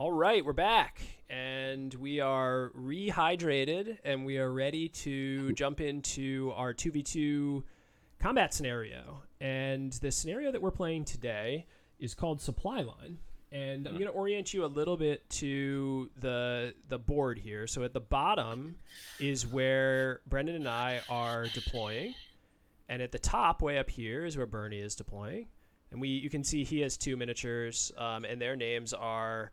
All right, we're back, and we are rehydrated, and we are ready to jump into our 2v2 combat scenario. And the scenario that we're playing today is called Supply Line. And I'm going to orient you a little bit to the board here. So at the bottom is where Brendan and I are deploying. And at the top, way up here, is where Bernie is deploying. And you can see he has two miniatures, and their names are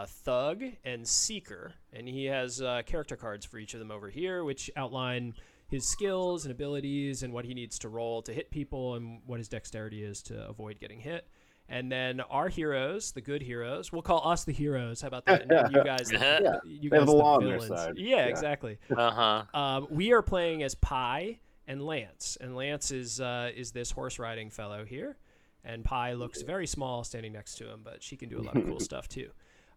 Thug and Seeker. And he has character cards for each of them over here, which outline his skills and abilities and what he needs to roll to hit people and what his dexterity is to avoid getting hit. And then our heroes, the good heroes, we'll call us the heroes. How about that? And you guys, you guys, the law on villains. their side. Yeah, exactly. We are playing as Pi and Lance, and Lance is this horse riding fellow here, and Pi looks very small standing next to him, but she can do a lot of cool stuff too.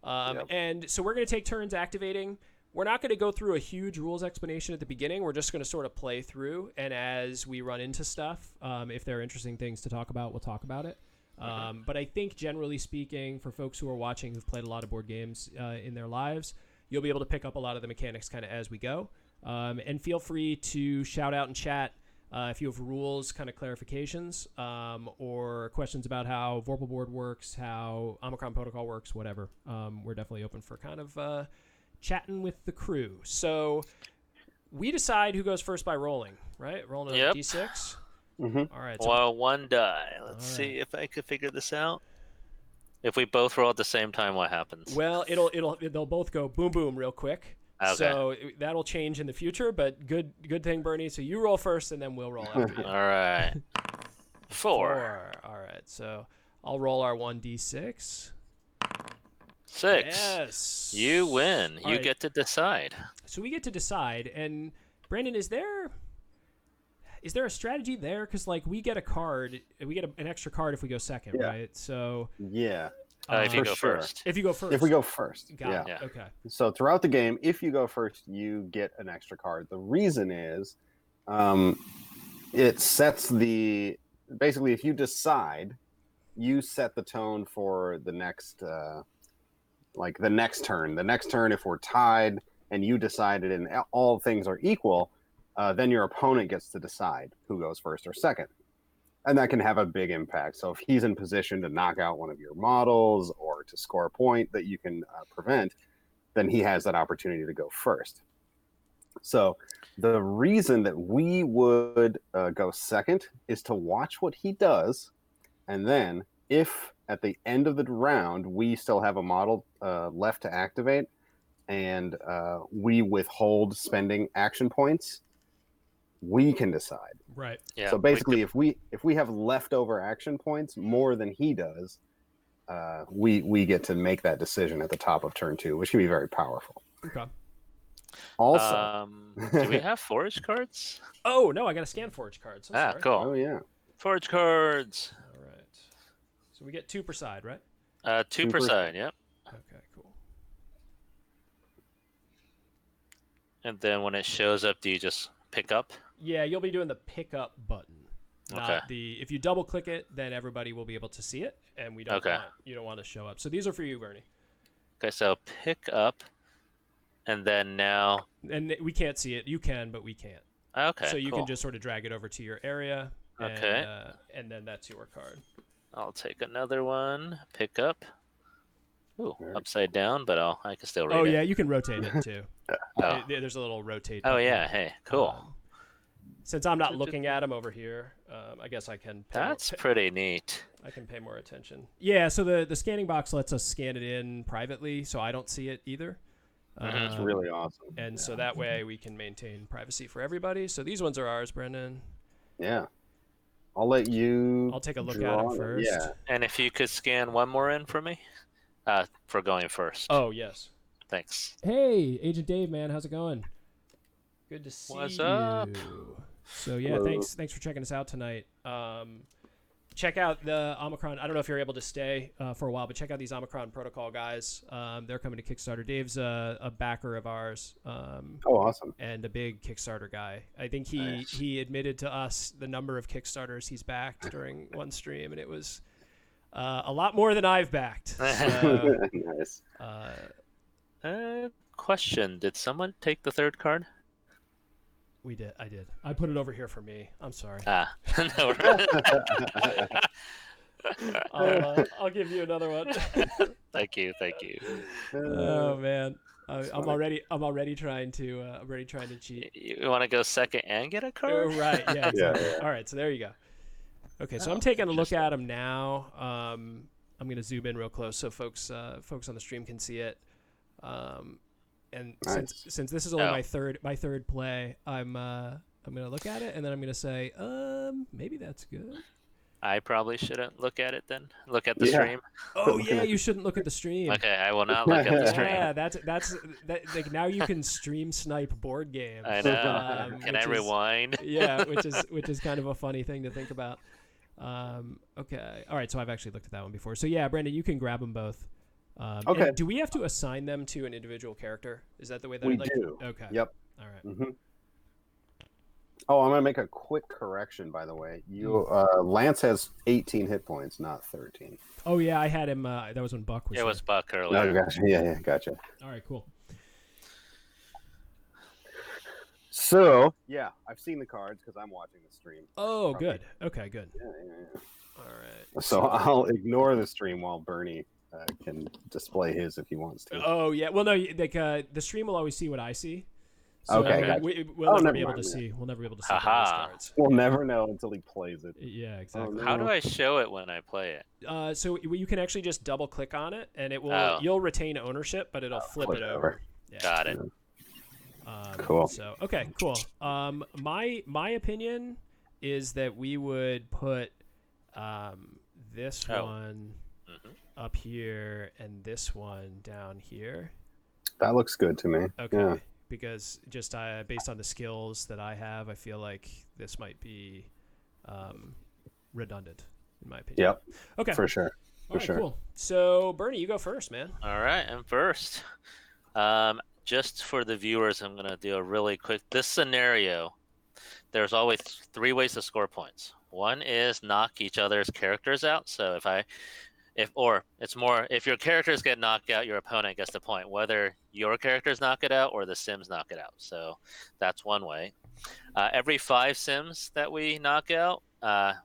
And so we're going to take turns activating. We're not going to go through a huge rules explanation at the beginning. We're just going to sort of play through, and as we run into stuff, if there are interesting things to talk about, we'll talk about it. But I think generally speaking, for folks who are watching who've played a lot of board games in their lives, you'll be able to pick up a lot of the mechanics kind of as we go. And feel free to shout out and chat if you have rules kind of clarifications or questions about how Vorpal board works, how Omicron protocol works, whatever. We're definitely open for kind of chatting with the crew. So we decide who goes first by rolling, right? Rolling a D6. Mm-hmm. All right. So one die. Let's see if I could figure this out. If we both roll at the same time, what happens? Well, they'll both go boom boom real quick. Okay. So that'll change in the future, but good thing, Bernie. So you roll first, and then we'll roll after you. All right. Four. All right. So I'll roll our 1d6. 6. Yes. You win. You get to decide. So we get to decide. And Brandon, is there a strategy there? Because we get a card, we get an extra card if we go second, right? So if you go first. If you go first. If we go first. Got it. Okay. So throughout the game, if you go first, you get an extra card. The reason is it sets basically if you decide, you set the tone for the next the next turn. The next turn, if we're tied and you decided and all things are equal, then your opponent gets to decide who goes first or second. And that can have a big impact. So if he's in position to knock out one of your models or to score a point that you can prevent, then he has that opportunity to go first. So the reason that we would go second is to watch what he does. And then if at the end of the round, we still have a model left to activate and we withhold spending action points, we can decide. Right. Yeah. So basically, if we have leftover action points more than he does, we get to make that decision at the top of turn 2, which can be very powerful. Okay. Also, do we have forage cards? Oh no, I got to scan forage cards. Sorry. Cool. Oh yeah. Forage cards. All right. So we get 2 per side, right? 2 per side. Yep. Okay. Cool. And then when it shows up, do you just pick up? Yeah, you'll be doing the pickup button. Not if you double click it, then everybody will be able to see it, and you don't want to show up. So these are for you, Bernie. Okay, so pick up, and then now. And we can't see it. You can, but we can't. Okay. So you can just sort of drag it over to your area. And then that's your card. I'll take another one. Pick up. Ooh, upside down, but I can still read it. Oh yeah, you can rotate it too. There's a little rotate. Oh yeah, hey, cool. Since I'm not looking at them over here, I guess I can. That's pretty neat. I can pay more attention. Yeah, so the scanning box lets us scan it in privately, so I don't see it either. That's really awesome. And so that way we can maintain privacy for everybody. So these ones are ours, Brendan. Yeah. I'll let you. I'll take a look at them first. Yeah. And if you could scan one more in for me, for going first. Oh yes. Thanks. Hey, Agent Dave, man, how's it going? Good to see you. What's up? So yeah, thanks for checking us out tonight. Check out the Omicron. I don't know if you're able to stay for a while, but check out these Omicron protocol guys. They're coming to Kickstarter. Dave's a backer of ours. Oh, awesome. And a big Kickstarter guy. I think he admitted to us the number of Kickstarters he's backed during one stream, and it was A lot more than I've backed. So, Nice. Question: did someone take the third card? we did. I did. I put it over here for me. I'm sorry. No. I'll give you another one. Thank you. Oh man, That's I'm funny. already trying to cheat. You want to go second and get a Oh, card? right. Yeah. Exactly. Yeah. All right. So there you go. Okay. So Oh, I'm taking a look interesting. at them now. I'm gonna zoom in real close so folks on the stream can see it. And Nice. since this is only Oh. my third play, I'm gonna look at it and then I'm gonna say maybe that's good. I probably shouldn't look at it then. Look at the Yeah. stream. Oh yeah, you shouldn't look at the stream. Okay, I will not look at the stream. Yeah, that's like now you can stream snipe board games. I know. Can I rewind? Yeah, which is kind of a funny thing to think about. Okay, all right. So I've actually looked at that one before. So yeah, Brandon, you can grab them both. Okay. And do we have to assign them to an individual character? Is that the way that We like, do. Okay. Yep. All right. Mm-hmm. Oh, I'm gonna make a quick correction. By the way, Lance has 18 hit points, not 13. Oh yeah, I had him. That was when Buck was. It was here. Buck No, earlier. gotcha. Yeah, gotcha. All right, cool. So yeah, I've seen the cards because I'm watching the stream. Oh, good. Okay, good. Yeah. All right. So I'll ignore the stream while Bernie can display his if he wants to. Oh yeah. Well, no. Like the stream will always see what I see. So Okay, gotcha. we'll never never be able mind, to yeah. see. We'll never be able to see Haha. those cards. We'll never know until he plays it. Yeah, exactly. Oh, How no. do I show it when I play it? So you can actually just double click on it, and it will. Oh. You'll retain ownership, but it'll flip it over. Yeah. Got it. Cool. So okay, cool. My opinion is that we would put this Oh. one Mhm. up here and this one down here. That looks good to me. Okay. Yeah. Because just based on the skills that I have, I feel like this might be redundant, in my opinion. Yep. Okay. For sure. All right, sure. cool. So, Bernie, you go first, man. All right, I'm first. Just for the viewers, I'm gonna do a really quick. This scenario, there's always 3 ways to score points. One is knock each other's characters out. So if your characters get knocked out, your opponent gets the point, whether your characters knock it out or the Sims knock it out. So that's one way. Every 5 Sims that we knock out,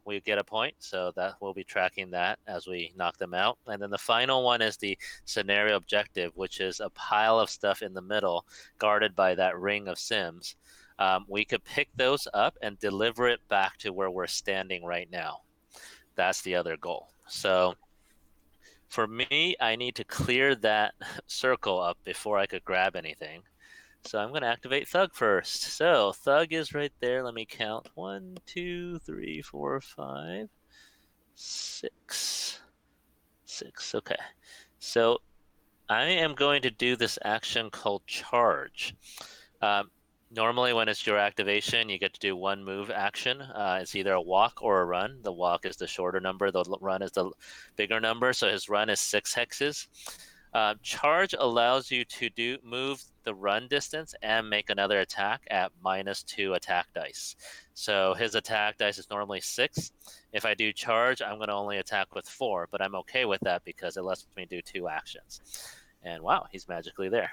we get a point. So that we'll be tracking that as we knock them out. And then the final one is the scenario objective, which is a pile of stuff in the middle guarded by that ring of Sims. We could pick those up and deliver it back to where we're standing right now. That's the other goal. So for me, I need to clear that circle up before I could grab anything. So I'm going to activate Thug first. So Thug is right there. Let me count. 1, 2, 3, 4, 5, 6. 6. Okay. So I am going to do this action called Charge. Normally, when it's your activation, you get to do 1 move action. It's either a walk or a run. The walk is the shorter number. The run is the bigger number. So his run is 6 hexes. Charge allows you to move the run distance and make another attack at -2 attack dice. So his attack dice is normally 6. If I do charge, I'm going to only attack with 4, but I'm okay with that because it lets me do 2 actions. And wow, he's magically there.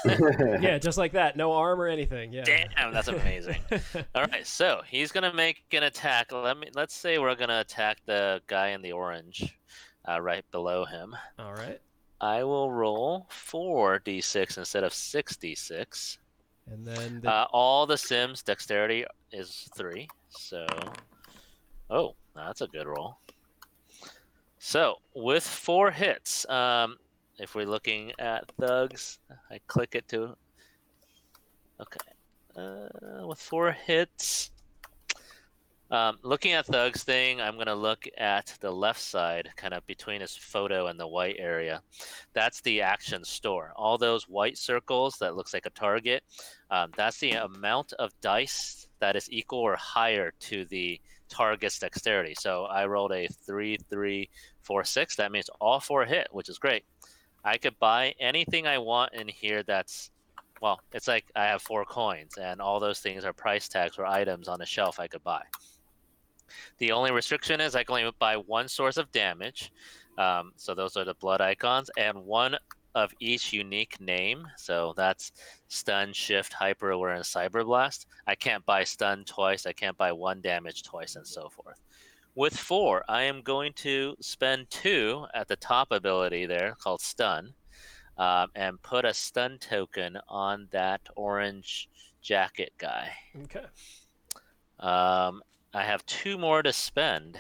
Yeah, just like that. No arm or anything. Yeah. Damn, that's amazing. All right, so he's gonna make an attack. Let's say we're gonna attack the guy in the orange, right below him. All right. I will roll 4d6 instead of 6d6. And then all the Sims dexterity is 3. So, oh, that's a good roll. So with 4 hits, if we're looking at Thugs, I click it to. Okay. With 4 hits, looking at Thug's thing, I'm going to look at the left side, kind of between his photo and the white area. That's the action store. All those white circles that looks like a target, that's the amount of dice that is equal or higher to the target's dexterity. So I rolled a 3, 3, 4, 6. That means all 4 hit, which is great. I could buy anything I want in here that's, well, it's like I have 4 coins, and all those things are price tags or items on a shelf I could buy. The only restriction is I can only buy one source of damage. So those are the blood icons, and one of each unique name. So that's stun, shift, hyper awareness, cyber blast. I can't buy stun twice. I can't buy one damage twice, and so forth. With 4, I am going to spend 2 at the top ability there called stun, and put a stun token on that orange jacket guy. Okay. I have 2 more to spend.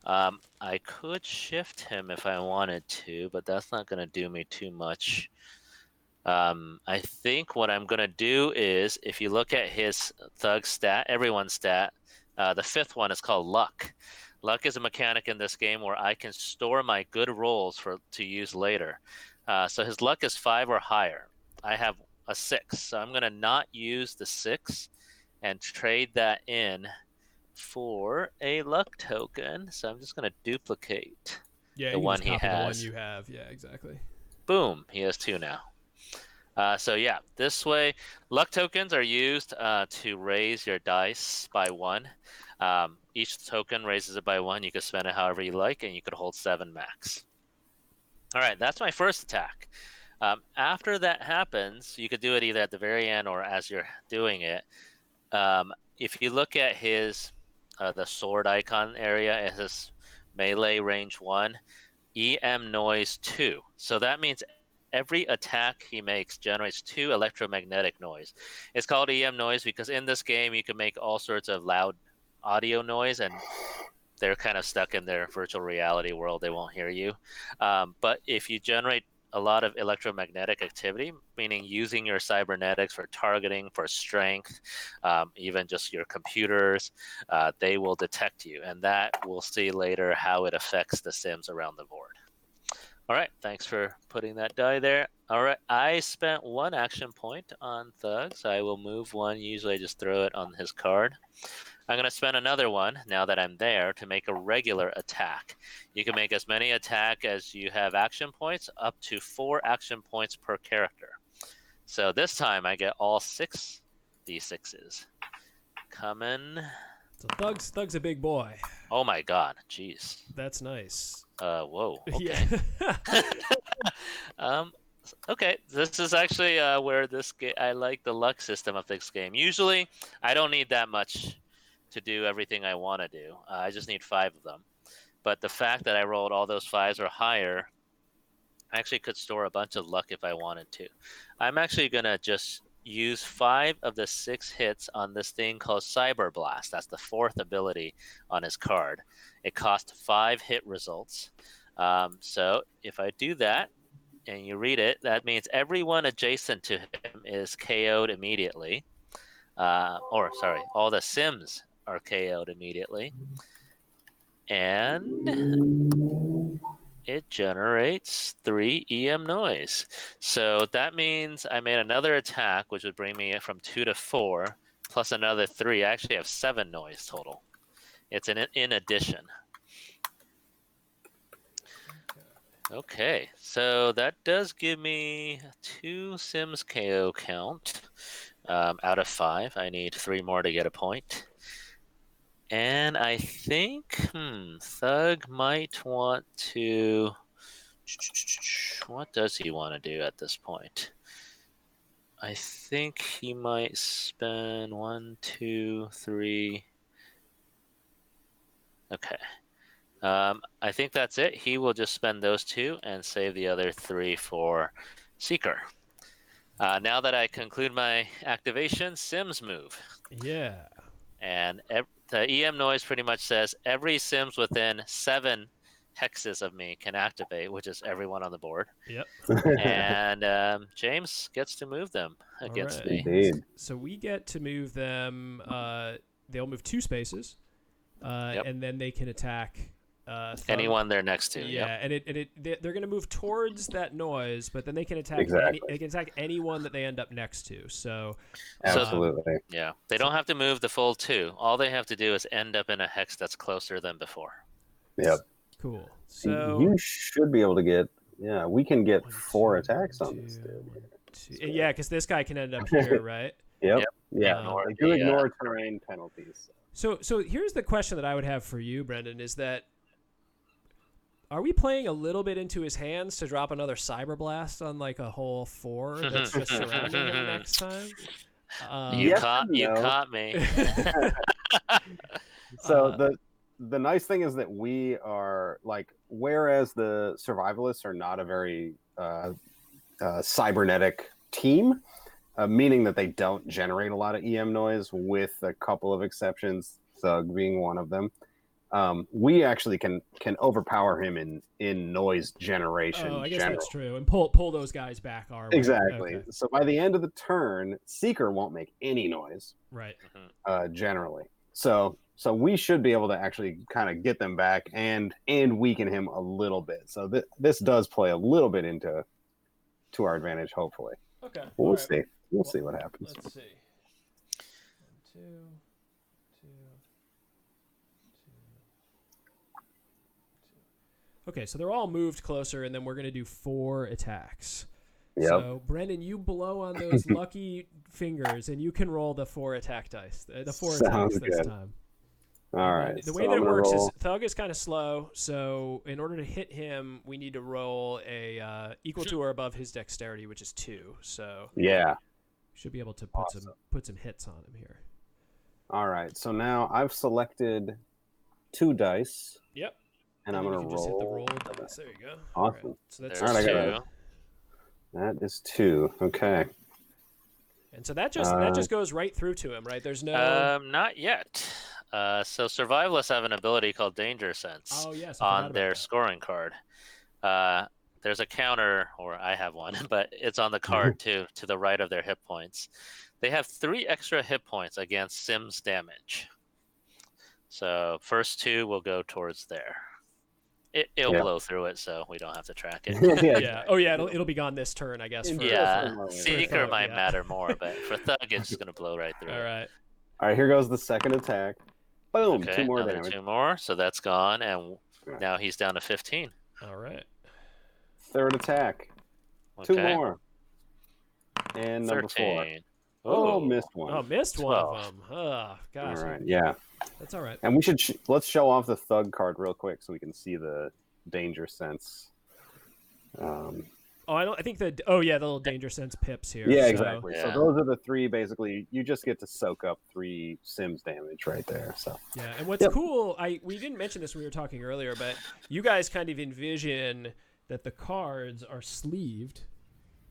I could shift him if I wanted to, but that's not going to do me too much. I think what I'm going to do is, if you look at his thug stat, everyone's stat, the 5th one is called luck. Luck is a mechanic in this game where I can store my good rolls to use later. So his luck is 5 or higher. I have a 6, so I'm going to not use the 6 and trade that in for a luck token. So I'm just going to duplicate the one he has. The one you have. Yeah, exactly. Boom. He has 2 now. So yeah, this way, luck tokens are used to raise your dice by 1. Each token raises it by 1. You can spend it however you like, and you could hold 7 max. All right, that's my first attack. After that happens, you could do it either at the very end or as you're doing it. If you look at his the sword icon area, it says melee range 1, EM noise 2. So that means every attack he makes generates 2 electromagnetic noise. It's called EM noise because in this game you can make all sorts of loud audio noise, and they're kind of stuck in their virtual reality world. They won't hear you. But if you generate a lot of electromagnetic activity, meaning using your cybernetics for targeting, for strength, even just your computers, they will detect you. And that we'll see later how it affects the Sims around the board. All right, thanks for putting that die there. All right, I spent 1 action point on Thug, so I will move 1. Usually I just throw it on his card. I'm going to spend another 1, now that I'm there, to make a regular attack. You can make as many attack as you have action points, up to 4 action points per character. So this time I get all 6 D6s. Coming. So Thug's a big boy. Oh my god, jeez. That's nice. Whoa. Okay. Yeah. Okay, this is actually where this game, I like the luck system of this game. Usually, I don't need that much to do everything I want to do. I just need 5 of them. But the fact that I rolled all those 5s or higher, I actually could store a bunch of luck if I wanted to. I'm actually going to just use 5 of the 6 hits on this thing called Cyber Blast. That's the 4th ability on his card. It costs 5 hit results. So if I do that, and you read it, that means everyone adjacent to him is KO'd immediately. All the Sims are KO'd immediately. And it generates 3 EM noise. So that means I made another attack, which would bring me from 2 to 4, plus another 3. I actually have 7 noise total. It's in addition. Okay, so that does give me 2 Sims KO count out of 5. I need 3 more to get a point. And I think Thug might want to... What does he want to do at this point? I think he might spend 1, 2, 3... Okay. I think that's it. He will just spend those 2 and save the other 3 for Seeker. Now that I conclude my activation, Sims move. Yeah. And the EM noise pretty much says every Sims within 7 hexes of me can activate, which is everyone on the board. Yep. And James gets to move them against me. Indeed. So we get to move them. They'll move 2 spaces, and then they can attack anyone they're next to. Yeah, yep. and they're going to move towards that noise, but then they can attack. Exactly. They can attack anyone that they end up next to. So absolutely. Yeah, they don't have to move the full 2. All they have to do is end up in a hex that's closer than before. Yep. Cool. So you should be able to get. Yeah, we can get 1, 4 2, attacks on 2, this dude. Yeah, because this guy can end up here, right? Yep. Yep. Yeah. Ignore They do ignore terrain penalties. So. So here's the question that I would have for you, Brendan, is that are we playing a little bit into his hands to drop another Cyber Blast on like a whole 4 that's just surrounding him next time? You Yes caught and you no. caught me. So the nice thing is that we are like, whereas the survivalists are not a very cybernetic team, meaning that they don't generate a lot of EM noise, with a couple of exceptions, Thug being one of them. We actually can overpower him in noise generation. Oh, I guess generally. that's true. And pull those guys back our way. Exactly. Okay. So by the end of the turn, Seeker won't make any noise. Right. Generally. So we should be able to actually kind of get them back and weaken him a little bit. So this does play a little bit into our advantage, hopefully. Okay. We'll All right. see. We'll see what happens. Let's see. 1, 2, 2. Okay, so they're all moved closer, and then we're going to do 4 attacks. Yep. So, Brendan, you blow on those lucky fingers, and you can roll the 4 attack dice. The 4 Sounds attacks this good. time. All right. The way that it works is Thug is kind of slow, so in order to hit him, we need to roll a equal to or above his dexterity, which is 2. So yeah. should be able to put some hits on him here. All right. So now I've selected 2 dice. Yep. And I'm going to roll. Just hit the roll dice. There you go. Awesome. All right. So that's There's 2. That is 2. Okay. And so that just goes right through to him, right? There's no Not yet. So survivalists have an ability called Danger Sense on their scoring card. There's a counter, or I have one, but it's on the card too, to the right of their hit points. They have 3 extra hit points against Sims damage. So first 2 will go towards there. It'll blow through it, so we don't have to track it. yeah. Oh yeah, it'll be gone this turn, I guess. Seeker might matter more, but for Thug, it's just gonna blow right through. All right. All right. Here goes the second attack. Boom. Okay, 2 more damage. 2 more, so that's gone, and now he's down to 15. All right. Third attack. Okay. 2 more. And number 4. 13. Oh, missed one. Oh, missed 12. one of them. Oh, gosh. All right. Yeah. That's all right. And we should let's show off the Thug card real quick so we can see the danger sense. I think the little danger sense pips here. Yeah, so. exactly. Yeah. So those are the 3 basically. You just get to soak up 3 Sims damage right there. So yeah, and what's cool, we didn't mention this when we were talking earlier, but you guys kind of envision that the cards are sleeved,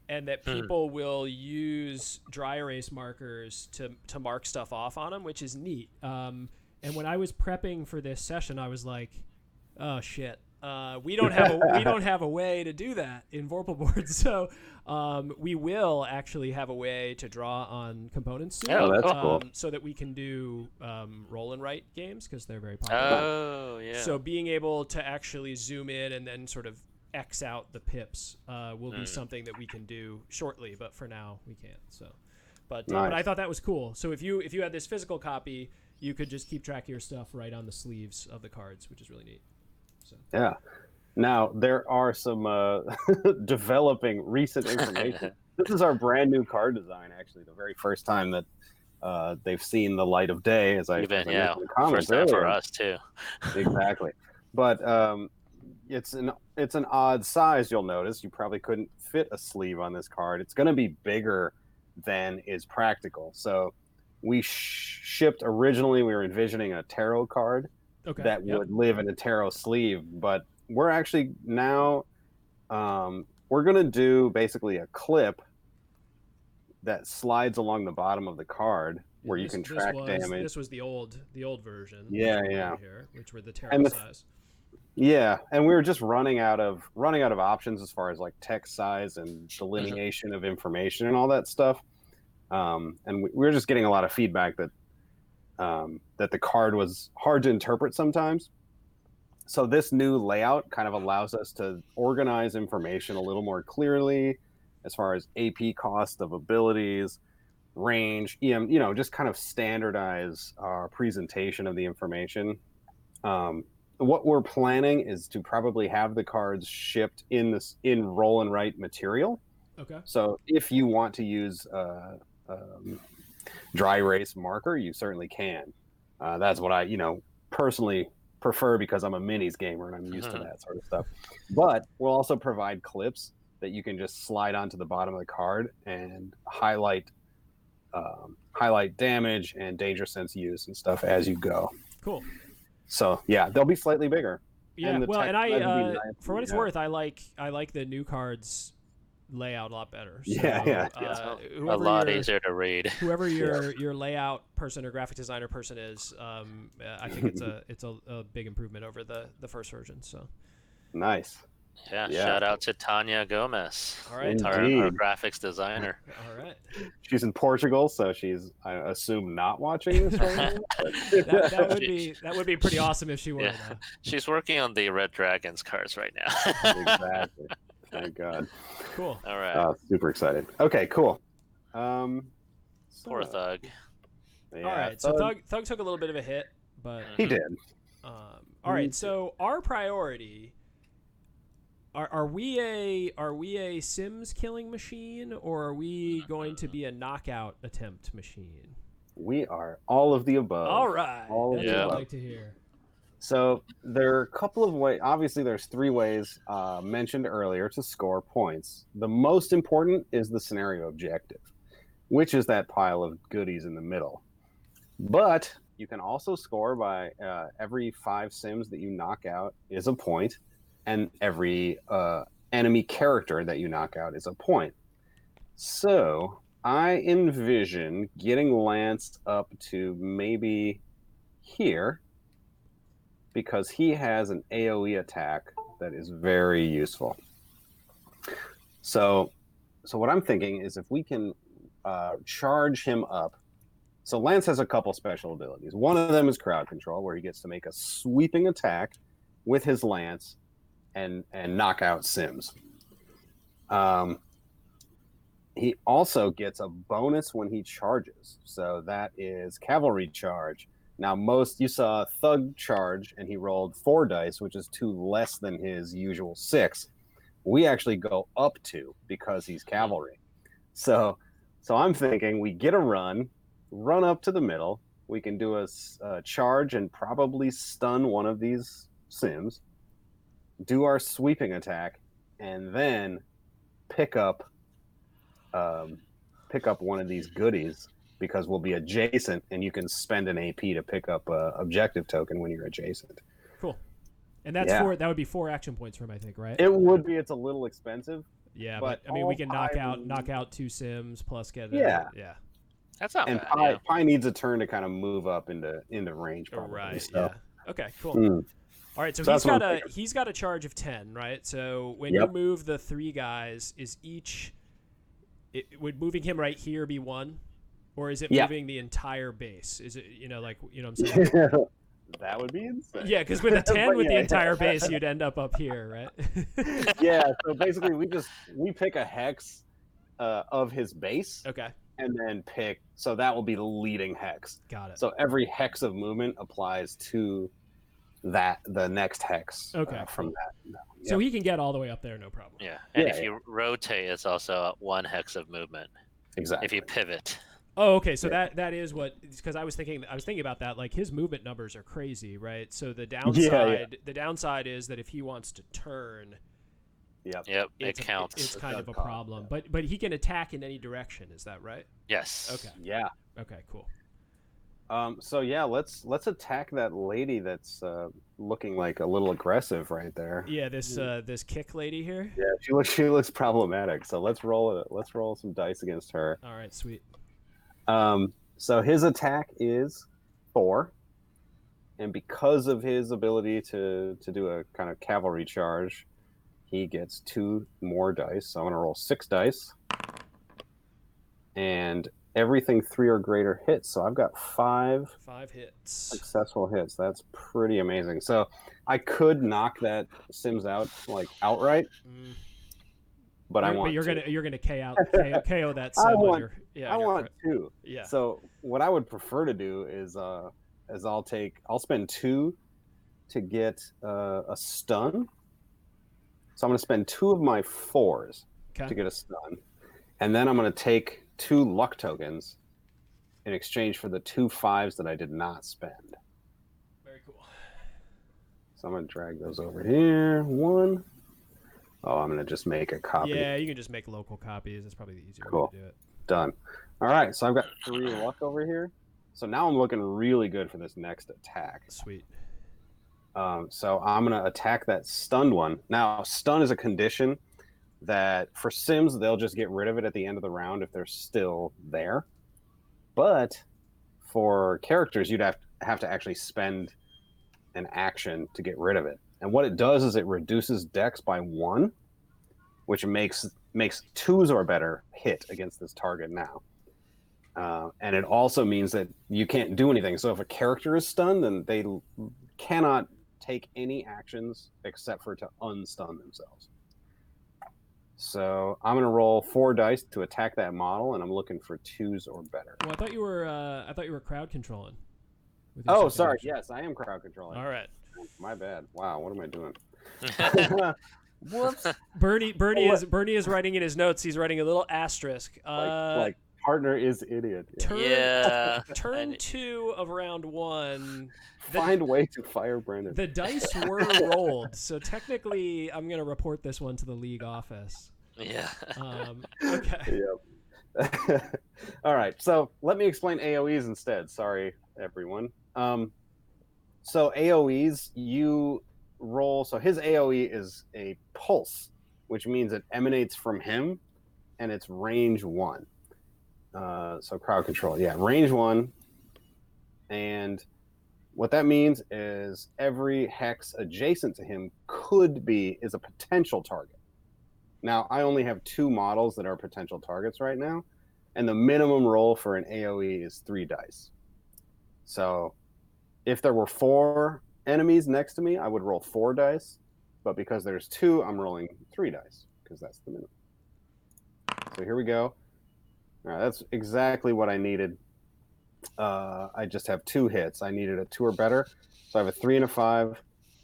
and that people will use dry erase markers to mark stuff off on them, which is neat. And when I was prepping for this session, I was like, oh shit. We don't have a way to do that in Vorpal boards, so we will actually have a way to draw on components soon, that's cool. so that we can do roll and write games because they're very popular. Oh, yeah. So being able to actually zoom in and then sort of X out the pips will be something that we can do shortly, but for now we can't. So, but I thought that was cool. So if you had this physical copy, you could just keep track of your stuff right on the sleeves of the cards, which is really neat. So. Yeah. Now there are some developing recent information. This is our brand new card design. Actually, the very first time that they've seen the light of day, as I mentioned in the comments first time earlier. for us too. Exactly, but it's an odd size. You'll notice you probably couldn't fit a sleeve on this card. It's going to be bigger than is practical. So we shipped originally. We were envisioning a tarot card. Okay. That would live in a tarot sleeve, but we're actually now we're going to do basically a clip that slides along the bottom of the card where you can track damage. This was the old version. Yeah. Here, which were the tarot size. Yeah, and we were just running out of options as far as like text size and delineation of information and all that stuff. And we were just getting a lot of feedback that the card was hard to interpret sometimes. So this new layout kind of allows us to organize information a little more clearly as far as AP cost of abilities, range, EM, just kind of standardize our presentation of the information. What we're planning is to probably have the cards shipped in roll and write material. Okay. So if you want to use dry erase marker, you certainly can. That's what I, personally prefer because I'm a minis gamer and I'm used to that sort of stuff. But we'll also provide clips that you can just slide onto the bottom of the card and highlight damage and danger sense use and stuff as you go. Cool. So yeah, they'll be slightly bigger. Yeah, and well, and I, nice for what it's worth, I like the new cards layout a lot better. So, yeah. A lot easier to read. Whoever your layout person or graphic designer person is, I think it's a big improvement over the first version. So nice. Yeah, shout out to Tanya Gomez, all right, our graphics designer. All right, she's in Portugal, so she's, I assume, not watching this right now. that would be pretty awesome if she were. Yeah. She's working on the Red Dragons cards right now. Exactly. Thank God. Cool. All right. Super excited. Okay, cool. Poor Thug. Yeah, all right, so Thug took a little bit of a hit, but he did. All right, so our priority. Are we a Sims killing machine, or are we going to be a knockout attempt machine? We are all of the above. All right. That's what I'd like to hear. So there are a couple of ways. Obviously, there's 3 ways mentioned earlier to score points. The most important is the scenario objective, which is that pile of goodies in the middle. But you can also score by every 5 Sims that you knock out is a point. And every enemy character that you knock out is a point. So I envision getting Lance up to maybe here because he has an AoE attack that is very useful. So what I'm thinking is if we can charge him up. So Lance has a couple special abilities. One of them is crowd control, where he gets to make a sweeping attack with his Lance and knock out Sims. He also gets a bonus when he charges. So that is Cavalry Charge. Now, you saw Thug Charge, and he rolled 4 dice, which is 2 less than his usual 6. We actually go up 2 because he's Cavalry. So I'm thinking we get a run up to the middle. We can do a charge and probably stun one of these Sims. Do our sweeping attack, and then pick up one of these goodies because we'll be adjacent, and you can spend an AP to pick up a objective token when you're adjacent. Cool. And that would be 4 action points for him, I think, right? It would be. It's a little expensive. Yeah, but I mean, we can knock out 2 Sims plus get yeah. That's not and bad. Pi needs a turn to kind of move up into range. Probably, right. so. Yeah. Okay. Cool. All right, so he's got a charge of 10, right? So when you move the 3 guys, would moving him right here be 1, or is it moving the entire base? Is it what I'm saying? That would be insane. Yeah, because with a 10 with the entire base, you'd end up here, right? Yeah. So basically, we pick a hex of his base. Okay. And then pick. So that will be the leading hex. Got it. So every hex of movement applies to the next hex from that. So he can get all the way up there, no problem. Yeah, and if you rotate, it's also 1 hex of movement. Exactly. If you pivot. Oh, okay. So that is what, because I was thinking about that. Like his movement numbers are crazy, right? So the downside is that if he wants to turn, it counts. It's kind of a problem. But he can attack in any direction. Is that right? Yes. Okay. Yeah. Okay. Cool. So yeah, let's attack that lady that's looking like a little aggressive right there. Yeah, this kick lady here. Yeah, she looks problematic. So let's roll some dice against her. All right, sweet. So his attack is 4, and because of his ability to do a kind of cavalry charge, he gets 2 more dice. So I'm gonna roll 6 dice, and everything 3 or greater hits. So I've got 5 hits, successful hits. That's pretty amazing. So I could knock that Sims out outright, but you're gonna KO that Sim. I want to. Yeah. So what I would prefer to do is I'll spend 2 to get a stun. So I'm going to spend 2 of my 4s to get a stun, and then I'm going to take 2 luck tokens in exchange for the 2 5s that I did not spend. Very cool. So I'm going to drag those over here. 1. Oh, I'm going to just make a copy. Yeah, you can just make local copies. That's probably the easier way Cool. to do it. Done. All right, so I've got 3 luck over here. So now I'm looking really good for this next attack. Sweet. So I'm going to attack that stunned one. Now, stun is a condition that for Sims, they'll just get rid of it at the end of the round if they're still there. But for characters, you'd have to actually spend an action to get rid of it. And what it does is it reduces dex by 1, which makes 2s or better hit against this target now. And it also means that you can't do anything. So if a character is stunned, then they cannot take any actions except for to unstun themselves. So I'm going to roll 4 dice to attack that model, and I'm looking for 2s or better. Well, I thought you were crowd controlling. Oh, sorry. Action. Yes, I am crowd controlling. All right. My bad. Wow, what am I doing? Whoops. Bernie is writing in his notes. He's writing a little asterisk. Like partner is idiot. Yeah. Turn 2 of round 1. Find way to fire Brendan. The dice were rolled, so technically, I'm gonna report this one to the league office. Yeah. Okay. Yep. All right. So let me explain AOE's instead. Sorry, everyone. So AOE's, you roll. So his AOE is a pulse, which means it emanates from him, and it's range 1. So crowd control, yeah, range 1, and what that means is every hex adjacent to him is a potential target. Now, I only have 2 models that are potential targets right now, and the minimum roll for an AOE is 3 dice. So if there were 4 enemies next to me, I would roll 4 dice, but because there's 2, I'm rolling 3 dice, because that's the minimum. So here we go. All right, that's exactly what I needed. I just have 2 hits. I needed a 2 or better, so I have a 3 and a 5.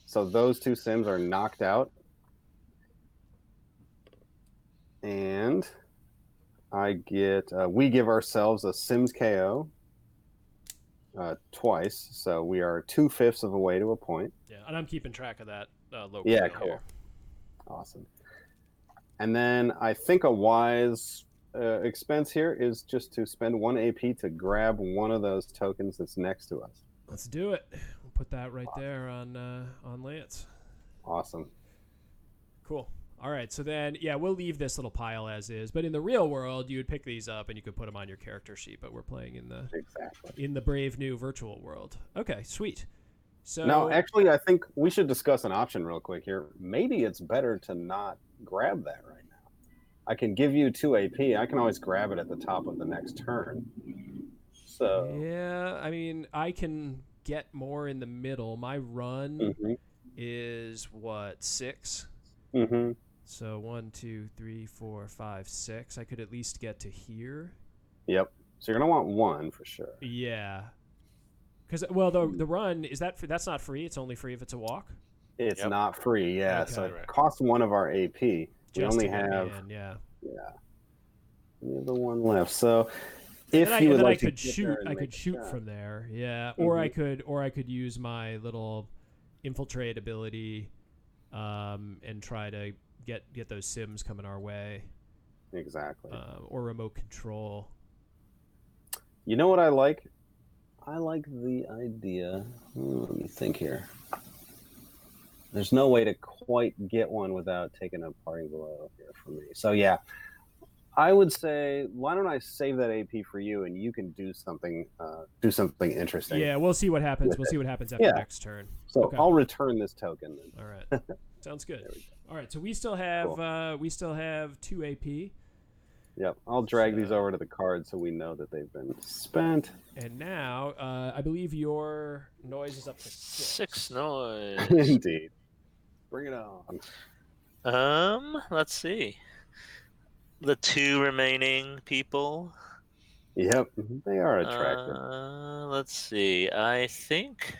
So those 2 Sims are knocked out. And we give ourselves a Sims KO twice, so we are 2/5 of the way to a point. Yeah, and I'm keeping track of that locally. Yeah, cool. Here. Awesome. And then I think a wise expense here is just to spend 1 AP to grab one of those tokens that's next to us. Let's do it. We'll put that right there on Lance. Awesome. Cool. All right, so then, yeah, we'll leave this little pile as is. But in the real world, you would pick these up and you could put them on your character sheet. But we're playing in the brave new virtual world. Okay, sweet. So now, actually, I think we should discuss an option real quick here. Maybe it's better to not grab that right now. I can give you 2 AP. I can always grab it at the top of the next turn. So yeah, I mean, I can get more in the middle. My run is what, 6? Mm-hmm. So 1, 2, 3, 4, 5, 6. I could at least get to here. Yep. So you're gonna want 1 for sure. Yeah. Because the run that's not free. It's only free if it's a walk. It's not free. Yeah. Okay. So it costs 1 of our AP. We only have we have the 1 left. So if you would like I could shoot from there. Yeah. Or I could use my little infiltrate ability, and try to get those Sims coming our way. Exactly. Or remote control. You know what I like? I like the idea. Let me think here. There's no way to quite get one without taking a parting blow here for me. So yeah, I would say, why don't I save that AP for you, and you can do something interesting. Yeah, we'll see what happens. We'll see what happens after next turn. So okay. I'll return this token then. All right, sounds good. All right, so we still have 2 AP. Yep, I'll drag these over to the card so we know that they've been spent. And now, I believe your noise is up to 6. 6 noise. Indeed. Bring it on. Let's see. The 2 remaining people. Yep, they are attractive. Let's see. I think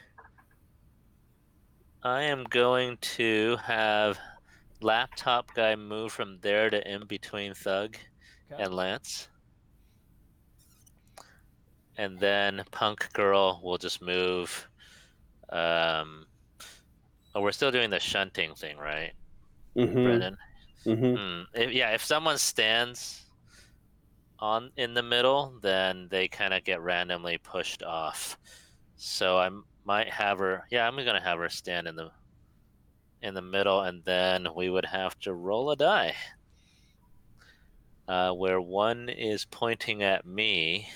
I am going to have laptop guy move from there to in between Thug and Lance. and then Punk Girl will just move. Oh, we're still doing the shunting thing, right, Brennan? If someone stands in the middle, then they kind of get randomly pushed off. So I might have her. Yeah, I'm gonna have her stand in the middle, and then we would have to roll a die. Where one is pointing at me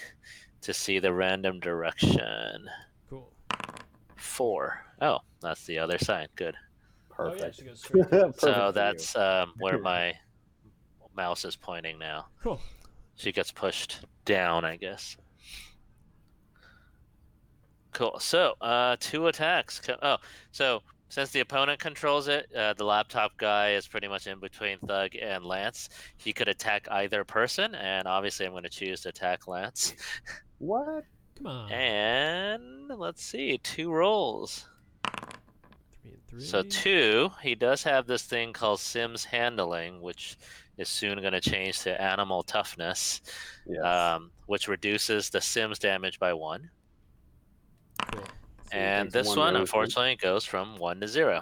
to see the random direction. Cool. 4. Oh, that's the other side. Good. Perfect. Oh, yeah, she goes straight to it. So that's where my mouse is pointing now. Cool. She gets pushed down, I guess. Cool. So, 2 attacks. So since the opponent controls it, the laptop guy is pretty much in between Thug and Lance. He could attack either person, and obviously I'm going to choose to attack Lance. What? Come on. And let's see, 2 rolls. 3 and 3. So 2, he does have this thing called Sims Handling, which is soon going to change to Animal Toughness, Yes. which reduces the Sims damage by 1. Cool. So And this one, unfortunately, goes from 1 to 0.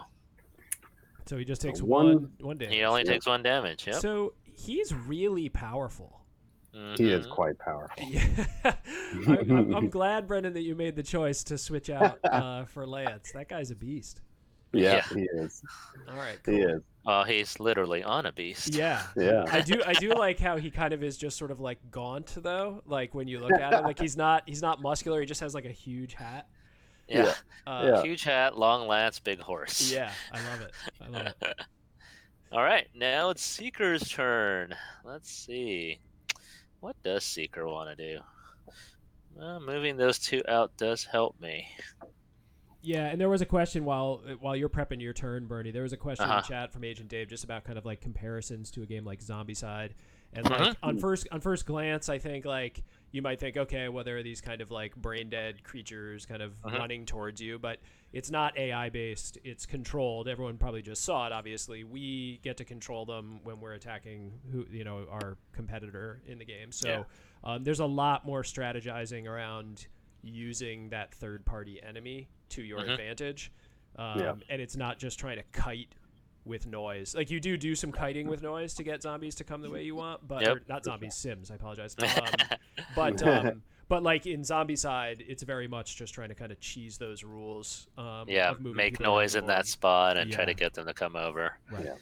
So he just takes one damage. He only takes 1 damage. Yep. So he's really powerful. He is quite powerful. Yeah. I'm glad, Brendan, that you made the choice to switch out for Lance. That guy's a beast. Yeah, he is. All right, cool. He is. He's literally on a beast. Yeah. Yeah. I do like how he kind of is just sort of like gaunt though. Like when you look at him, like he's not muscular. He just has like a huge hat. Yeah. Yeah. Huge hat, long lance, big horse. Yeah, I love it. All right, now it's Seeker's turn. Let's see. What does Seeker want to do? Well, moving those 2 out does help me. Yeah, and there was a question while you're prepping your turn, Bernie. There was a question in the chat from Agent Dave just about kind of like comparisons to a game like Zombicide, and like on first glance, I think like you might think, okay, well there are these kind of like brain dead creatures kind of running towards you, but it's not AI based. It's controlled. Everyone probably just saw it. Obviously, we get to control them when we're attacking our competitor in the game. So there's a lot more strategizing around using that third party enemy to your advantage, and it's not just trying to kite with noise. Like you do some kiting with noise to get zombies to come the way you want, but or not zombies, Sims. I apologize. But like in Zombicide, it's very much just trying to kind of cheese those rules. Of make noise in that spot and try to get them to come over. Right. Yeah.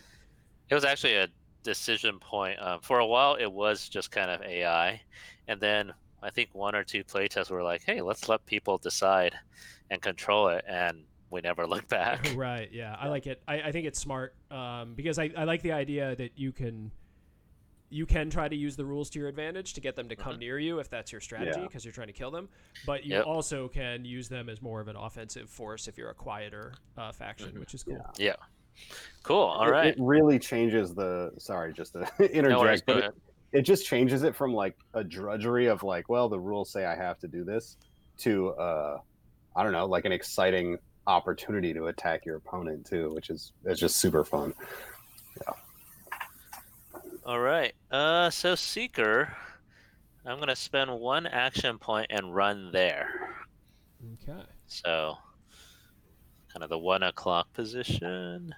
It was actually a decision point. For a while, it was just kind of AI, and then I think 1 or 2 playtests were like, "Hey, let's let people decide and control it," and we never looked back. Right. Yeah, I like it. I think it's smart because I like the idea that you can try to use the rules to your advantage to get them to come near you if that's your strategy because you're trying to kill them, but you also can use them as more of an offensive force if you're a quieter faction, which is cool. Yeah. Cool. All right. It really changes the. Sorry, just to interject, but it just changes it from like a drudgery of like, well, the rules say I have to do this, to I don't know, like an exciting opportunity to attack your opponent too, which is just super fun. Yeah. All right. So Seeker, I'm gonna spend 1 action point and run there. Okay. So, kind of the 1 o'clock position.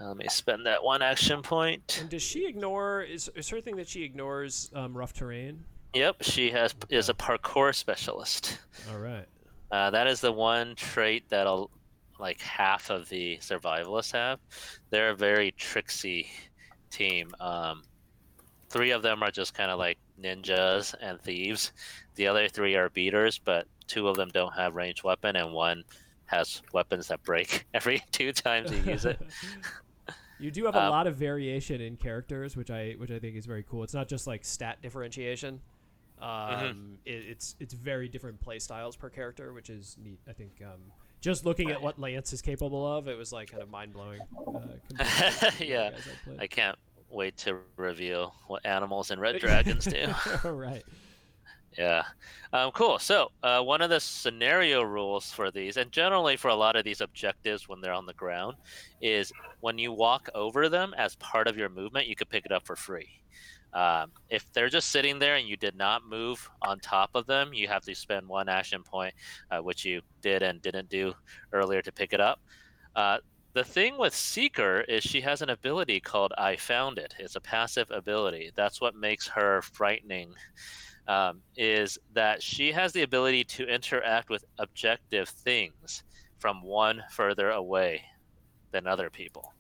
Let me spend that 1 action point. And does she ignore? Is her thing that she ignores rough terrain? Yep, she is a parkour specialist. All right. That is the one trait that'll like half of the survivalists have. They're a very tricksy team. 3 of them are just kind of like ninjas and thieves. The other 3 are beaters, but 2 of them don't have ranged weapon, and 1 has weapons that break every 2 times you use it. You do have a lot of variation in characters, which I think is very cool. It's not just like stat differentiation. It's very different play styles per character, which is neat. I think just looking at what Lance is capable of, it was like kind of mind blowing. Yeah, I can't wait to reveal what animals and red dragons do. Right. Yeah. Cool. So one of the scenario rules for these, and generally for a lot of these objectives when they're on the ground, is when you walk over them as part of your movement, you could pick it up for free. If they're just sitting there and you did not move on top of them, you have to spend 1 action point, which you did and didn't do earlier to pick it up. The thing with Seeker is she has an ability called I Found It. It's a passive ability. That's what makes her frightening, is that she has the ability to interact with objective things from one further away than other people.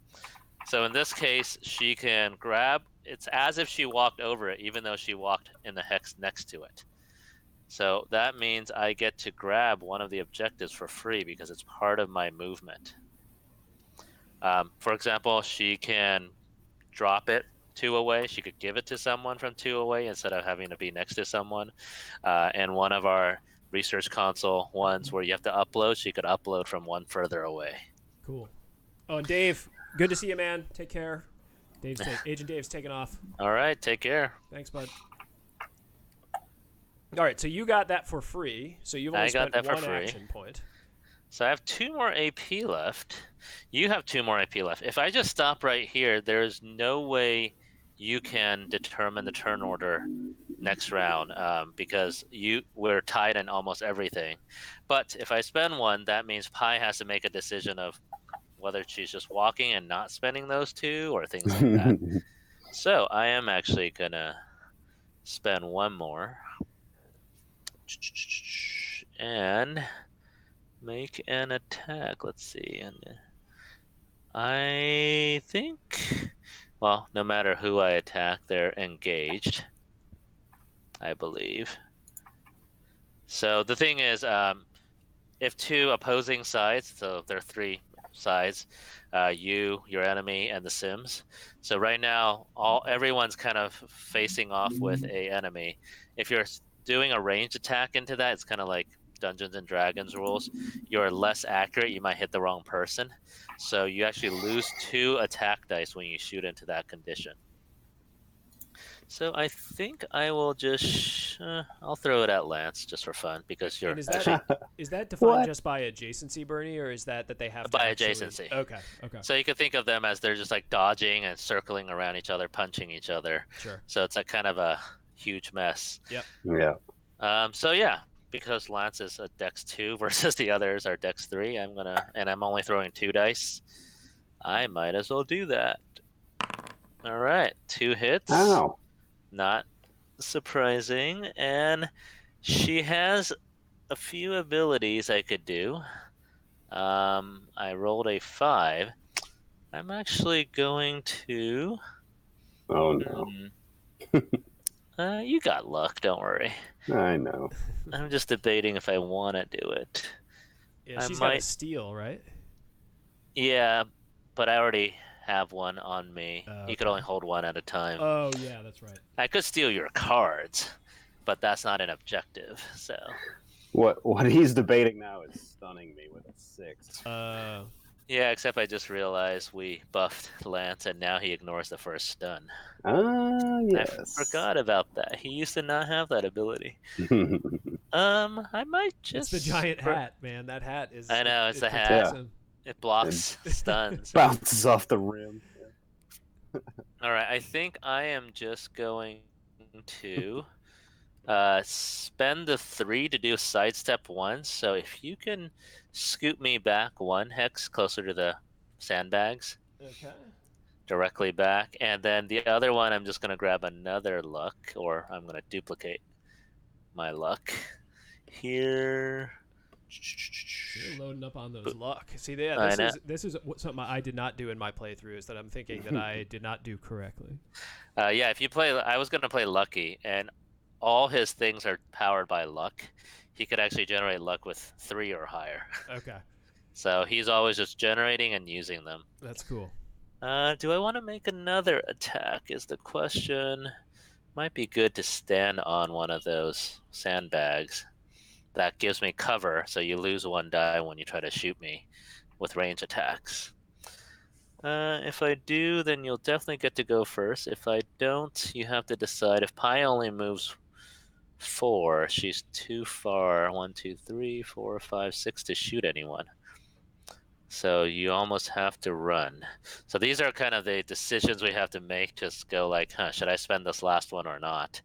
So in this case, she can grab, it's as if she walked over it, even though she walked in the hex next to it. So that means I get to grab one of the objectives for free because it's part of my movement. For example, she can drop it 2 away. She could give it to someone from 2 away instead of having to be next to someone. And one of our research console ones where you have to upload, she could upload from 1 further away. Cool. Oh, and Dave, good to see you, man. Take care. Agent Dave's taking off. All right, take care. Thanks, bud. All right, so you got that for free. So you've only spent 1 action point. So I have 2 more AP left. You have 2 more AP left. If I just stop right here, there's no way you can determine the turn order next round, because we're tied in almost everything. But if I spend 1, that means Pi has to make a decision of whether she's just walking and not spending those 2 or things like that. So I am actually going to spend 1 more. And make an attack. Let's see. And I think, well, no matter who I attack, they're engaged, I believe. So the thing is, if 2 opposing sides, so there are 3 sides, you, your enemy, and the Sims. So right now, everyone's kind of facing off with a enemy. If you're doing a ranged attack into that, it's kind of like Dungeons and Dragons rules. You're less accurate, you might hit the wrong person. So you actually lose 2 attack dice when you shoot into that condition. So I think I will just I'll throw it at Lance just for fun because you're is that defined just by adjacency, Bernie, or is that they have by to adjacency? Okay. So you can think of them as they're just like dodging and circling around each other, punching each other. Sure. So it's like kind of a huge mess. Yep. Yeah. So yeah, because Lance is a Dex 2 versus the others are Dex 3, I'm only throwing 2 dice. I might as well do that. All right, 2 hits. Ow. Not surprising. And she has a few abilities I could do. I rolled a 5. I'm actually going to... Oh, no. You got luck, don't worry. I know. I'm just debating if I want to do it. Yeah, she's got a steal, right? Yeah, but I already have one on me. Okay. You could only hold 1 at a time. Oh, yeah, that's right. I could steal your cards, but that's not an objective, so... What he's debating now is stunning me with a 6. Yeah, except I just realized we buffed Lance, and now he ignores the first stun. Yes. I forgot about that. He used to not have that ability. I might just... It's the giant hat, man. That hat is... I know, it's the hat. Him. It blocks stuns. Bounces off the rim. All right, I think I am just going to spend the 3 to do sidestep 1. So if you can scoot me back 1 hex closer to the sandbags. Okay. Directly back. And then the other one, I'm just going to grab another luck, or I'm going to duplicate my luck here. You're loading up on those luck. See, this is something I did not do in my playthrough, is that I'm thinking that I did not do correctly. Yeah, if you play, I was going to play Lucky, and all his things are powered by luck. He could actually generate luck with 3 or higher. Okay. So he's always just generating and using them. That's cool. Do I want to make another attack is the question. Might be good to stand on one of those sandbags. That gives me cover, so you lose 1 die when you try to shoot me with range attacks. If I do, then you'll definitely get to go first. If I don't, you have to decide. If Pi only moves 4, she's too far. 1, 2, 3, 4, 5, 6 to shoot anyone. So you almost have to run. So these are kind of the decisions we have to make. Just go like, should I spend this last one or not?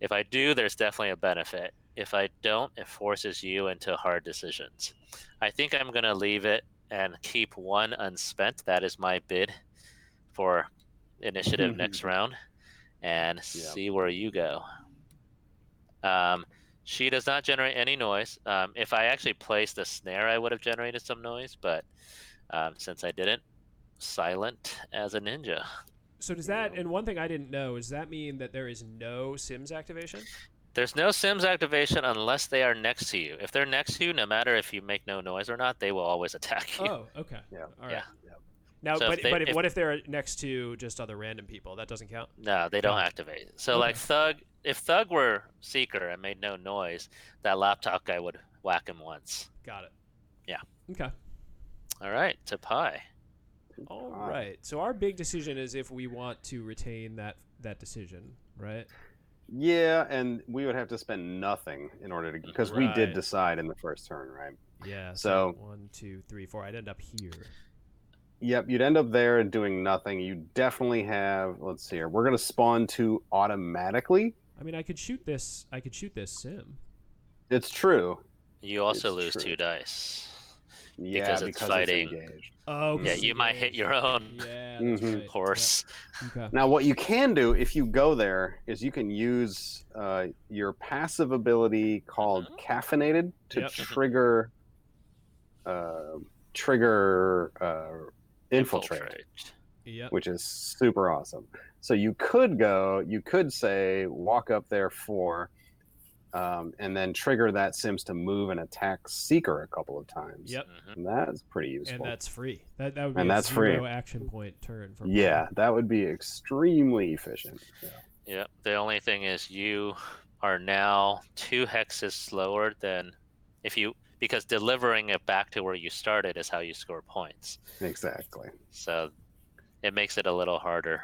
If I do, there's definitely a benefit. If I don't, it forces you into hard decisions. I think I'm going to leave it and keep one unspent. That is my bid for initiative next round, and see where you go. She does not generate any noise. If I actually placed a snare, I would have generated some noise, but since I didn't, silent as a ninja. So does that, and one thing I didn't know, does that mean that there is no Sims activation? There's no Sims activation unless they are next to you. If they're next to you, no matter if you make no noise or not, they will always attack you. Oh, okay. Yeah. All right. Yeah. Now, So what if they're next to just other random people? That doesn't count? No, they don't activate. So Okay. like Thug, if Thug were Seeker and made no noise, that laptop guy would whack him once. Got it. Yeah. Okay. All right, to Pi. All right. So our big decision is if we want to retain that decision, right? Yeah, and we would have to spend nothing in order to, because we did Right. decide in the first turn, right? Yeah. So 1, 2, 3, 4. I'd end up here. Yep, you'd end up there and doing nothing. You definitely have. Let's see here. We're gonna spawn 2 automatically. I mean, I could shoot this sim. It's true. You also It's lose true. 2 dice. Yeah, Because it's fighting. engaged. Oh, Yeah, you might hit your own Yeah, that's right. horse. Yeah. Okay. Now, what you can do if you go there is you can use your passive ability called Caffeinated to Yep. trigger infiltrate, Yep. which is super awesome. So you could say walk up there 4, and then trigger that Sims to move and attack Seeker a couple of times. Yep. And that's pretty useful. And that's free. That would be And a that's 0 free. action point turn for Yeah, that would be extremely efficient. Yeah, the only thing is you are now 2 hexes slower than because delivering it back to where you started is how you score points. Exactly. So it makes it a little harder.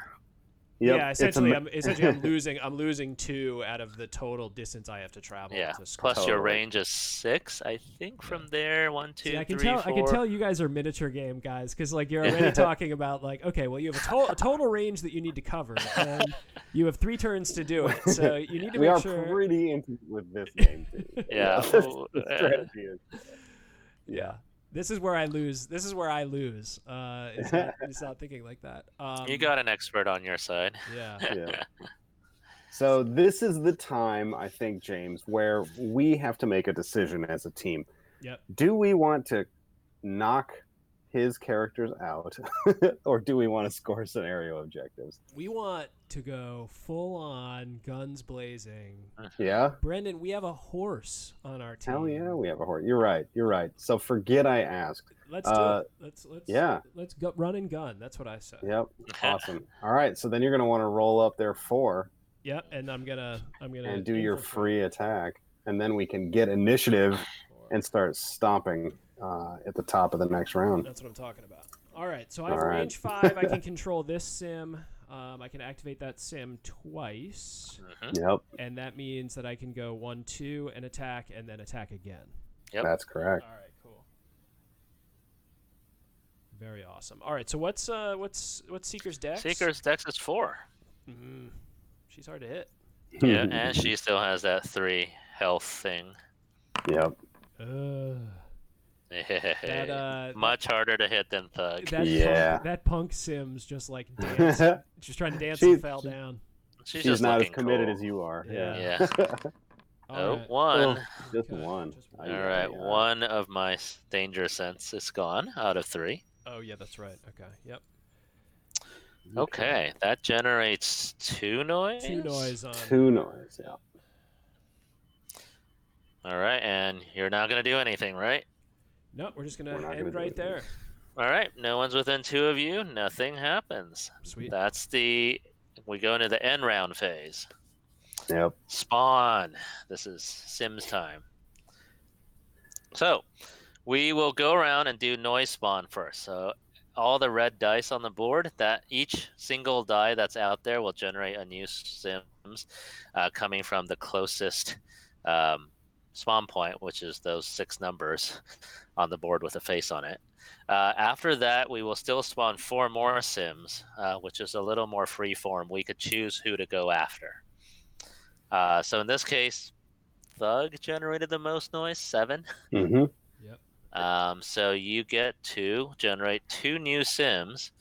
Yep. Yeah, it's a essentially, I'm losing 2 out of the total distance I have to travel. Yeah. To score. Plus your Totally. range is 6, I think, from there. 1, 2, See, I can 3, tell. 4. I can tell you guys are miniature game guys because like you're already talking about like okay, well you have a total range that you need to cover, and you have 3 turns to do it. So you need to we make are sure. pretty into with this game too. Yeah. The strategy is. Yeah. This is where I lose. It's not thinking like that. You got an expert on your side. Yeah. Yeah. So this is the time, I think, James, where we have to make a decision as a team. Yep. Do we want to knock his characters out, or do we want to score scenario objectives? We want to go full on guns blazing. Yeah. Brendan, we have a horse on our team. Hell yeah, we have a horse. You're right. So forget I asked. Let's do it. Let's yeah. Let's go run and gun. That's what I said. Yep. Awesome. All right. So then you're gonna want to roll up there 4. Yep. And I'm gonna and do your infiltrate. free attack, and then we can get initiative and start stomping at the top of the next round. That's what I'm talking about. All right. So I have All right. range 5. I can control this sim. I can activate that sim twice, Yep, and that means that I can go 1, 2 and attack, and then attack again. Yep. that's correct. All right, cool. Very awesome. All right, so what's Seeker's dex? Seeker's dex is 4. She's hard to hit. Yeah, and she still has that 3 health thing. Yep. Much harder to hit than Thug. That punk Sim's just like dancing. She's trying to dance and fell down. She's She's just not as looking committed cool. as you are. Yeah. All Oh, right. 1. Just Okay, one. just All right, 1 of my danger sense is gone out of 3. Oh yeah, that's right. Okay. Yep. Okay, that generates 2 noise. 2 noise on. 2 noise. Yeah. All right, and you're not gonna do anything, right? No, we're just We're gonna not gonna end do right anything. there. All right, no one's within 2 of you. Nothing happens. Sweet. We go into the end round phase. Yep. Spawn. This is Sims time. So we will go around and do noise spawn first. So all the red dice on the board, that each single die that's out there will generate a new Sims coming from the closest spawn point, which is those 6 numbers on the board with a face on it. After that, we will still spawn 4 more sims, which is a little more free form. We could choose who to go after. So in this case, Thug generated the most noise, 7. Mm-hmm. Yep. So you get to generate 2 new sims.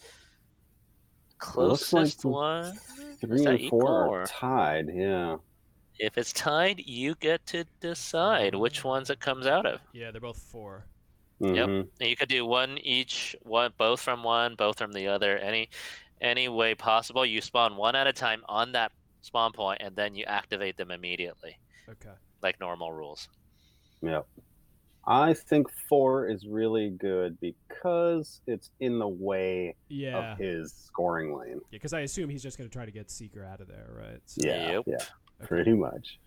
Closest one, 3 is that and 4 are equal? tied. Yeah. If it's tied, you get to decide which ones it comes out of. Yeah, they're both 4. Mm-hmm. Yep. And you could do one each, both from one, both from the other, any way possible. You spawn one at a time on that spawn point, and then you activate them immediately. Okay. Like normal rules. Yep. I think 4 is really good because it's in the way of his scoring lane. Yeah, because I assume he's just going to try to get Seeker out of there, right? So, Yeah, Yep. yeah, okay. pretty much.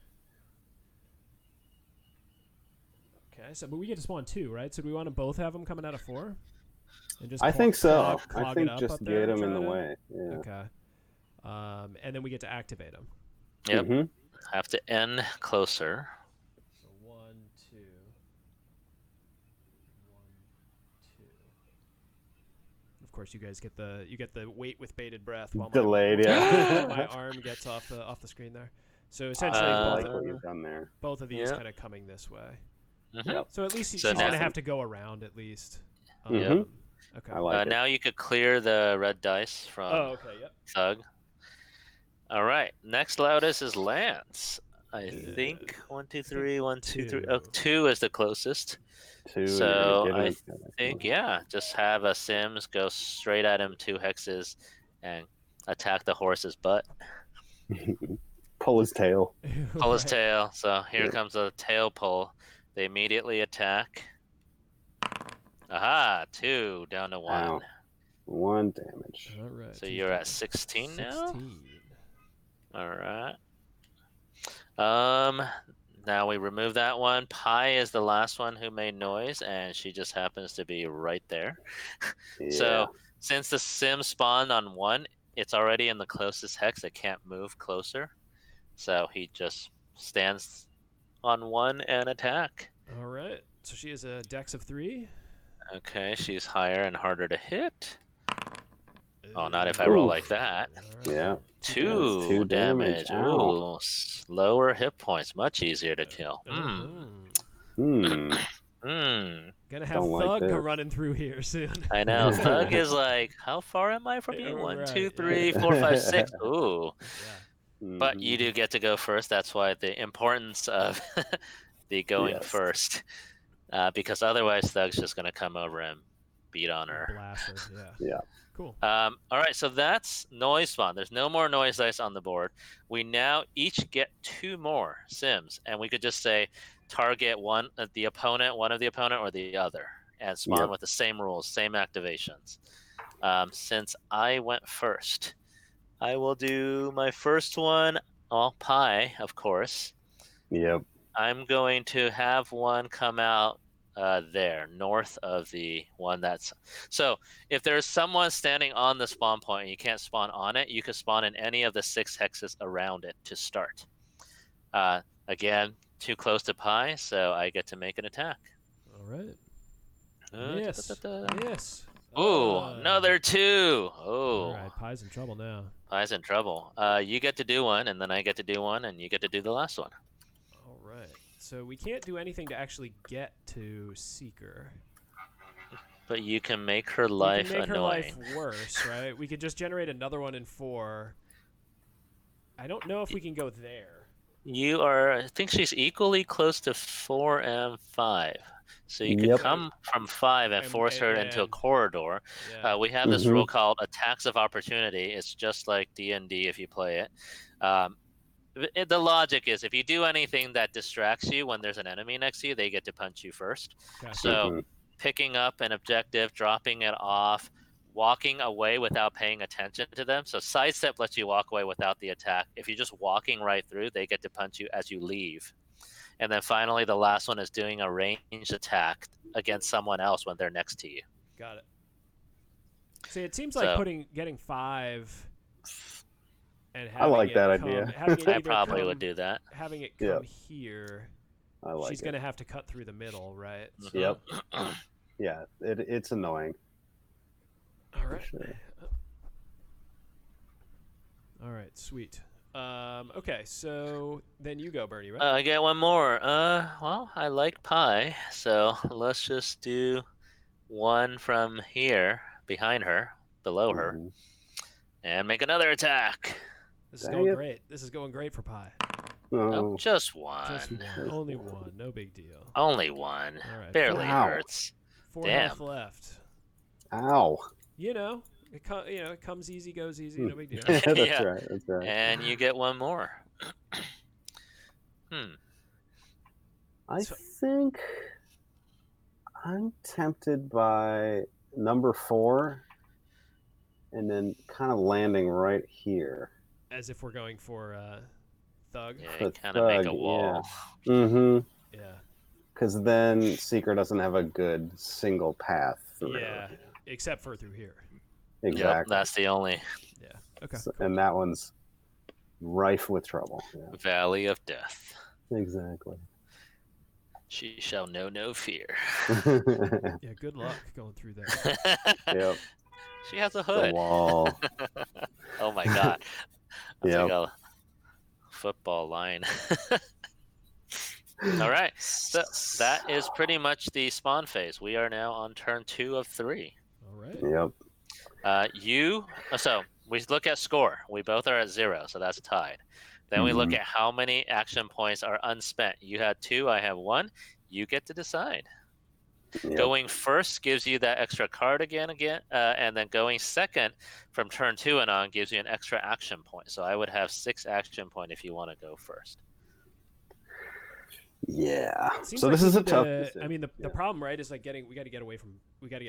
Okay, so but we get to spawn 2, right? So do we want to both have them coming out of 4? And just I think so. clog I it think up just up there get and him in try the to- way. Yeah. Okay. And then we get to activate them. Yep. Mm-hmm. Have to end closer. So 1, 2. 1, 2. Of course, you guys get the wait with bated breath while Delayed, while my arm gets off the screen there. So essentially, I both, like what you've done there. both of these Yep. kind of coming this way. Mm-hmm. Yep. So at least So she's going to now- have to go around at least. Mhm. Okay. I like it. Now you could clear the red dice from okay. Yep. Thug. All right. Next loudest is Lance. I think 1, 2, 3, 1, 2, 3. Oh, 2 is the closest. 2. and So, you're gonna I get him. think, yeah, just have a Sims go straight at him, 2 hexes, and attack the horse's butt. Pull his tail. Pull his Right. tail. So here Yeah. comes a tail pull. They immediately attack. Aha, 2 down to 1. Ow. 1 damage. All right. So you're at 16 now? 16. All right. Now we remove that one. Pi is the last one who made noise, and she just happens to be right there. Yeah. So since the sim spawned on 1, it's already in the closest hex. It can't move closer. So he just stands on 1 and attack. All right. So she has a dex of 3. Okay, she's higher and harder to hit. Oh, not if I roll Oof. like that. All right. Yeah. 2 2 damage. damage. Ow. Ooh, lower hit points. Much easier to kill. Hmm. Gonna have Don't like Thug this. running through here soon. I know. Thug is like, how far am I from you? 1, 2, Right, 3, yeah. 4, 5, 6. Ooh. Yeah. But you do get to go first. That's why the importance of the going Yes. first. Because otherwise, Thug's just going to come over and beat on her. Blast her. Yeah. Yeah. Cool. All right, so that's noise spawn. There's no more noise dice on the board. We now each get 2 more sims, and we could just say target one of the opponent, or the other, and spawn Yep. with the same rules, same activations. Since I went first, I will do my first one. Pi, of course. Yep. I'm going to have one come out there, north of the one that's... So if there's someone standing on the spawn point and you can't spawn on it, you can spawn in any of the 6 hexes around it to start. Again, too close to Pi, so I get to make an attack. All right. Yes. Yes. Ooh, another 2. Oh, All right. Pi's in trouble now. Pi's in trouble. You get to do one, and then I get to do one, and you get to do the last one. All right. So we can't do anything to actually get to Seeker. But you can make her We life can make annoying. her life worse, right? We could just generate another one in 4. I don't know if we can go there. You are, I think she's equally close to 4 and 5. So you could Yep. come from 5 and force her into a and- corridor. Yeah. We have this Mhm. rule called attacks of opportunity. It's just like D&D if you play it. The logic is if you do anything that distracts you when there's an enemy next to you, they get to punch you first. Okay. So Mhm. picking up an objective, dropping it off, walking away without paying attention to them. So sidestep lets you walk away without the attack. If you're just walking right through, they get to punch you as you leave. And then finally, the last one is doing a ranged attack against someone else when they're next to you. Got it. See, it seems like So- getting 5 and I having like it that come- idea. having it I either probably come- would do that. Having it Yeah. come here. I like She's it. going to have to cut through the middle, right? Yep. Yeah, it's annoying. All right. Sure. All right, sweet. Okay, so then you go, Bernie, right? I get one more. Well, I like pie, so let's just do one from here, behind her, below her, and make another attack. This is going great. This is going great for pie. Oh, just one. Just one. Only one. No big deal. Only one. All right. Barely hurts. 4 health left. Ow. You know, it comes easy, goes easy. No big deal. That's right. That's right. And you get one more. I think I'm tempted by number 4, and then kind of landing right here. As if we're going for Thug. Yeah, kind of make a wall. Yeah. Mm-hmm. Yeah. Because then Seeker doesn't have a good single path through. Yeah, except for through here. Exactly. Yep, that's the only. Yeah. Okay. So, and that one's rife with trouble. Yeah. Valley of Death. Exactly. She shall know no fear. Yeah, good luck going through that. Yep. She has a hood. The wall. Oh my god. That's Yep. like a football line. All right. So that is pretty much the spawn phase. We are now on turn 2 of 3. All right. Yep. So we look at score. We both are at 0, so that's tied. Then we look at how many action points are unspent. You had 2, I have 1. You get to decide. Yep. Going first gives you that extra card again, and then going second from turn 2 and on gives you an extra action point. So I would have 6 action point if you want to go first. Yeah. Seems So like this is a tough decision. I mean, the problem, right, is like we got to get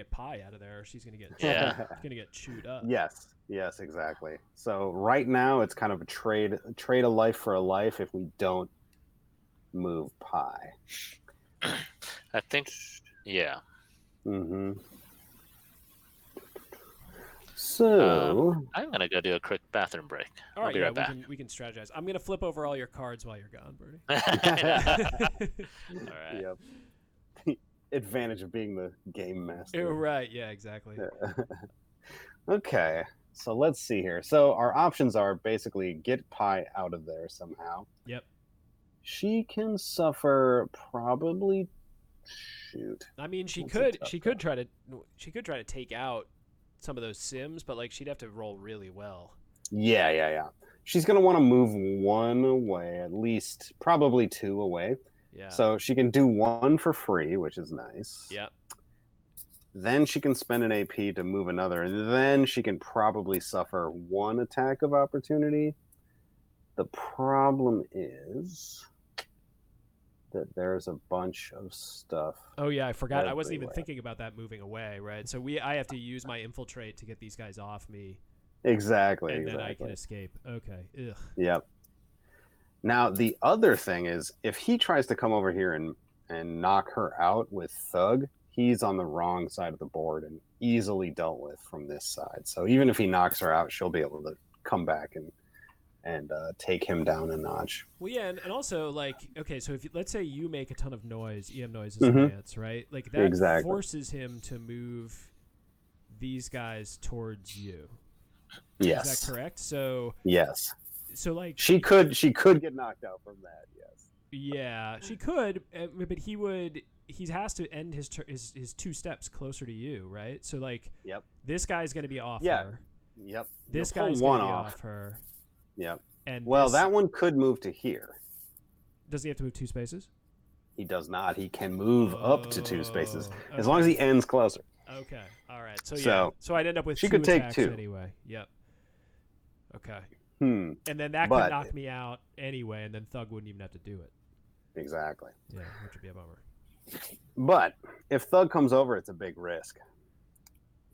Pie out of there, or she's gonna get chewed up. Yes. Yes, exactly. So right now it's kind of a trade a life for a life if we don't move Pie. I think, yeah. Mm-hmm. So I'm gonna go do a quick bathroom break. All right, I'll be right back. we can strategize. I'm gonna flip over all your cards while you're gone, Bernie. All right. Yep. Advantage of being the game master. Right, yeah, exactly. Okay, so let's see here. So our options are basically get Pie out of there somehow. Yep. She can suffer probably. Shoot. I mean, she could try to take out some of those Sims, but like she'd have to roll really well. Yeah. She's gonna want to move 1 away, at least probably 2 away. Yeah. So she can do 1 for free, which is nice. Yep. Then she can spend an AP to move another, and then she can probably suffer 1 attack of opportunity. The problem is that there's a bunch of stuff. Oh yeah, I forgot. everywhere. I wasn't even thinking about that moving away, right? So I have to use my infiltrate to get these guys off me. Exactly. And then I can escape. Okay. Ugh. Yep. Now the other thing is, if he tries to come over here and knock her out with Thug, he's on the wrong side of the board and easily dealt with from this side. So even if he knocks her out, she'll be able to come back and take him down a notch. Well, yeah, and also, like, okay, so if let's say you make a ton of noise, EM noises in Lance, right? Like, that forces him to move these guys towards you. Yes. Is that correct? So yes. So, like... She could get knocked out from that, yes. Yeah, she could, but he has to end his 2 steps closer to you, right? So, like, yep. This guy's going to be off her. Yep. This guy's going to be off her. Yep. And that one could move to here. Does he have to move 2 spaces? He does not. He can move up to 2 spaces okay. as long as he ends closer. Okay. All right. So I'd end up with she 2 could take attacks 2 anyway. Yep. Okay. And then that could knock me out anyway, and then Thug wouldn't even have to do it. Exactly. Yeah, which would be a bummer. But if Thug comes over, it's a big risk.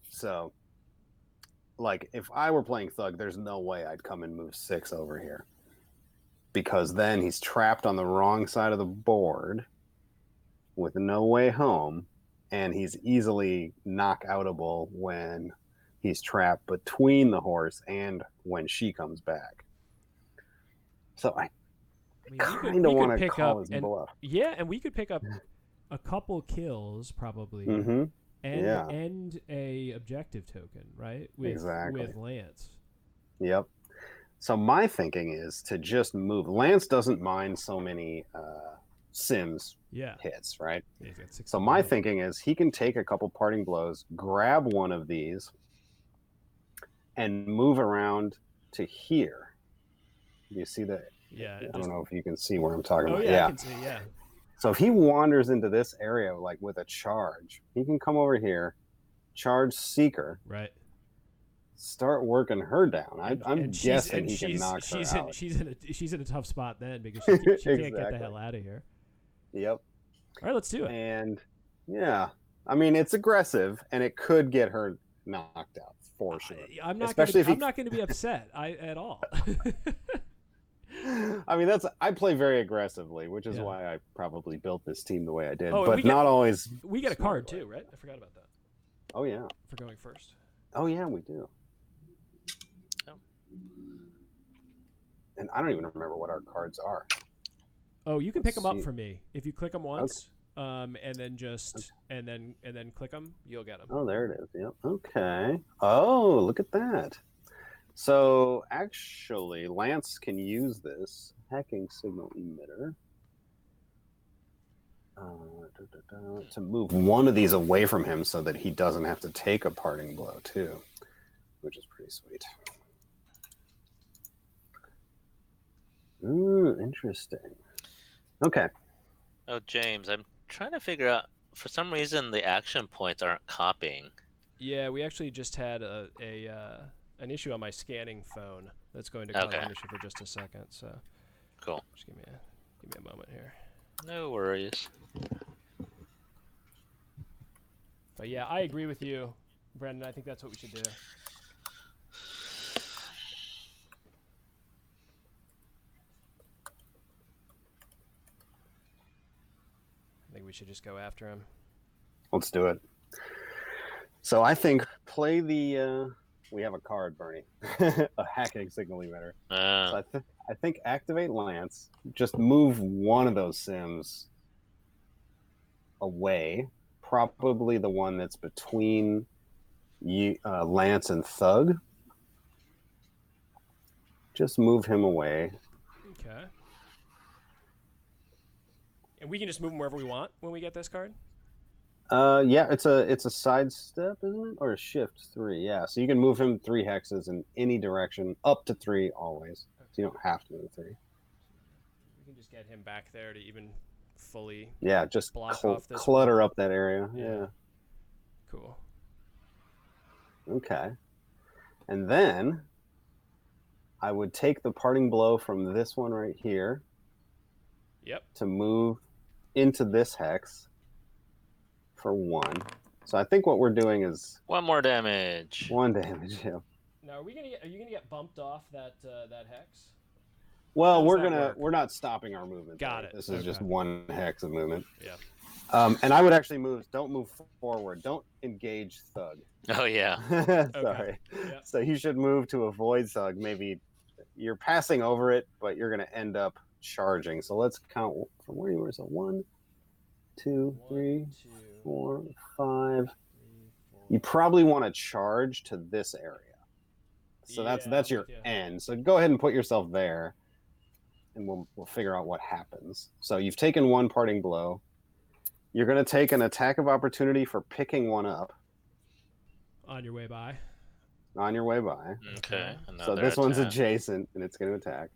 So, like, if I were playing Thug, there's no way I'd come and move 6 over here. Because then he's trapped on the wrong side of the board with no way home, and he's easily knock-outable when he's trapped between the horse and when she comes back. So I mean, Kind of want to pick call up his and bluff. yeah, and we could pick up a couple kills probably, Mm-hmm. and a objective token, right? With Lance. Yep. So my thinking is to just move. Lance doesn't mind so many Sims hits, right? Yeah, he's got 60 so my damage. thinking is he can take a couple parting blows, grab one of these, and move around to here. You see that? Yeah. I don't know if you can see where I'm talking about. Yeah, I can see. Yeah. So if he wanders into this area like with a charge, he can come over here, charge Seeker, right? Start working her down. I'm guessing he can knock her out. She's in a tough spot then because she can't get the hell out of here. Yep. All right, let's do it. And yeah, I mean it's aggressive and it could get her knocked out for sure. I'm not going to be upset at all. I mean I play very aggressively, which is why I probably built this team the way I did. Oh, but not always. We get a card too, right? I forgot about that. Oh yeah. For going first. Oh yeah, we do. And I don't even remember what our cards are. Oh, you can pick them up for me if you click them once, and then and then click them. You'll get them. Oh, there it is. Yep. Okay. Oh, look at that. So actually, Lance can use this hacking signal emitter to move one of these away from him, so that he doesn't have to take a parting blow too, which is pretty sweet. Ooh, interesting. Okay. Oh, James, I'm trying to figure out. For some reason, the action points aren't copying. Yeah, we actually just had an issue on my scanning phone that's going to cause an issue for just a second. So, cool. Just give me a moment here. No worries. But yeah, I agree with you, Brendan. I think that's what we should do. I think we should just go after him. Let's do it. So I think play the. We have a card, Bernie. A hacking signal emitter. So I think activate Lance. Just move one of those Sims away. Probably the one that's between Lance and Thug. Just move him away. Okay. And we can just move them wherever we want when we get this card? Yeah, it's a sidestep, isn't it? Or a shift 3, yeah. So you can move him 3 hexes in any direction, up to 3 always. So you don't have to move 3. We can just get him back there to even fully just block off this clutter wall. up that area. Yeah. Cool. Okay. And then I would take the parting blow from this one right here. Yep. To move into this hex for 1. So I think what we're doing is 1 more damage. 1 damage. Yeah. Now, are you gonna get bumped off that hex? Well, we're not stopping our movement. Got it. This is just 1 hex of movement. Yeah. And I would actually don't move forward. Don't engage Thug. Oh yeah. Sorry. Yeah. So you should move to avoid Thug. Maybe you're passing over it, but you're going to end up charging. So let's count from where you were. So 1, 2, 3, 4, 5. You probably want to charge to this area. So that's your end. So go ahead and put yourself there, and we'll figure out what happens. So you've taken 1 parting blow. You're going to take an attack of opportunity for picking one up. On your way by. On your way by. Okay. So this one's adjacent, and it's going to attack.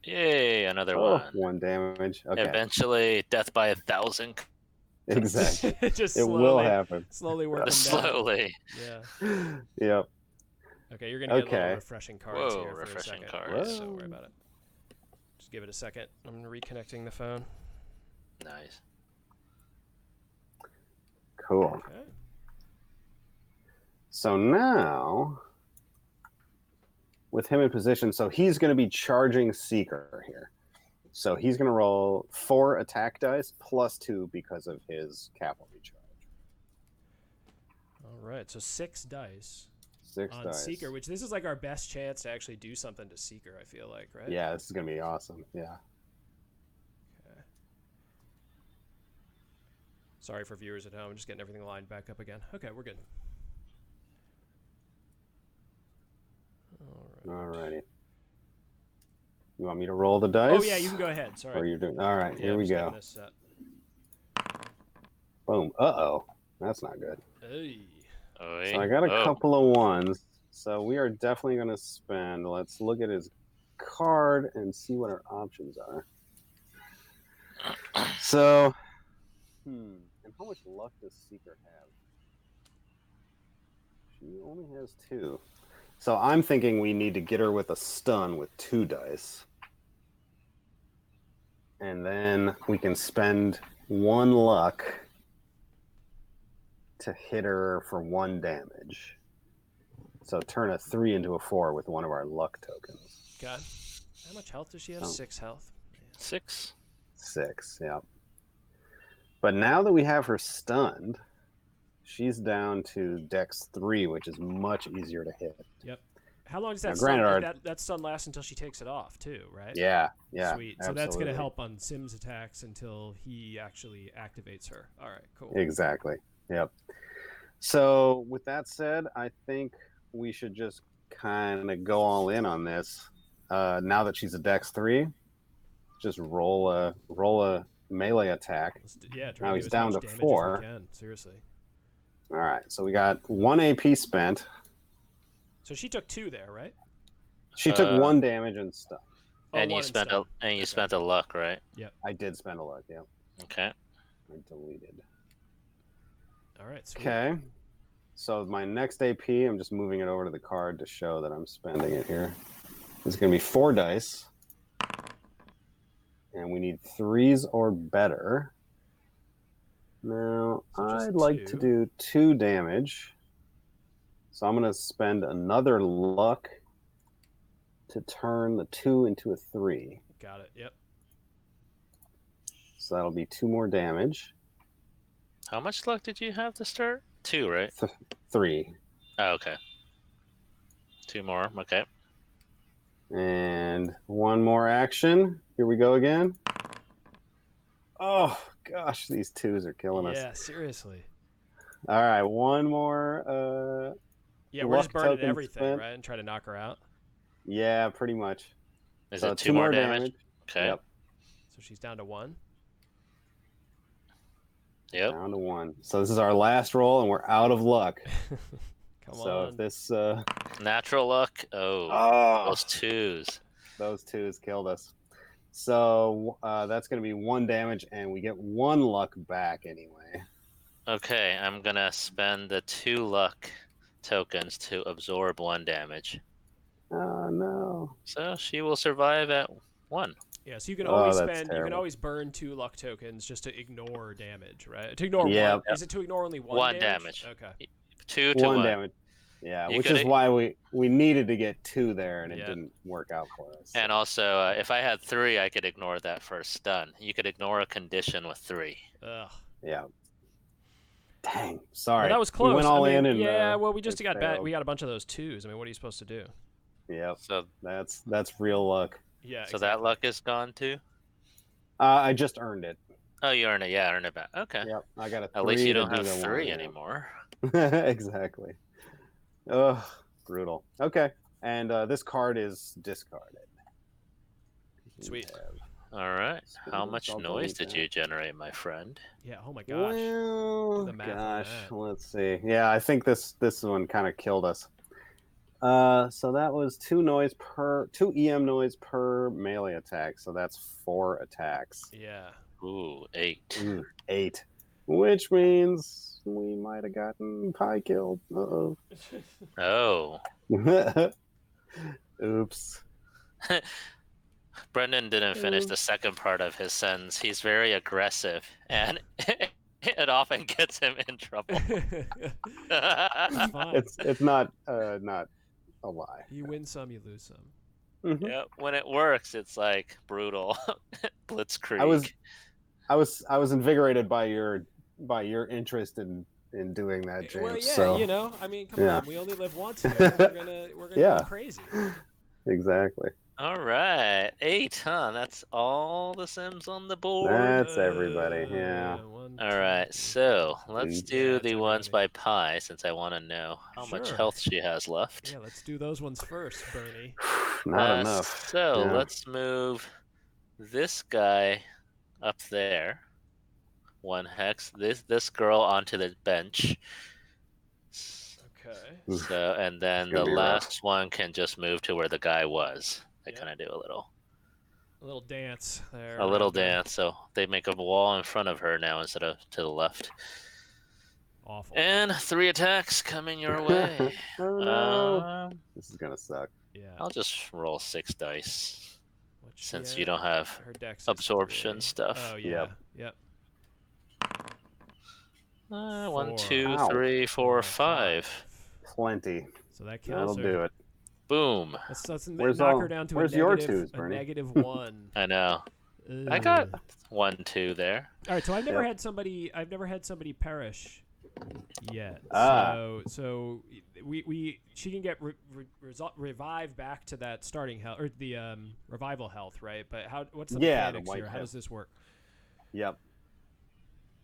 Yay, another one. 1 damage. Okay. Eventually, death by 1,000. Exactly. Just it will happen. Slowly working down. Slowly. Yeah. Yep. Okay, you're going to get a little refreshing cards here for refreshing a second. cards. So don't worry about it. Just give it a second. I'm reconnecting the phone. Nice. Cool. Okay. So now, with him in position, so he's going to be charging Seeker here. So he's going to roll 4 attack dice plus 2 because of his Cavalry Charge. All right, so 6 dice. 6 on dice. Seeker, which this is like our best chance to actually do something to Seeker, I feel like, right? Yeah, this is going to be awesome. Yeah. Okay. Sorry for viewers at home. I'm just getting everything lined back up again. Okay, we're good. Alrighty. You want me to roll the dice? Oh, yeah, you can go ahead. Sorry. Or you're doing... All right, Yeah, here I'm we just getting go. this set. Boom. Uh-oh. That's not good. Hey. So I got a couple of ones. So we are definitely going to spend... Let's look at his card and see what our options are. So... And how much luck does Seeker have? She only has 2. So I'm thinking we need to get her with a stun with 2 dice. And then we can spend 1 luck to hit her for 1 damage. So turn a 3 into a 4 with one of our luck tokens. God. How much health does she have? 6 health. 6. 6, yeah. But now that we have her stunned, she's down to Dex 3, which is much easier to hit. Yep. How long does that Now, stun, granted, that stun last until she takes it off, too, right? Yeah. Sweet. Absolutely. So that's going to help on Sim's attacks until he actually activates her. All right, cool. Exactly. Yep. So with that said, I think we should just kind of go all in on this. Now that she's a Dex 3, just roll a melee attack. Yeah, now he's down to 4. Seriously. All right, so we got 1 AP spent. So she took 2 there, right? She took 1 damage and stuff. And you spent a luck, right? Yep. I did spend a luck. Yeah. Okay. I deleted. All right. Sweet. Okay. So my next AP, I'm just moving it over to the card to show that I'm spending it here. It's going to be 4 dice. And we need 3s or better. Now, So just I'd like to 2. do 2 damage. So I'm going to spend another luck to turn the 2 into a 3. Got it. Yep. So that'll be 2 more damage. How much luck did you have to start? 2, right? 3. Oh, okay. 2 more. Okay. And 1 more action. Here we go again. Oh, gosh, these 2s are killing us. Yeah, seriously. All right, 1 more. Yeah, we're just burning token everything, spent. right? And try to knock her out. Yeah, pretty much. Is So it 2 more damage? Okay. Yep. So she's down to 1. Yep. Down to 1. So this is our last roll, and we're out of luck. Come so on. if this... Natural luck. Oh, those 2s. Those 2s killed us. So that's going to be 1 damage, and we get 1 luck back anyway. Okay, I'm going to spend the 2 luck tokens to absorb 1 damage. Oh, no. So she will survive at 1. Yeah, so you can always that's spend. You terrible. can always burn 2 luck tokens just to ignore damage, right? To ignore Yeah. 1. Is it to ignore only 1? 1 damage. Okay. 2 to 1 damage. Yeah, You which could- is why we needed to get 2 there, and it Yeah. didn't work out for us. And also, if I had 3, I could ignore that first stun. You could ignore a condition with 3. Ugh. Yeah. Dang. Sorry. Well, that was close. We went all I mean, in and yeah. Well, we just it got failed. we got a bunch of those 2s. I mean, what are you supposed to do? Yep. So, That's real luck. Yeah. so that luck is gone too? I just earned it. Oh, you earn it. Yeah, earn it back. Okay. Yep. I got a 3. At least you to don't do have the 3 1, anymore. Exactly. Ugh, brutal. Okay. And this card is discarded. Sweet. All right. How Sweet. much I'll noise delete did that. you generate, my friend? Yeah. Oh my gosh. Well, the math on gosh, that. let's see. Yeah, I think this one kind of killed us. So that was 2 EM noise per melee attack. So that's 4 attacks. Yeah. Ooh, 8. 8, which means we might have gotten Pie killed. Uh-oh. Oh. Oops. Brendan didn't finish the second part of his sentence. He's very aggressive, and it often gets him in trouble. It's fine. It's not a lie. You win some, you lose some. Mhm. Yeah, when it works, it's like brutal. Blitzkrieg. I was invigorated by your interest in in doing that, James. Well, yeah, so I mean, come yeah. on, we only live once here. We're gonna Yeah. go crazy. Exactly. All right, 8, huh? That's all the Sims on the board. That's everybody. Yeah. One, All two, right, three, so four. let's Yeah, do it's the ones everybody. by Pi since I want to know how much Sure. health she has left. Yeah, let's do those ones first, Bernie. Not enough. So Yeah. let's move this guy up there. 1 hex. This girl onto the bench. Okay. Oof. So and then It's gonna the be rough. last one can just move to where the guy was. They Yep. kind of do a little dance there. a little around there. dance. So they make a wall in front of her now instead of to the left. Awful. And 3 attacks coming your way. Oh no. This is gonna suck. Yeah. I'll just roll 6 dice What's she since at? you don't have Her dex is absorption 3. stuff. Oh yeah. Yep. Yep. 1, 2, Ow. 3, 4, 5. Plenty. So that That'll kills her. do it. Boom. Let's Where's knock her down to where's a your negative, twos, a Bernie? -1. I know. I Ugh. got 1, 2 there. All right, so I've never Yep. had somebody. I've never had somebody perish yet. Ah. So she can get revived back to that starting health or the revival health, right? But what's the Yeah, the mechanics white here? How health. does this work? Yep.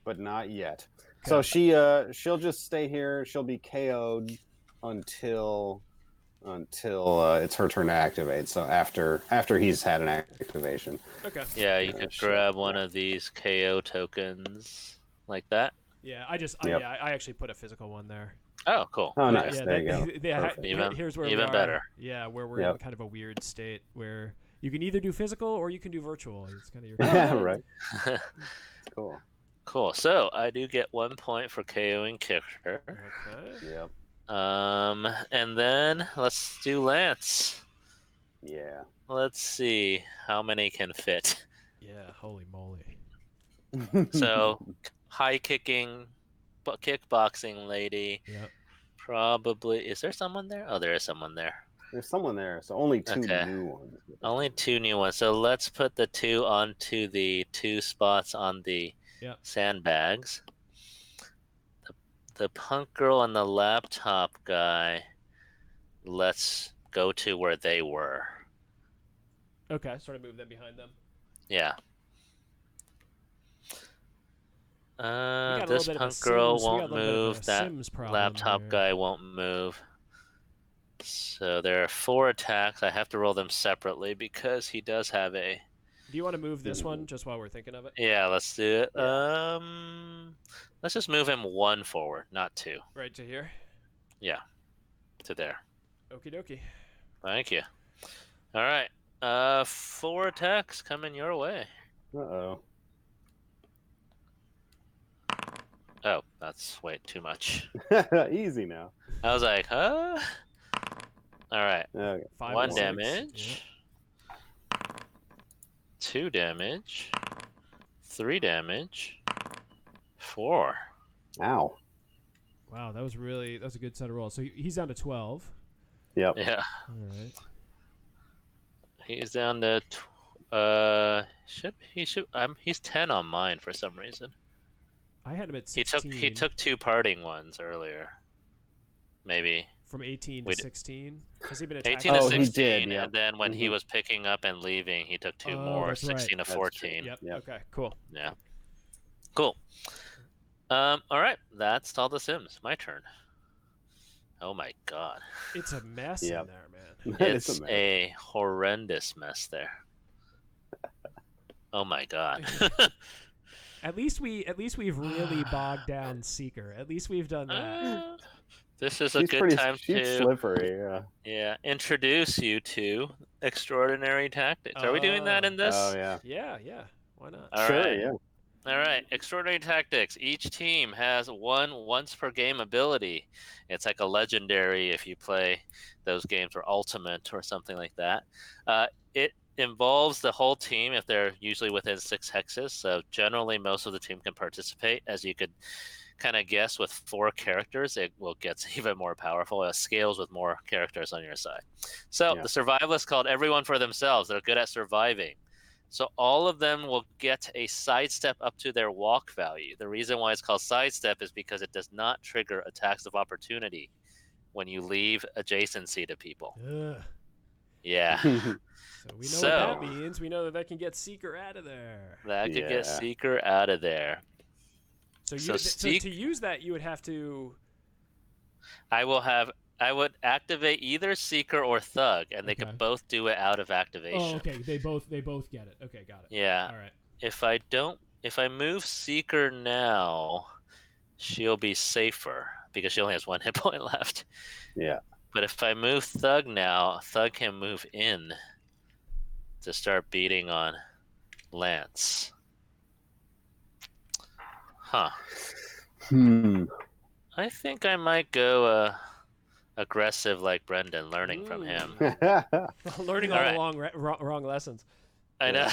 But not yet. Okay. So she'll just stay here. She'll be KO'd until it's her turn to activate. So after he's had an activation. Okay. Yeah, you could sure. grab one of these KO tokens like that. Yeah, Yep. I actually put a physical one there. Oh, cool. Oh, Okay. nice. Yeah, There you go. yeah, Perfect. here's where Even we are. better. Yeah, where we're in Yep. kind of a weird state where you can either do physical or you can do virtual. It's kind of your Yeah, right. Cool. Cool. So I do get 1 point for KOing Kicker. Okay. Yep. And then let's do Lance. Yeah. Let's see how many can fit. Yeah, holy moly. So high kicking, kickboxing lady. Yep. Probably. Is there someone there? Oh, there is someone there. There's someone there. So only 2 Okay. new ones. Only 2 new ones. So let's put the 2 onto the 2 spots on the Yep. sandbags. The punk girl and the laptop guy, let's go to where they were. Okay, sort of move them behind them. Yeah. got a This little bit of a punk girl Sims- we got a won't little bit of a move. That Sims problem laptop here. guy won't move. So there are 4 attacks. I have to roll them separately because he does have a... Do you want to move this one just while we're thinking of it? Yeah, let's do it. Yeah. Let's just move him 1 forward, not 2. Right to here. Yeah, to there. Okie dokie. Thank you. All right. 4 attacks coming your way. Uh-oh. Oh, that's way too much. Easy now. I was like, huh? All right. Okay. 5 1 and 6. damage. 2 damage. 3 damage. 4. Ow. Wow, that was a good set of rolls. So he's down to 12. Yep. Yeah. All right. He's down to he's 10 on mine for some reason. I had him at He 16. took 2 parting ones earlier. Maybe From 18 to Wait. 16. Has he been attacking? 18 to Oh, he 16, did, yeah. and then when he Mhm. was picking up and leaving, he took 2 Oh, more, that's right. 16 to That's true. 14. Yep. Yep. Okay, cool. Yeah. Cool. All right, that's all the Sims. My turn. Oh my god. It's a mess Yep. in there, man. It's It's mess. a horrendous mess there. Oh my god. At least we've really bogged down Seeker. At least we've done that. This is a She's good pretty. time She's to slippery. Yeah. introduce you to extraordinary tactics. Are we doing that in this? Oh yeah. Yeah. Why not? All Sure. right. Yeah. All right, extraordinary tactics. Each team has 1 once per game ability. It's like a legendary if you play those games, or ultimate or something like that. It involves the whole team if they're usually within 6 hexes. So generally, most of the team can participate. As you could kind of guess, with 4 characters, it will get even more powerful. It scales with more characters on your side. So Yeah. the survivalists called everyone for themselves. They're good at surviving. So all of them will get a sidestep up to their walk value. The reason why it's called sidestep is because it does not trigger attacks of opportunity when you leave adjacency to people. Ugh. Yeah. So we know what that means. We know that can get Seeker out of there. That could get Seeker out of there. So to use that, you would have to. I would activate either Seeker or Thug, and they could both do it out of activation. Oh, okay. They both get it. Okay, got it. Yeah. All right. If I move Seeker now, she'll be safer because she only has 1 hit point left. Yeah. But if I move Thug now, Thug can move in to start beating on Lance. Huh. I think I might go aggressive like Brendan, learning from him. Learning all the wrong lessons. I know.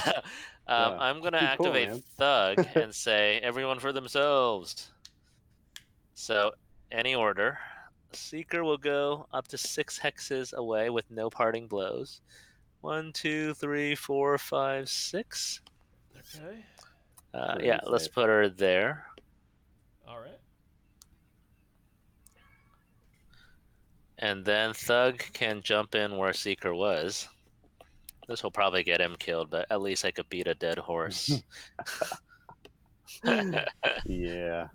I'm going to activate Thug and say, everyone for themselves. So, any order. Seeker will go up to 6 hexes away with no parting blows. 1, 2, 3, 4, 5, 6. Okay. Yeah, let's put her there. All right. And then Thug can jump in where Seeker was. This will probably get him killed, but at least I could beat a dead horse. Yeah.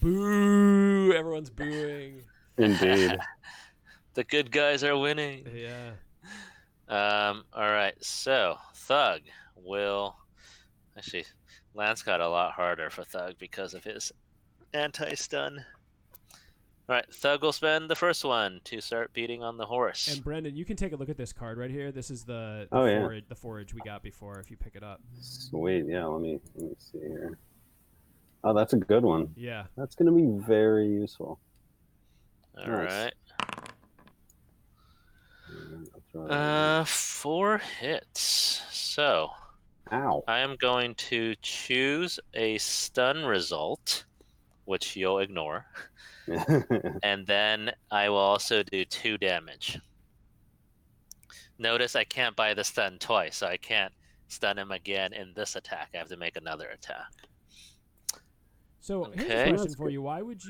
Boo! Everyone's booing. Indeed. The good guys are winning. Yeah. All right, so Thug will... Actually, Lance got a lot harder for Thug because of his anti-stun. All right, Thug will spend the first one to start beating on the horse. And Brendan, you can take a look at this card right here. This is the forage we got before. If you pick it up. Sweet. Yeah. Let me see here. Oh, that's a good one. Yeah. That's going to be very useful. All right. 4 hits. So. Ow. I am going to choose a stun result, which you'll ignore. And then I will also do 2 damage. Notice I can't buy the stun twice, so I can't stun him again in this attack. I have to make another attack. So here's a question for you. Why would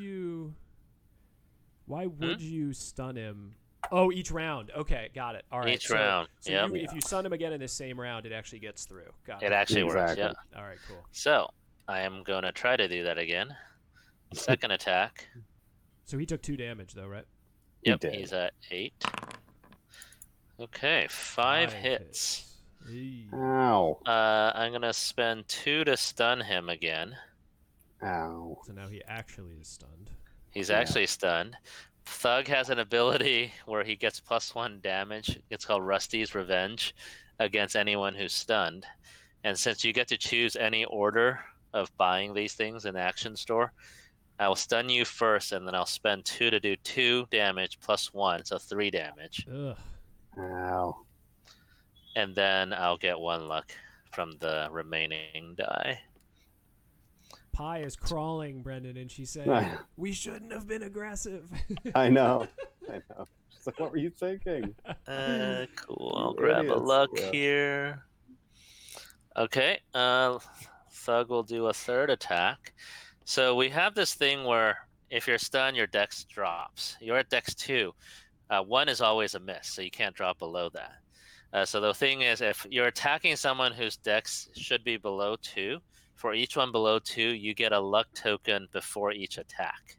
you stun him? Oh, each round. Okay, got it. All right. Each round. So if you stun him again in the same round, it actually gets through. Got it. It actually works, yeah. All right, cool. So I am going to try to do that again. Second attack. So he took 2 damage, though, right? Yep, he's at 8. Okay, 5 hits. Ow. I'm going to spend 2 to stun him again. Ow. So now he actually is stunned. He's actually stunned. Thug has an ability where he gets +1 damage. It's called Rusty's Revenge against anyone who's stunned. And since you get to choose any order of buying these things in the action store, I will stun you first, and then I'll spend 2 to do 2 damage +1, so 3 damage. Ugh. Ow. And then I'll get 1 luck from the remaining die. Pi is crawling, Brendan, and she's saying, we shouldn't have been aggressive. I know. She's like, what were you thinking? Cool. I'll grab a luck here. Okay. Thug will do a 3rd attack. So we have this thing where if you're stunned, your dex drops. You're at dex 2. 1 is always a miss, so you can't drop below that. So the thing is, if you're attacking someone whose dex should be below 2, for each one below 2, you get a luck token before each attack.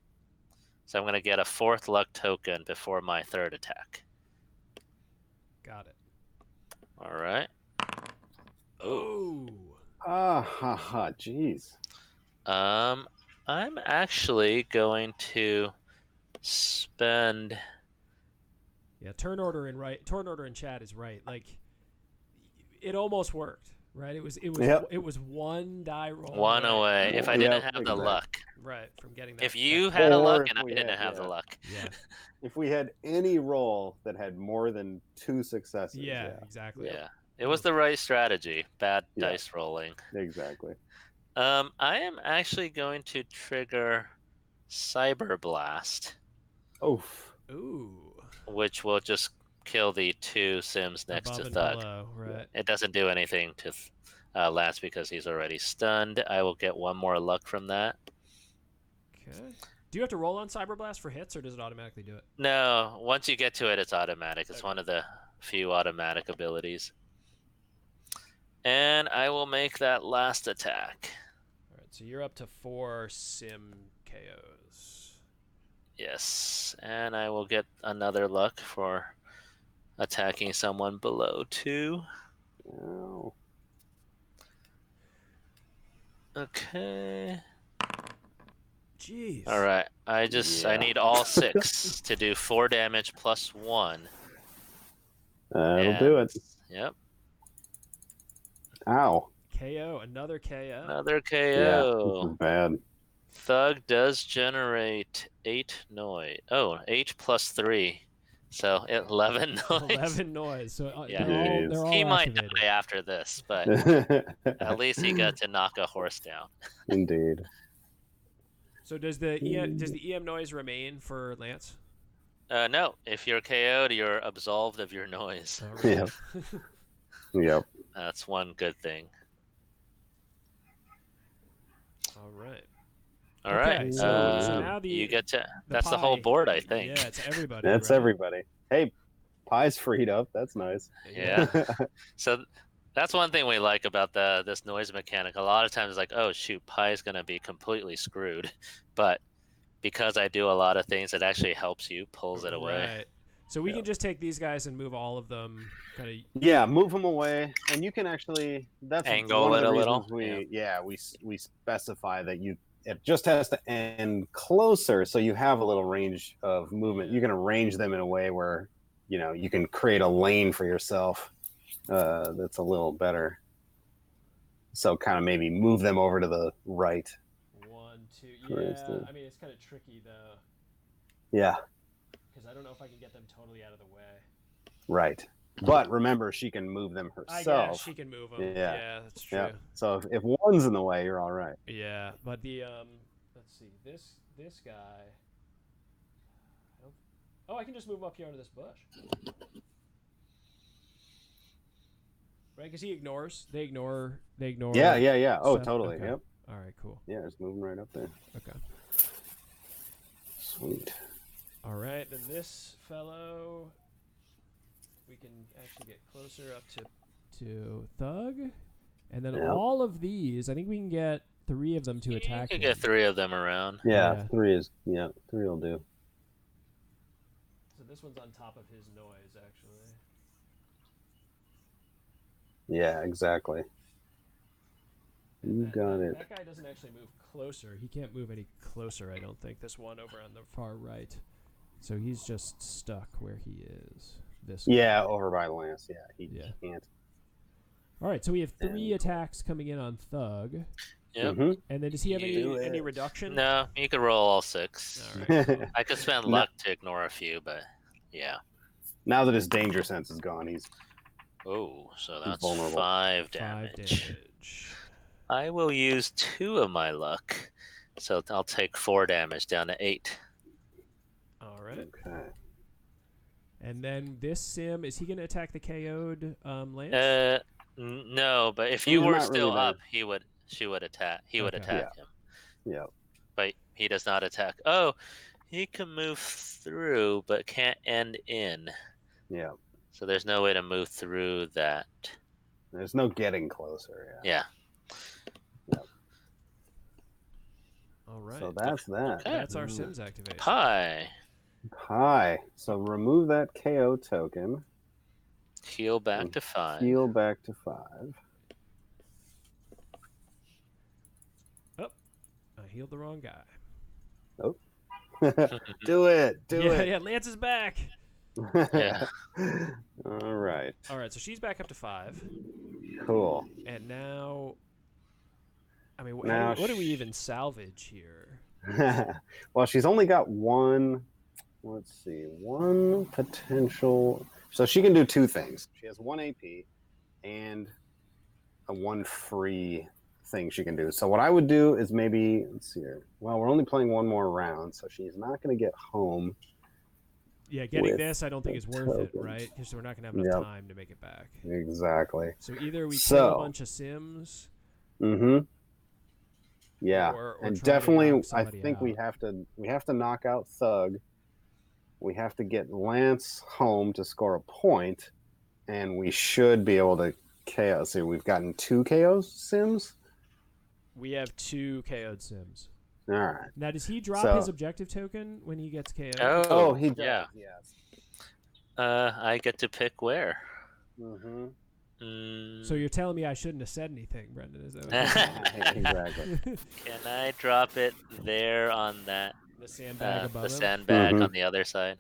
So I'm going to get a 4th luck token before my 3rd attack. Got it. All right. Oh. Jeez. I'm actually going to spend... Yeah, turn order in chat is right. Like, it almost worked. Right, it was 1 die roll. 1 away. If I didn't have the luck. Right, from getting that. If you had a luck and I didn't have the luck. Yeah. If we had any roll that had more than 2 successes. Yeah, exactly. Yeah, it was the right strategy. Bad dice rolling. Exactly. I am actually going to trigger Cyber Blast. Oof. Ooh. Which will just kill the 2 Sims next Above to and Thug. below, right? It doesn't do anything to Lance because he's already stunned. I will get 1 more luck from that. Okay. Do you have to roll on Cyberblast for hits, or does it automatically do it? No, once you get to it, it's automatic. It's Okay. one of the few automatic abilities. And I will make that last attack. All right, so you're up to 4 Sim KOs. Yes, and I will get another luck for attacking someone below 2. Oh. Okay. Jeez. All right. I need all 6 to do 4 damage plus 1. That'll do it. Yep. Ow. KO, another KO. Another Yeah, this KO. is bad. Thug does generate 8 noise. Oh, 8 plus 3. So 11 noise. 11 noise. So Yeah. they're all He might activated. die after this, but at least he got to knock a horse down. Indeed. So does the EM noise remain for Lance? No, if you're KO'd, you're absolved of your noise. All Yeah. right. Yep. That's one good thing. All right. All Okay, right. so now you get to. the That's the whole pie. board, I think. Yeah, it's everybody. That's right? everybody. Hey, Pie's freed up. That's nice. Yeah. So that's one thing we like about this noise mechanic. A lot of times, it's like, oh shoot, Pie's gonna be completely screwed, but because I do a lot of things, it actually helps you, pulls it away. Right. So we can just take these guys and move all of them kind of. Yeah, move them away, and you can actually. That's Angle one of it the a reasons little. we specify that it just has to end closer, so you have a little range of movement. You can arrange them in a way where you can create a lane for yourself that's a little better. So kind of maybe move them over to the right. 1, 2. For Yeah. instance. I mean, it's kind of tricky though, Yeah, because I don't know if I can get them totally out of the way. right. But remember, she can move them herself. I guess she can move them. Yeah. Yeah, that's true. Yeah. So if one's in the way, you're all right. Yeah, but the let's see, this guy. I can just move him up here under this bush. Right, because he ignores. They ignore. Yeah. Oh, stuff. totally. Okay. Yep. All right, cool. Yeah, just moving right up there. Okay. Sweet. All right, then this fellow, we can actually get closer up to Thug, and then Yep. all of these, I think we can get 3 of them to attack. You can him. get 3 of them around. Yeah, Yeah. 3 will do. So this one's on top of his noise, actually. Yeah, exactly. You That- got that- it. That guy doesn't actually move closer. He can't move any closer, I don't think. This one over on the far right. So he's just stuck where he is. This Yeah, over by Lance. Yeah, he Yeah. can't. All right, so we have 3 attacks coming in on Thug. Yep. Mhm. And then does he have Do any it. reduction? No, you could roll all 6. All right. Cool. I could spend No. luck to ignore a few, but yeah. Now that his danger sense is gone, he's Oh, so that's vulnerable. 5 5 damage. damage. I will use 2 of my luck, so I'll take 4 damage down to 8. All right. okay. And then this sim, is he going to attack the KO'd Lance? No, but if He's you were not still really up, she would attack. He would Okay. attack him, Yeah. but he does not attack. Oh, he can move through, but can't end in. Yeah. So there's no way to move through that. There's no getting closer. Yeah. Yeah. All right. So that's that. Okay. That's our Sims activation. Pie. Hi. So remove that KO token. Heal back to 5. Heal back to 5. I healed the wrong guy. Do it. Do yeah, it. yeah, Lance is back. Yeah. All right. All right, so she's back up to 5. Cool. And now, I mean, Now what do we even salvage here? Well, she's only got one. Let's see, one potential. So she can do 2 things. She has 1 AP and a 1 free thing she can do. So what I would do is maybe, let's see here. Well, we're only playing 1 more round, so she's not going to get home. Yeah, getting with this I don't think is worth it, tokens. right? Because we're not gonna have enough Yep. time to make it back. Exactly. So either we kill So- a bunch of Sims. Mm-hmm. Yeah, Or and try to definitely, knock I somebody think we out. have to knock out Thug. We have to get Lance home to score a point, and we should be able to KO. See, we've gotten 2 KOs Sims. We have 2 KO'd Sims. All right. Now, does he drop So- his objective token when he gets KO'd? Oh, he does. yeah. Yes. I get to pick where. Mm-hmm. So you're telling me I shouldn't have said anything, Brendan? Is that what Exactly. Can I drop it there on that the sandbag above the him? sandbag Mhm. on the other side?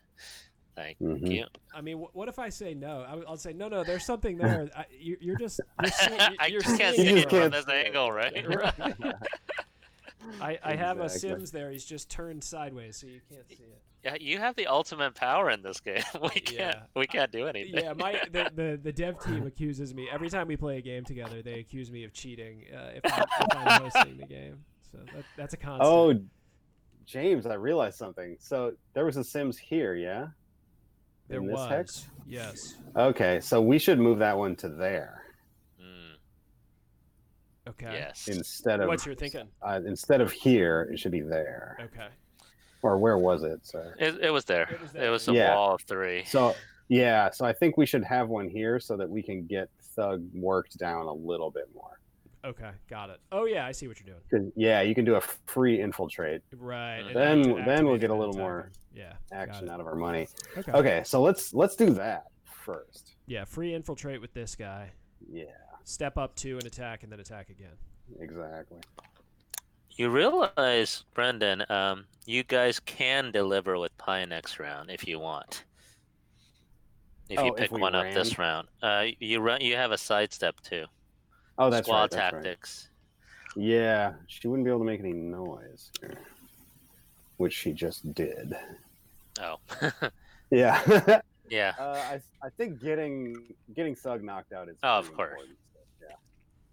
Thank Mhm. you. I mean, what if I say no? I'll say no. There's something there. You're just. I you're just can't seeing see it it from can't this see it. angle, right? I have a Exactly. Sims there. He's just turned sideways, so you can't see it. Yeah, you have the ultimate power in this game. Yeah. We can't do anything. Yeah, the dev team accuses me every time we play a game together. They accuse me of cheating if I'm hosting the game. So that's a constant. Oh, James, I realized something. So there was a Sims here, yeah? there in this was. hex? Yes. Okay, so we should move that one to there Mm, Okay. yes. instead of What's your thinking? instead of here. It should be there. Okay. Or where was it? So It was there. It was It there. was a Yeah. wall of 3. So yeah, so I think we should have one here so that we can get Thug worked down a little bit more. Okay. Got it. Oh yeah, I see what you're doing. 'Cause, yeah, you can do a free infiltrate Right. and Then- activate then we'll it get a and little attack more him. Yeah. action got out of our money. it. Okay. Okay, so let's do that first. Yeah. Free infiltrate with this guy. Yeah, Step up 2 and attack, and then attack again. exactly. You realize, Brendan, you guys can deliver with Pie next round if you want. If you Oh, if pick we one up ran? this round, you have a sidestep too. Oh, that's Squad right. That's right. tactics. Yeah, she wouldn't be able to make any noise here, which she just did. Oh, Yeah. yeah. I think getting Thug knocked out is. Oh, of pretty course. important. Yeah.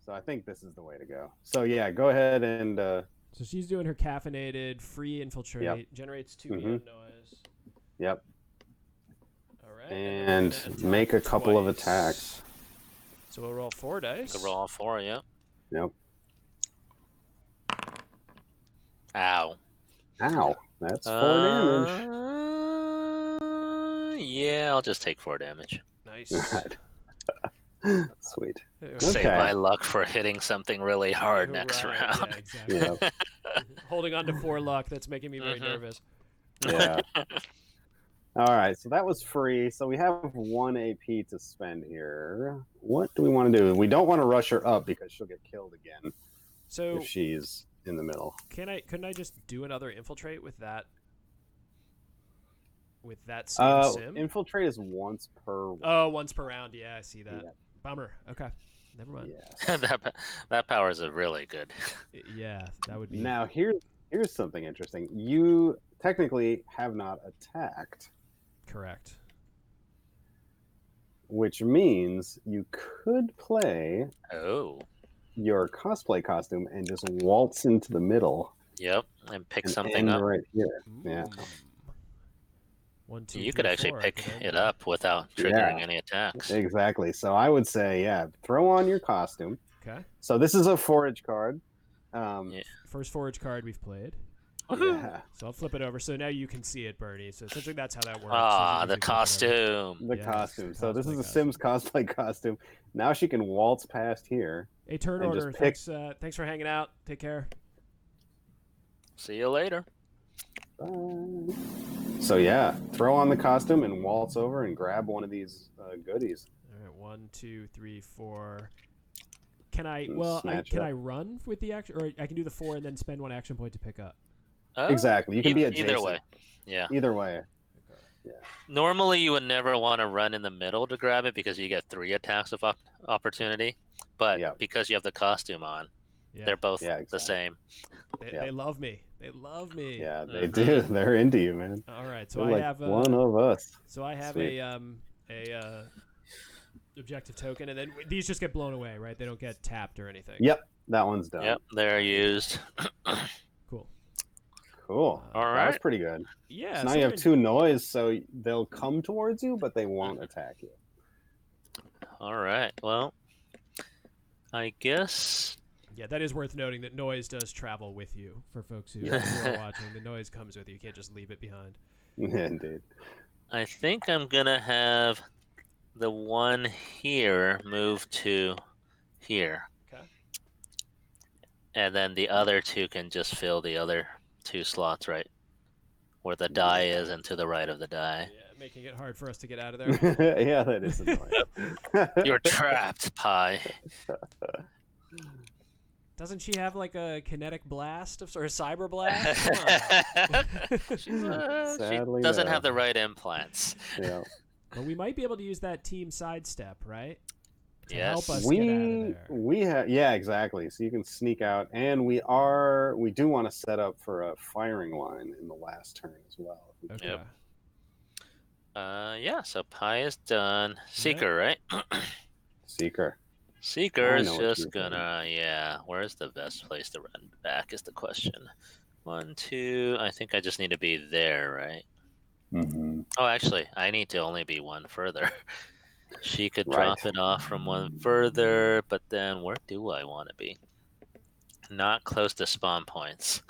So I think this is the way to go. So yeah, go ahead and So she's doing her caffeinated free infiltrate. Yep. Generates 2 Mhm. PM noise. yep, All right. and then attack make a couple of twice. attacks. So we'll roll 4 dice. The roll all 4, yeah. Yep. Ow. Ow, that's 4 damage. Yeah, I'll just take 4 damage. Nice. Right. Sweet. Save Okay. my luck for hitting something really hard next Right, round. Yeah, exactly. Yeah. Holding on to 4 luck. That's making me very Mhm. nervous. Yeah. All right, so that was free. So we have 1 AP to spend here. What do we want to do? We don't want to rush her up because she'll get killed again So if she's in the middle. couldn't I just do another infiltrate with that? With that same sim? Infiltrate is once per. Oh, once per round. Yeah, I see that. Yeah. Bummer. Okay. Never mind. Yes. that power is really good. Yeah, that would be. Now here's something interesting. You technically have not attacked, Correct. which means you could play Oh, your cosplay costume and just waltz into the middle yep, and pick and something end up. right here. Yeah. 1, 2, You 3, could actually 4, I pick could end it there. up without triggering any attacks. Exactly. So I would say, yeah, throw on your costume. Okay. So this is a forage card. Yeah. First forage card we've played. Yeah. So I'll flip it over. So now you can see it, Bernie. So essentially that's how that works. Ah, is the you can flip it over. costume. The Yes, costume. the So this is cosplay a Sims cosplay costume. Now she can waltz past here. Hey, turn and just order. pick- Thanks for hanging out. Take care. See you later. Bye. So yeah, throw on the costume and waltz over and grab one of these goodies. All right, 1, 2, 3, 4. Can I? And Well, snatch can it up. I run with the action, or I can do the 4 and then spend 1 action point to pick up? Oh, Exactly. You can be adjacent. either way. Yeah. Either way. Normally, you would never want to run in the middle to grab it because you get 3 attacks of opportunity. But Yeah. because you have the costume on, Yeah, they're both Yeah, the exactly. same. they love me. They love me. Yeah, they Mhm. do. They're into you, man. All right, so They're I like have one of us. So I have Sweet. a objective token, and then these just get blown away, right? They don't get tapped or anything. Yep, that one's done. Yep, they're used. Cool. Cool. All That was right. pretty good. Yeah. So now so you we're have 2 noise, so they'll come towards you, but they won't attack you. All right. Well, I guess. Yeah, that is worth noting that noise does travel with you. For folks who are watching, the noise comes with you. You can't just leave it behind. Indeed. I think I'm gonna have the one here move to here, Okay. and then the other 2 can just fill the other 2 slots right where the die is and to the right of the die. Yeah, making it hard for us to get out of there. Yeah, that is annoying. You're trapped, Pi. Doesn't she have like a kinetic blast or a cyber blast? She Sadly, doesn't no. have the right implants. Yeah. But we might be able to use that team sidestep, right? To Yes. help us get out of there. We have, yeah, exactly. So you can sneak out, and we do want to set up for a firing line in the last turn as well. Okay. Yep. Yeah, so Pi is done. Seeker, right? Seeker. Seeker I is know what just you're thinking. gonna, yeah, where's the best place to run back is the question. 1, 2, I think I just need to be there, right? Mm-hmm. Oh, actually, I need to only be 1 further. She could Right. drop it off from 1 further, but then where do I want to be? Not close to spawn points.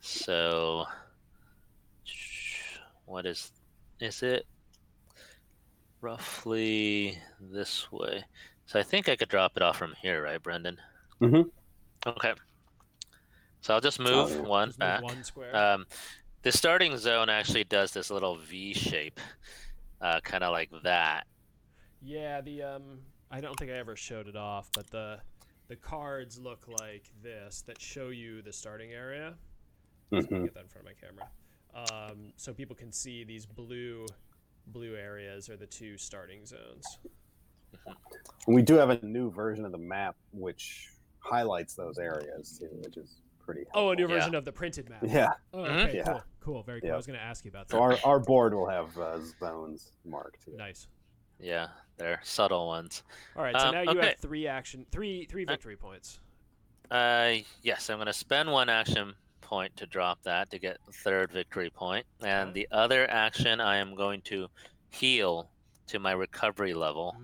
So, what is it? Roughly this way. So I think I could drop it off from here, right, Brendan? Mm-hmm. Okay. So I'll just move yeah. one Just move back. 1 square. The starting zone actually does this little V shape, kind of like that. Yeah, I don't think I ever showed it off, but the cards look like this that show you the starting area. So let me Mm-hmm. get that in front of my camera. So people can see these blue areas are the 2 starting zones. We do have a new version of the map which highlights those areas too, which is pretty helpful. Oh, a new version of the printed map. Yeah. Oh, okay, Yeah. cool, very cool. Yeah. I was going to ask you about that. So our board will have zones marked too. Nice. Yeah, they're subtle ones. All right, so now you okay. have 3 victory points. Yes, I'm going to spend 1 action point to drop that to get the 3rd victory point. And Okay. the other action, I am going to heal to my recovery level,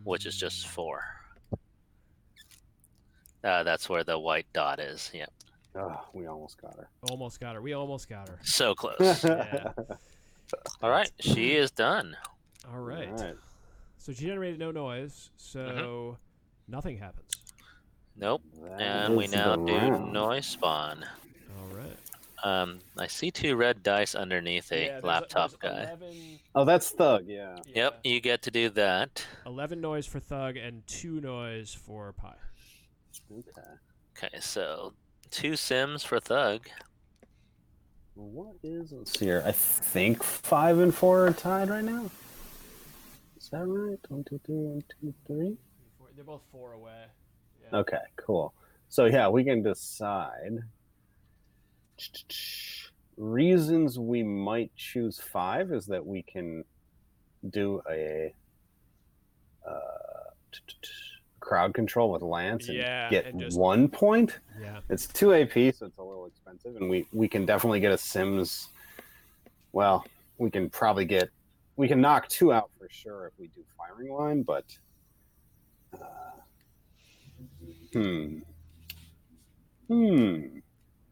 which is just 4. That's where the white dot is. Yep. Oh, we almost got her. Almost got her. We almost got her. So close. Yeah. All right, she is done. All right. All right. So she generated no noise, so nothing happens. Nope. That And we is now the do round. noise spawn. All right. I see 2 red dice underneath a Yeah, laptop there's guy. 11, Oh, that's Thug, yeah. Yep, you get to do that. 11 noise for Thug and 2 noise for Pi. Okay. Okay, so 2 sims for Thug. Well, what is let's see here? I think 5 and 4 are tied right now. Is that right? 1, 2, 3, 1, 2, 3. They're both 4 away. Yeah. Okay, cool. So yeah, we can decide reasons we might choose 5 is that we can do a crowd control with Lance and get and just- 1 point. Yeah. It's 2 AP, so it's a little expensive, and we can definitely get a Sims. Well, we can knock 2 out for sure if we do firing line, but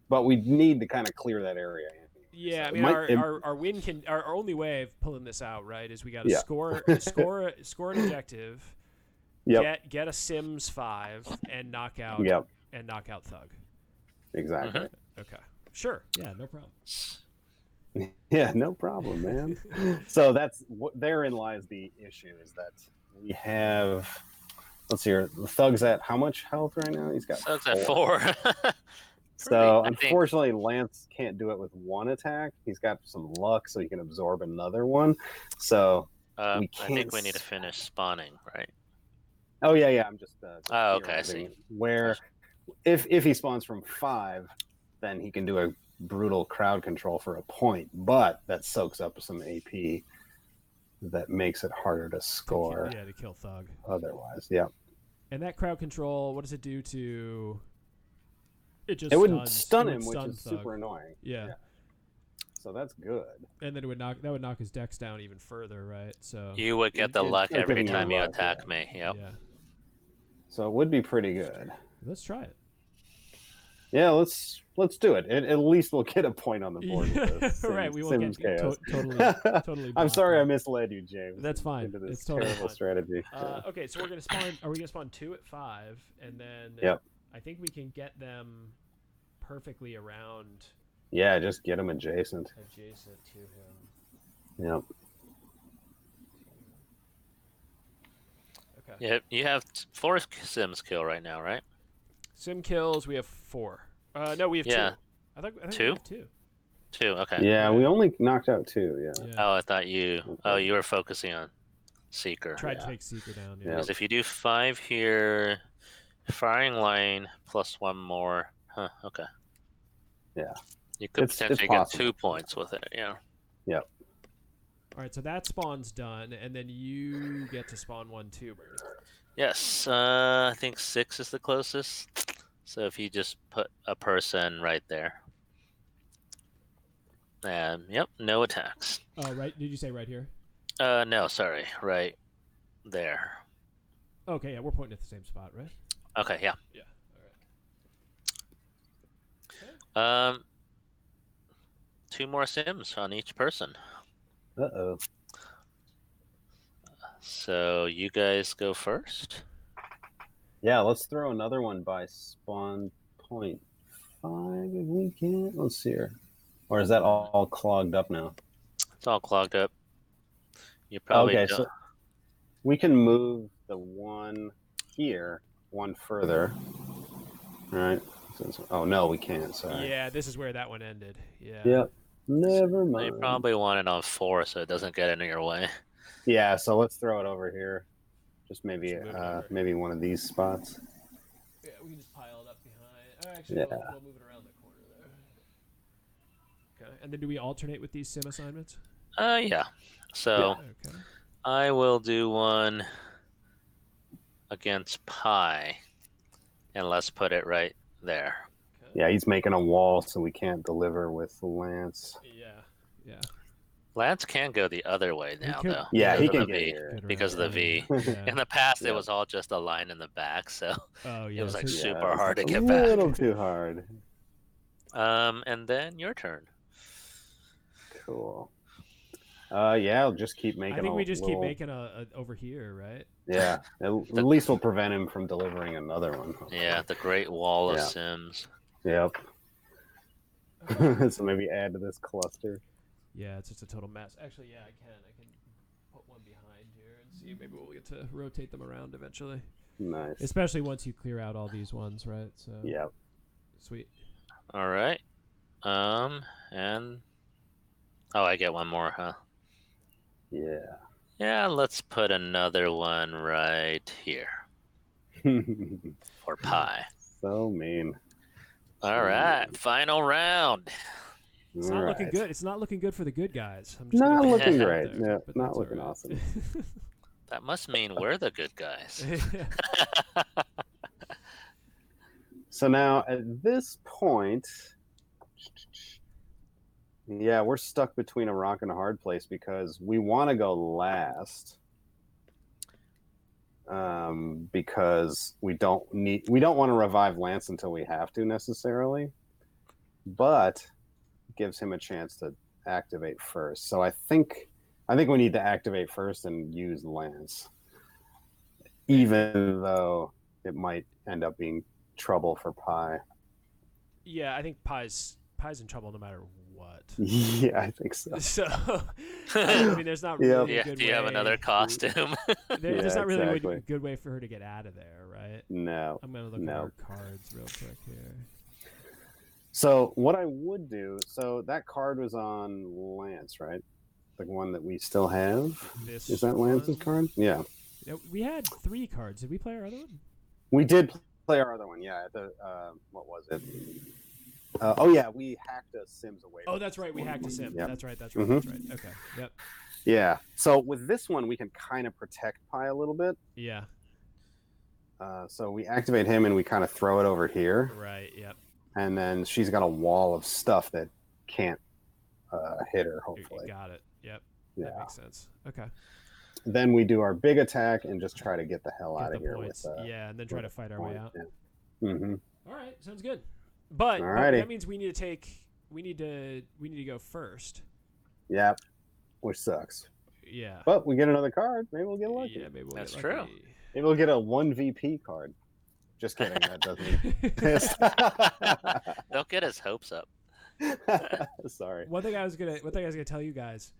but we need to kind of clear that area. Yeah, So I it mean, might- our win can our only way of pulling this out, right, is we got to Yeah. score an objective, Yep. get a Sims 5, and knock out Thug. Exactly. Okay, sure, yeah, no problem. Yeah, no problem, man. So that's therein lies the issue is that we have. Let's see here. The Thug's at how much health right now? He's got Thug's at 4. So I think- unfortunately, Lance can't do it with 1 attack. He's got some luck, so he can absorb another one. So I we think can't we need to finish spawning, right? oh yeah, I'm just. Oh, okay, I theorizing see. Where if he spawns from 5, then he can do a brutal crowd control for a point, but that soaks up some AP. That makes it harder to score. Yeah, to kill Thug. Otherwise, yeah. And that crowd control, what does it do to? It would stun him, which stun is Thug. super annoying. Yeah. So that's good. And then that would knock his dex down even further, right? So You would get the It's luck like every giving you time you luck, attack yeah. me. Yep. yeah. So it would be pretty good. Let's try it. Yeah, let's do it. At least we'll get a point on the board. With this Right, we won't Sims get chaos. totally. I'm sorry I blocked. misled you, James. That's fine. Into this It's totally terrible fine. strategy. Okay, so we're gonna spawn. Are we gonna spawn 2 at 5, and then? Yep. I think we can get them perfectly around. Yeah, just get him adjacent. Adjacent to him. Yep. Okay. Yeah, you have 4 Sims kill right now, right? Sim kills. We have 4. No, we have 2. I think 2? we have 2. 2. Okay. Yeah, we only knocked out 2. Yeah. Yeah. Oh, I thought you. Oh, you were focusing on Seeker. Tried to take Seeker down. Yeah. Because if you do 5 here, firing line plus 1 more. Huh. Okay. Yeah. You could It's potentially get possible. 2 points with it. Yeah. Yep. All right, so that spawn's done, and then you get to spawn 1 too, Bernie. Yes. I think 6 is the closest. So if you just put a person right there. Yep. No attacks. Oh, right. Did you say right here? No, sorry. Right there. Okay, yeah, we're pointing at the same spot, right? Okay. Yeah. Yeah. All right. 2 more Sims on each person. Uh-oh. So you guys go first. Yeah, let's throw another one by spawn point 5 if we can. Let's see here. Or is that all clogged up now? It's all clogged up. You probably Okay, don't. so we can move the one here one further. All right. Oh, no, we can't. Sorry. Yeah, this is where that one ended. Yeah. Yep. Never You mind. probably want it on 4 so it doesn't get into your way. Yeah, so let's throw it over here. Just maybe Just move it over. maybe one of these spots. Yeah, we can just pile it up behind. Oh, actually, Yeah. we'll move it around the corner there. Okay. And then do we alternate with these sim assignments? Yeah. So Okay. I will do one against Pi, and let's put it right there. Okay. Yeah, he's making a wall so we can't deliver with Lance. Yeah. Yeah. Lance can go the other way now, could- though. Yeah, he because of can the get V. here. Because of the V. Yeah. In the past, Yeah. it was all just a line in the back, so Oh, yeah. it was like so- super it's hard to a get back. little too hard. And then your turn. Cool. Yeah, I'll just keep making I think a we just little... keep making a over here, right? Yeah, at least we'll prevent him from delivering another one. Yeah, the Great Wall of Yeah. Sims. Yep. So maybe add to this cluster. Yeah, it's just a total mess. Actually, yeah, I can put one behind here and see. Maybe we'll get to rotate them around eventually. Nice. Especially once you clear out all these ones, right? So Yep. sweet. All right. And oh, I get one more, huh? Yeah. Yeah, let's put another one right here for Pi. So mean. All right, final round. It's All not looking right. good. It's not looking good for the good guys. I'm just Not gonna looking put it out great. there, Yeah, but not that's looking all right. awesome. That must mean we're the good guys. So now at this point, yeah, we're stuck between a rock and a hard place because we want to go last. Because we don't want to revive Lance until we have to necessarily, but it gives him a chance to activate first. So I think we need to activate first and use Lance, even though it might end up being trouble for Pi. Yeah, I think Pi's in trouble no matter what. Yeah, I think so. So, I mean, there's not really Yeah, a good do way. you have another costume? There's not really exactly. a good way for her to get out of there, right? No. I'm gonna look at her cards real quick here. So what I would do, so that card was on Lance, right? The one that we still have. This Is that Lance's one? card? Yeah. Yeah, we had 3 cards. Did we play our other one? We did play our other one, yeah. At the what was it? Oh yeah, we hacked a Sims away. Oh, from that's this right. We one. hacked a sim. Yep. That's right. Mhm. That's right. Okay. Yep. Yeah. So with this one, we can kind of protect Pi a little bit. Yeah. So we activate him and we kind of throw it over here. Right. Yep. and then she's got a wall of stuff that can't hit her. Hopefully, Got it. Yep. yeah. That makes sense. Okay. Then we do our big attack and just try to get the hell out of here points. with and then try to fight our way out. Yeah. Mm-hmm. All right, sounds good. But that means we need to go first. Yep. Which sucks. Yeah. But we get another card. Maybe we'll get lucky. Yeah, maybe we'll That's get lucky. true. Maybe we'll get a 1VP card. Just kidding. That doesn't. Don't get his hopes up. Sorry. One thing I was gonna tell you guys,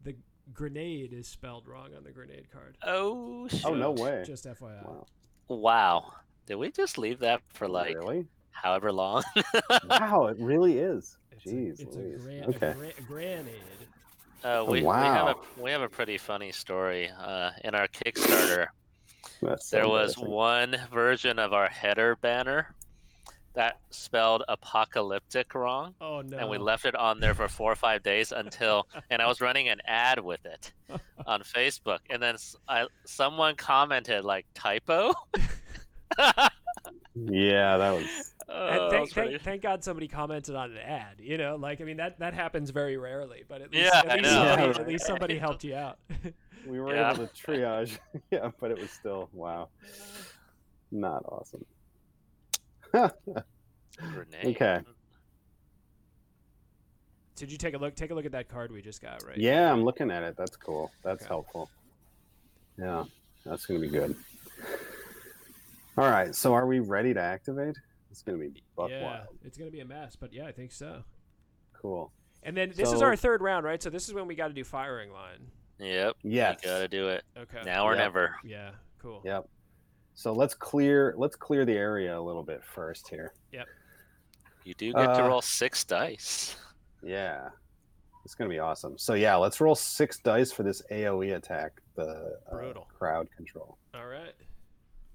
the grenade is spelled wrong on the grenade card. Oh, shoot. Oh, no way. Just FYI. Wow. Did we just leave that for like Really? however long? Wow, it really is. It's Jeez. a Louise. Okay. grenade. Wow. We have a pretty funny story. In our Kickstarter, That's so there was embarrassing. one version of our header banner that spelled apocalyptic wrong. Oh no. And we left it on there for 4 or 5 days and I was running an ad with it on Facebook. And then someone commented like typo. Yeah, that was. And thank God somebody commented on an ad. You know, like I mean that happens very rarely, but at least, Yeah, at least, I know. somebody, Yeah, at least somebody helped you out. We were Yeah. able to triage. Yeah, but it was still wow. Not awesome. Grenade. Okay. Did you take a look? Take a look at that card we just got, right? Yeah, I'm looking at it. That's cool. That's Okay. helpful. Yeah, that's gonna be good. All right, so are we ready to activate? It's gonna be buck Yeah, wild. it's gonna be a mess, but yeah, I think so. Cool. And then this is So- our third round, right? So this is when we got to do firing line. Yep. Yes. You gotta do it. Okay. Now or Yep. never. Yeah. Cool. Yep. So let's clear the area a little bit first here. You do get to roll 6 dice. Yeah. It's gonna be awesome. So yeah, let's roll 6 dice for this AoE attack, the Brutal. crowd control. All right.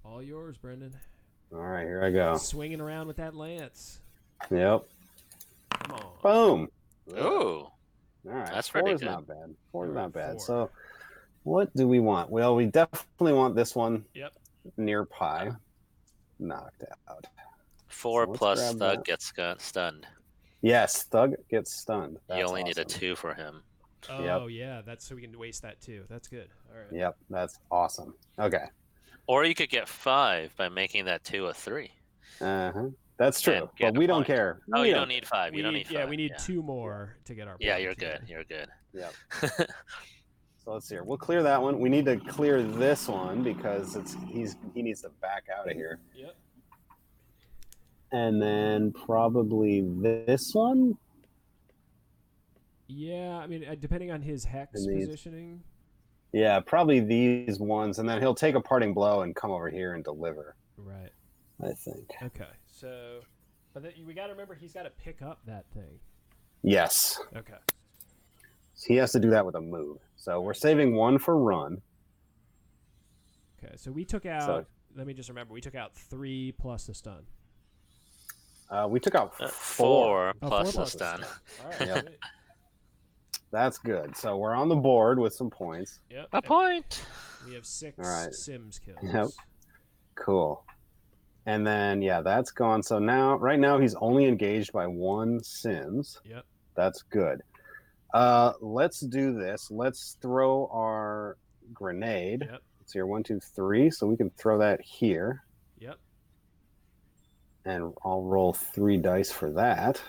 All yours, Brendan. All right, here I go. Swinging around with that lance. Yep. Come on. Boom. Ooh. All right. That's 4 pretty is good. not bad. 4 is All right, not bad. 4. So what do we want? Well, we definitely want this one Yep. near Pi knocked out. 4 So let's plus grab Thug that. gets stunned. Yes, Thug gets stunned. That's You only need a awesome. 2 for him. Oh yeah, that's so we can waste that too. That's good. All right. Yep, that's awesome. Okay. Or you could get 5 by making that 2 a 3. Uh-huh. That's true. And get But a we don't point. care. Oh, We you don't don't need 5. You don't need 5. Yeah, we need 2 more to get our. Yeah, point you're here. good. You're good. Yep. So let's see here. We'll clear that one. We need to clear this one because he needs to back out of here. Yep. And then probably this one. Yeah, I mean, depending on his hex And these. positioning. Yeah, probably these ones, and then he'll take a parting blow and come over here and deliver. Right. I think. Okay. So, but we got to remember he's got to pick up that thing. Yes, Okay. he has to do that with a move. So we're saving 1 for run. Okay. So we took out. So- let me just remember. We took out 3 plus the stun. We took out 4. 4 Oh, plus 4 the stun. All right. Yep. Great. That's good. So we're on the board with some points. Yep. A and point. We have 6 All right. Sims kills. Yep. Cool. And then yeah, that's gone. So right now he's only engaged by 1 Sims. Yep. That's good. Let's do this. Let's throw our grenade. Yep. It's here 1, 2, 3. So we can throw that here. Yep. And I'll roll 3 dice for that.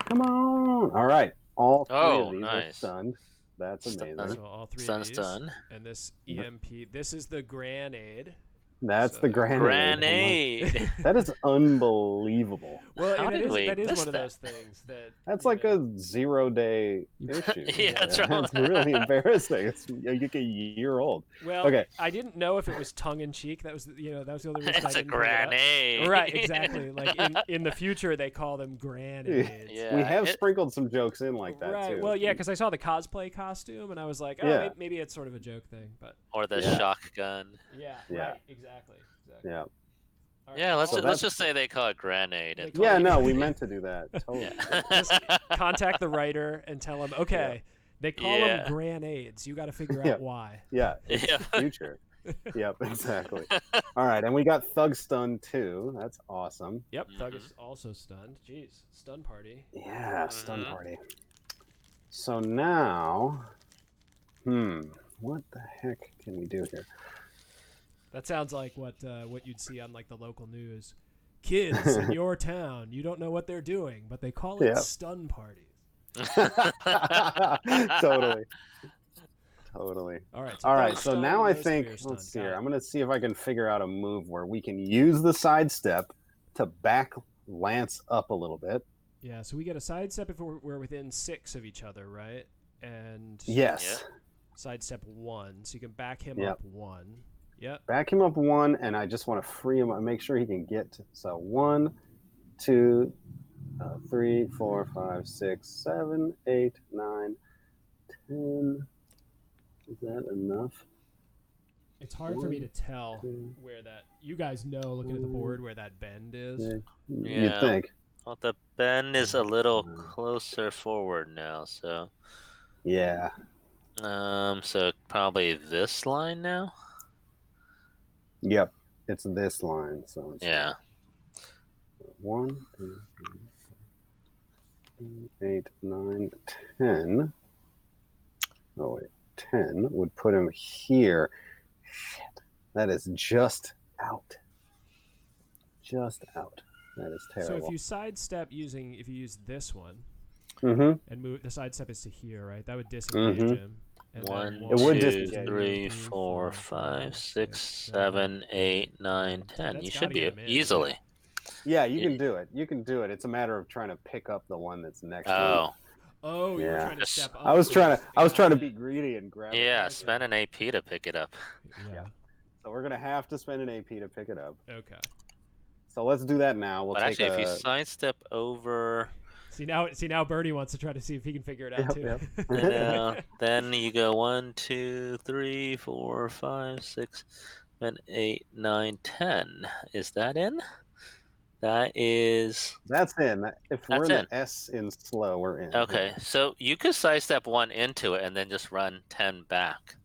Come on. All right. All 3 Oh, of these are nice. stunned. That's Stun. amazing. So all 3 of Stun, these. stun. And this EMP. This is the grenade. That's So- the grenade. Grenade. That is unbelievable. Well, How and did we that is miss one of that? those things that. That's you like know, a 0-day issue. Yeah, that's right. It's really embarrassing. It's like a year old. Well, Okay. I didn't know if it was tongue in cheek. That was, that was the only reason I It's a didn't bring it up. grenade. Right, exactly. Like in the future, they call them grenades. Yeah. We have it- sprinkled some jokes in like that right. too. Well, yeah, because I saw the cosplay costume and I was like, oh, Yeah. maybe it's sort of a joke thing, but Or the Yeah. shotgun. yeah, Yeah. right, exactly. Yeah. All right. Yeah, let's So let's that's- just say they call it grenade. They And call Yeah, it- no, we meant to do that. Totally. Yeah. Just contact the writer and tell him, okay, they call Yeah. them grenades. You got to figure Yeah. out why. Yeah. It's Yeah. the future. Yep, exactly. All right, and we got Thug Stun too. That's awesome. Yep, Thug is also stunned. Jeez, stun party. Yeah, stun party. So now, what the heck can we do here? That sounds like what you'd see on like the local news. Kids in your town, you don't know what they're doing, but they call it stun parties. Totally. All right. So now I think, let's see here. I'm going to see if I can figure out a move where we can use the sidestep to back Lance up a little bit. Yeah. So we get a sidestep if we're within 6 of each other, right? And yes, sidestep 1, so you can back him up 1. Yep. Back him up 1, and I just want to free him. Make sure he can get to. So 1, 2, 3, 4, 5, 6, 7, 8, 9, 10. Is that enough? It's hard for me to tell where that. You guys know, looking at the board, where that bend is. Yeah. You'd think. Well, the bend is a little closer forward now, so. Yeah. So probably this line now. Yep. It's this line. So. It's 1, 2, 3, 4, 8, 9, 10. Oh wait. 10 would put him here. Shit. That is just out. That is terrible. So if you sidestep if you use this one, and move, the sidestep is to here, right? That would disengage him. And 1, it would 2, 3, 4, 5, 6, 7, 8, 9, 10. You should be easily. Yeah, you can do it. It's a matter of trying to pick up the one that's next to you. Oh, you were trying to step up. I was trying to be greedy and grab it. Yeah, spend an AP to pick it up. Yeah. So we're gonna have to spend an AP to pick it up. Okay. So let's do that now. We'll But if you sidestep over. See now, Bernie wants to try to see if he can figure it out too. Then you go 1, 2, 3, 4, 5, 6, 7, 8, 9, 10. Is that in? That's in. If we're in the S in slow, we're in. Okay, so you could sidestep 1 into it and then just run 10 back.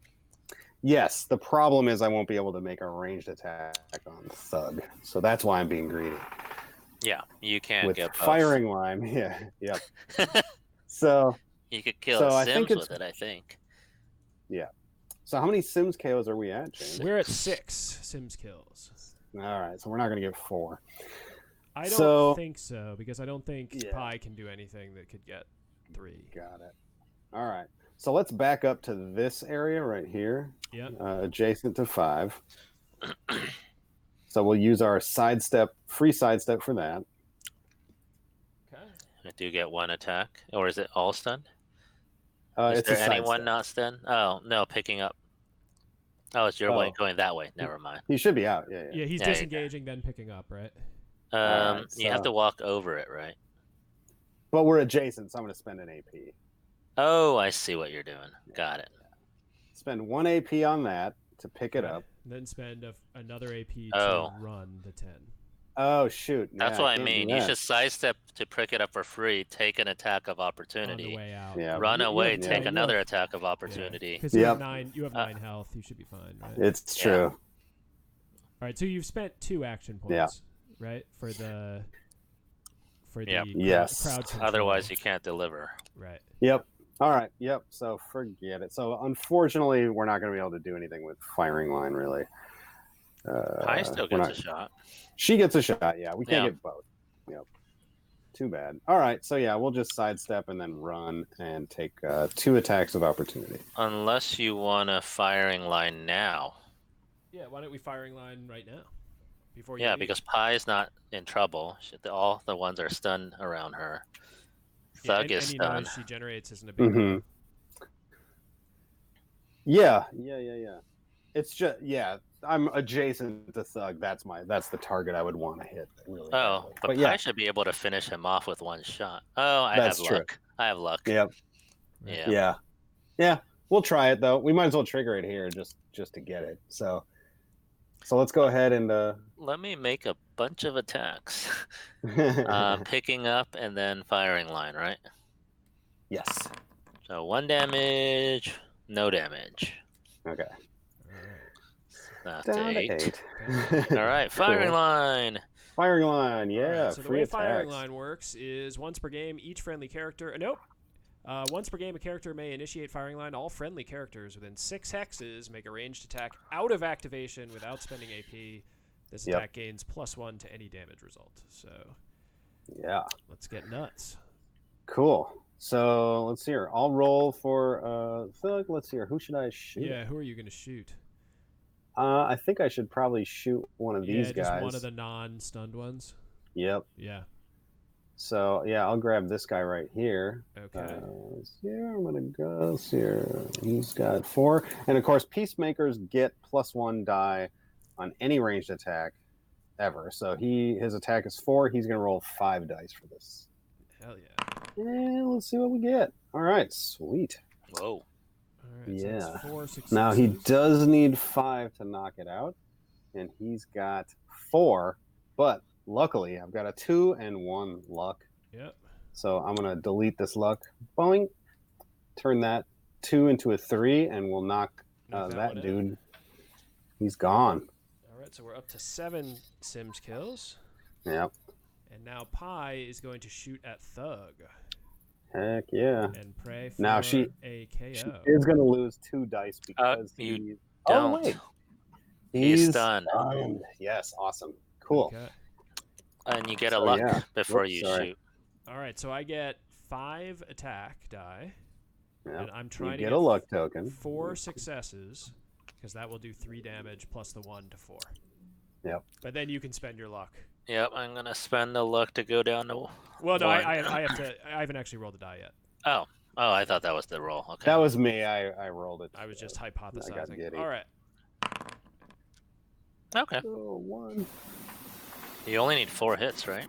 Yes, the problem is I won't be able to make a ranged attack on Thug, so that's why I'm being greedy. Yeah, you can't with get both. firing line. Yeah. So you could kill Sims with it, I think. Yeah. So how many Sims KOs are we at, James? We're at 6 Sims kills. All right, so we're not going to get 4. I don't think so, because I don't think Pi can do anything that could get 3. Got it. All right. So let's back up to this area right here. Yep. Adjacent to 5. So we'll use our free sidestep for that. Okay. Do you get 1 attack? Or is it all stunned? Is it's there anyone not stunned? Oh, no, picking up. Oh, it's your way going that way. Never mind. He should be out. Yeah, he's disengaging, then picking up, right? Right, you have to walk over it, right? But we're adjacent, so I'm going to spend an AP. Oh, I see what you're doing. Got it. Spend 1 AP on that to pick it up. And then spend another AP to run the 10. Oh, shoot. That's what I mean. You should sidestep to pick it up for free, take an attack of opportunity. On the way out. Yeah. Run away, take another attack of opportunity. Because you have 9 health, you should be fine, right? It's true. All right, so you've spent 2 action points, right? For the crowd control. Otherwise, you can't deliver. Right. Yep. All right. Yep. So forget it. So unfortunately, we're not going to be able to do anything with firing line, really. Pi still gets a shot. She gets a shot. Yeah, we can't get both. Yep. Too bad. All right. So yeah, we'll just sidestep and then run and take 2 attacks of opportunity. Unless you want a firing line now. Yeah. Why don't we firing line right now? Because Pi is not in trouble. All the ones are stunned around her. Thug is stunned. She generates isn't a big deal. Yeah. It's just I'm adjacent to Thug. That's the target I would want to hit. Really. But Pi should be able to finish him off with 1 shot. Oh, I have luck. I have luck. Yep. Yeah. We'll try it though. We might as well trigger it here just to get it. So let's go ahead and let me make a bunch of attacks. Picking up and then firing line, right? Yes. So 1 damage, no damage. Okay. Not Down to 8. 8. All right, firing Cool. line. Firing line, All yeah. right, so the free way attacks. firing line works is once per game, each friendly character. Nope. Once per game, a character may initiate firing line. All friendly characters within 6 hexes make a ranged attack out of activation without spending AP. This attack gains +1 to any damage result. So, yeah. Let's get nuts. Cool. So let's see here. I'll roll for Thug. Let's see here. Who should I shoot? Yeah, who are you going to shoot? I think I should probably shoot one of these guys. Just one of the non-stunned ones. Yep. Yeah. So yeah, I'll grab this guy right here. Okay. Here I'm gonna go. Let's see here. He's got 4, and of course, peacemakers get +1 die on any ranged attack ever. So his attack is 4. He's gonna roll 5 dice for this. Hell yeah. And let's see what we get. All right, sweet. Whoa. All right, so Yeah. that's 4 successes. Now he does need 5 to knock it out, and he's got 4. But luckily, I've got a 2 and 1 luck. Yep. So I'm gonna delete this luck. Boing. Turn that 2 into a 3, and we'll knock that dude. He's gone. All right, so we're up to 7 Sims kills. Yep. And now Pi is going to shoot at Thug. Heck yeah. And pray for Now a KO. She is gonna lose 2 dice because you Oh don't. wait. He's stunned. Yes, awesome. Cool. Okay. And you get a So, luck yeah. before Whoops, you sorry. shoot. All right, so I get 5 attack die. Yeah. And I'm trying You to get a luck token. 4 successes, because that will do 3 damage plus the 1 to 4. Yep. But then you can spend your luck. Yep, I'm gonna spend the luck to go down to. Well, no, one. I have to. I haven't actually rolled the die yet. Oh, I thought that was the roll. Okay. That was me. I rolled it. I was just I got hypothesizing. giddy. All right. Okay. Oh, 1. You only need 4 hits, right?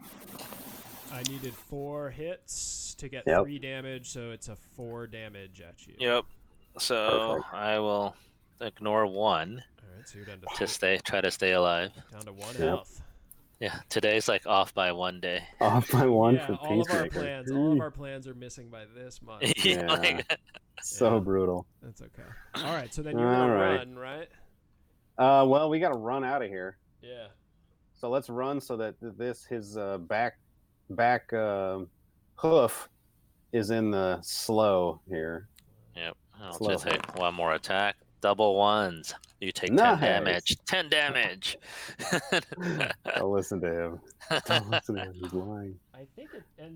I needed 4 hits to get Yep. 3 damage, so it's a 4 damage at you. Yep. So Perfect. I will ignore 1 All right, so you're down to try to stay alive. to 1 Yep. health. Yeah, today's like off by 1 day. Off by 1 Yeah, for all of our Peacemaker. plans. All of our plans are missing by this much. Yeah. Like, So Yeah. brutal. That's okay. All right, so then you're All gonna right. run, right? Well, we got to run out of here. Yeah. So let's run so that his back hoof is in the slow here. Yep. I'll Slow. just take 1 more attack. Double 1s. You take Nice. 10 damage. 10 damage. Don't listen to him. Don't listen to him. He's lying. I think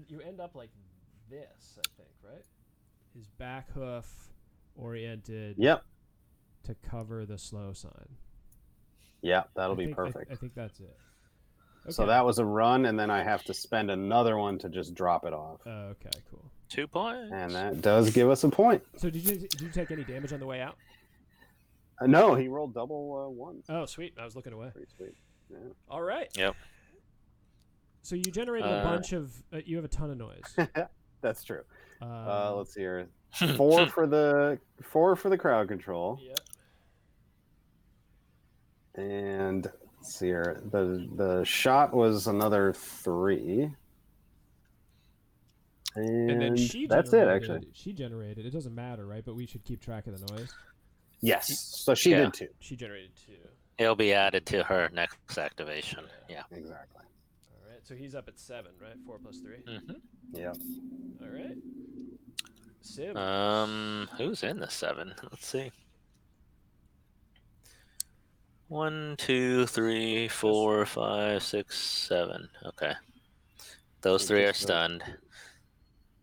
you end up like this, I think, right? His back hoof oriented Yep. to cover the slow sign. Yeah, that'll I be think- perfect. I think that's it. So Okay. that was a run, and then I have to spend another one to just drop it off. Oh, okay, cool. 2 points. And that does give us a point. So did you take any damage on the way out? No, he rolled double 1s. Oh, sweet. I was looking away. Pretty sweet. Yeah. All right. Yep. So you generated a bunch of. You have a ton of noise. That's true. Let's see here. 4 for the crowd control. Yep. And let's see here. The shot was another 3. And then she that's it, generated- actually. She generated. It doesn't matter, right? But we should keep track of the noise. Yes. So she Yeah. did too. She generated 2. It'll be added to her next activation. Yeah. Exactly. All right. So he's up at 7, right? 4 plus 3. Mm-hmm. Yep. All right. Sim. Who's in the 7? Let's see. 1, 2, 3, 4, 5, 6, 7. Okay. Those 3 are stunned.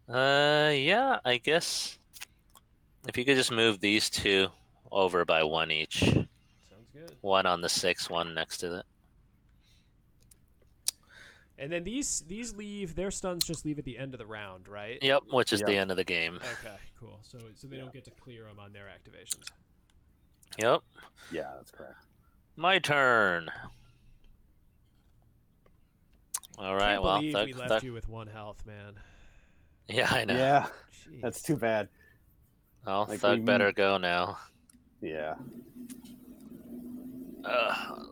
Yeah, I guess if you could just move these 2 over by 1 each. Sounds good. 1 on the 6, 1 next to it. And then these leave. Their stuns just leave at the end of the round, right? Yep, which is Yep. the end of the game. Okay. Cool. So they don't get to clear them on their activations. Yep. Yeah, that's correct. My turn. All right. Can't Well, believe Thug, we left Thug- you with 1 health, man. yeah, I know. Yeah, Jeez. that's too bad. Well, Like, Thug we- better go now. Yeah.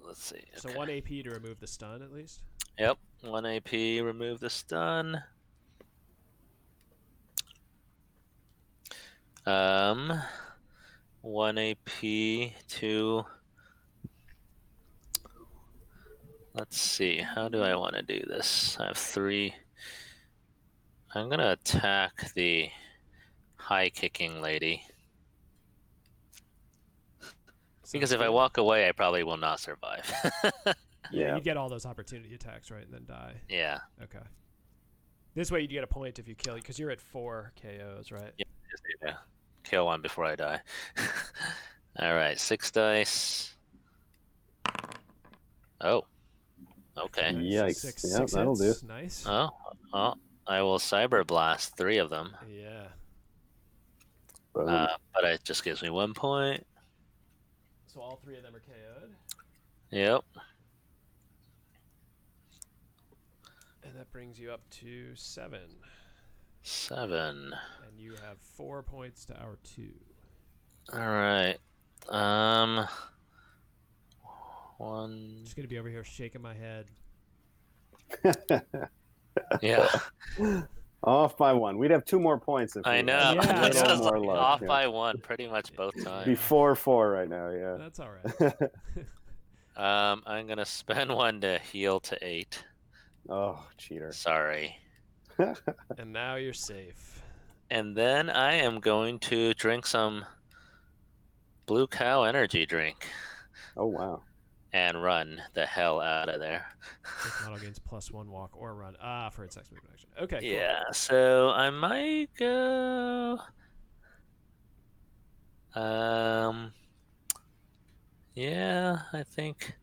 Let's see. So Okay. 1 AP to remove the stun, at least. Yep. 1 AP. Remove the stun. 1 AP to Let's see. How do I want to do this? I have 3. I'm gonna attack the high kicking lady. Because if I walk away, I probably will not survive. Yeah, you get all those opportunity attacks, right, and then die. Yeah. Okay. This way, you'd get a point if you kill, because you're at 4 KOs, right? Yeah, just need to kill one before I die. All right, 6 dice. Oh. Okay. Yikes. Six That'll do. hits. Nice. Oh, I will cyber blast 3 of them. Yeah. Boom. But it just gives me 1 point. So all 3 of them are KO'd. Yep. And that brings you up to 7. 7. And you have 4 points to our 2. All right. 1. I'm just gonna be over here shaking my head. Yeah. Off by 1. We'd have 2 more points if I we know. had Yeah, a I little know. more luck. Off yeah. by 1 pretty much both times. Before 4 right now, yeah. That's all right. I'm gonna spend 1 to heal to 8. Oh, cheater. Sorry. And now you're safe. And then I am going to drink some Blue Cow energy drink Oh, wow. and run the hell out of there. This model gains +1 walk or run. For its next movement action. Okay. Cool. Yeah, so I might go. Yeah, I think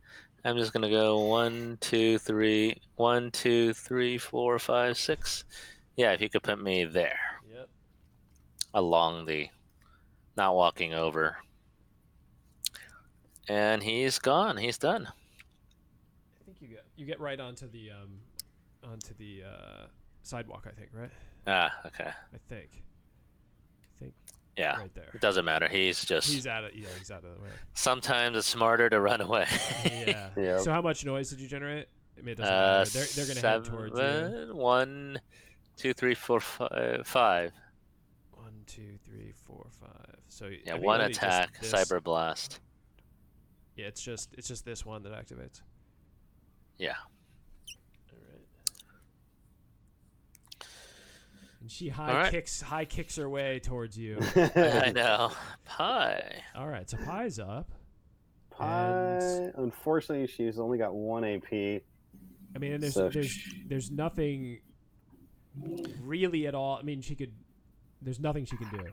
I'm just gonna go 1, 2, 3, 1, 2, 3, 4, 5, 6. Yeah, if you could put me there. Yep. Along the, not walking over. And he's gone. He's done. I think you get right onto the sidewalk. I think, right? Okay. I think. Yeah. Right there. It doesn't matter. He's just. He's out of the way. Sometimes it's smarter to run away. Yeah. Yep. So how much noise did you generate? I mean, it doesn't matter. They're gonna head towards you. 1, 2, 3, 4, 5. 1, 2, 3, 4, 5. So Yeah, I think one only just attack, this- cyber blast. Yeah, it's just this one that activates. Yeah. All right. And she high kicks her way towards you. I know. Pie. All right, so Pie's up. Pie, unfortunately, she's only got 1 AP. I mean, and So there's nothing really at all. I mean, there's nothing she can do,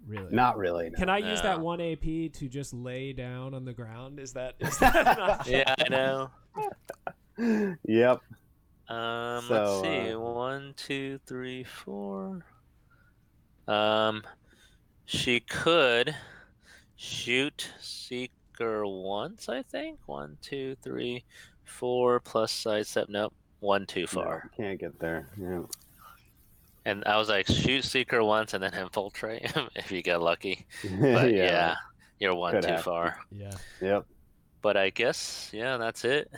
really. Not really. No. Can I use that No. 1 AP to just lay down on the ground? Is that an option? Yeah, I know. Yep. Let's So, see. 1, 2, 3, 4. She could shoot Seeker once, I think. 1, 2, 3, 4 plus sidestep. Nope. 1 too far. No, can't get there. Yeah. And I was like, shoot Seeker once and then infiltrate if you get lucky. But yeah, you're 1 Could too happen. far. Yeah. Yep. But I guess, yeah, that's it.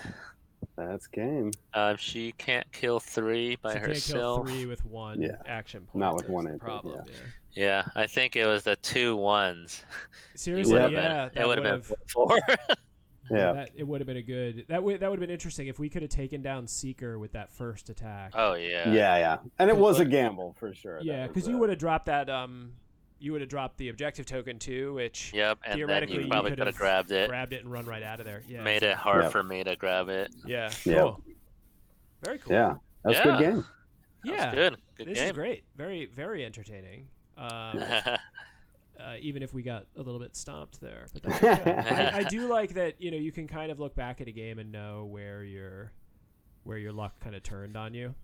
That's game. She can't kill 3 by She herself. can't kill 3 with 1 Yeah. action point. Not with That's 1 the AP, problem. yeah. Yeah, I think it was the 2 1s. Seriously, Yeah. yeah. It would have been 4. Yeah. It would have been a good. That would have been interesting if we could have taken down Seeker with that first attack. Oh, yeah. Yeah. And it was a gamble for sure. Yeah, because you would have dropped that. You would have dropped the objective token too, which Yep, and then theoretically you probably could have grabbed it. Grabbed it and run right out of there. Yeah. Made it hard Yep. for me to grab it. Yeah. Yep. Cool. Very cool. Yeah. That's a good Yeah. game. Yeah. That's good. Good This is game. great. Very, very entertaining. Even if we got a little bit stomped there, but that's good. I do like that. You can kind of look back at a game and know where your luck kind of turned on you.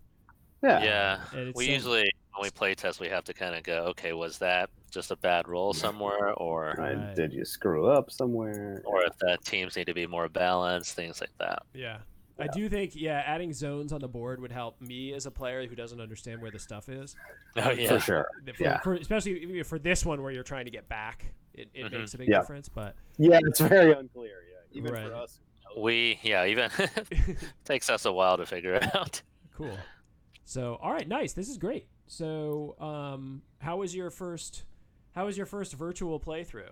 Yeah. Yeah. And it's We so- usually, when we play test, we have to kind of go, okay, was that just a bad roll somewhere? Or Right. Did you screw up somewhere? or if the teams need to be more balanced, things like that. Yeah. I do think, adding zones on the board would help me as a player who doesn't understand where the stuff is. Oh, For yeah. sure. Yeah. Especially for this one where you're trying to get back, it makes a big Yeah. difference. But Yeah, it's very unclear. Yeah. Even Right. for us. Even takes us a while to figure it out. cool. So, all right, nice. This is great. So, how was your first virtual playthrough?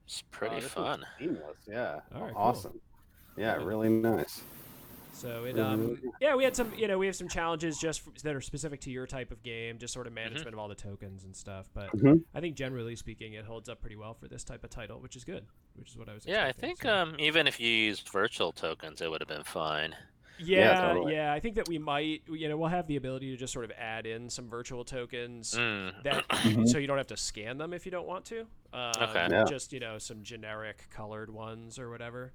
It's pretty This was fun. Seamless. Yeah. All right, cool. Awesome. Yeah, Cool. really nice. So it we had some we have some challenges that are specific to your type of game, just sort of management of all the tokens and stuff. But I think generally speaking, it holds up pretty well for this type of title, which is good, which is what I was expecting. Yeah, I think even if you used virtual tokens, it would have been fine. Totally. I think that we might, we'll have the ability to just sort of add in some virtual tokens that, so you don't have to scan them if you don't want to. Okay. Just, some generic colored ones or whatever.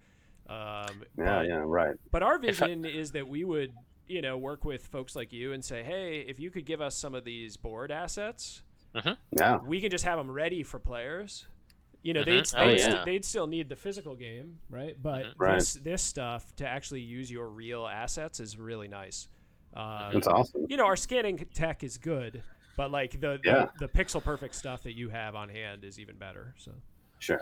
Right. But our vision is that we would, work with folks like you and say, hey, if you could give us some of these board assets, we can just have them ready for players. They'd still need the physical game, right? But this stuff to actually use your real assets is really nice. That's awesome. Our scanning tech is good, but like the pixel perfect stuff that you have on hand is even better. So sure.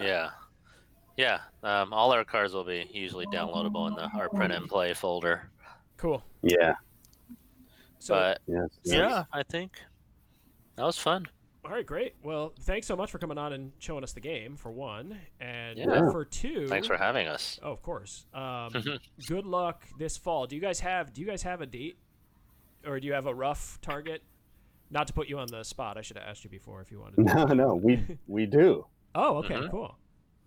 Yeah. All our cards will be usually downloadable in our print and play folder. Cool. Yeah. So I think that was fun. All right, great. Well, thanks so much for coming on and showing us the game, for one. And for two... Thanks for having us. Oh, of course. Good luck this fall. Do you guys have a date? Or do you have a rough target? Not to put you on the spot. I should have asked you before if you wanted to. No, we do. Oh, okay, cool.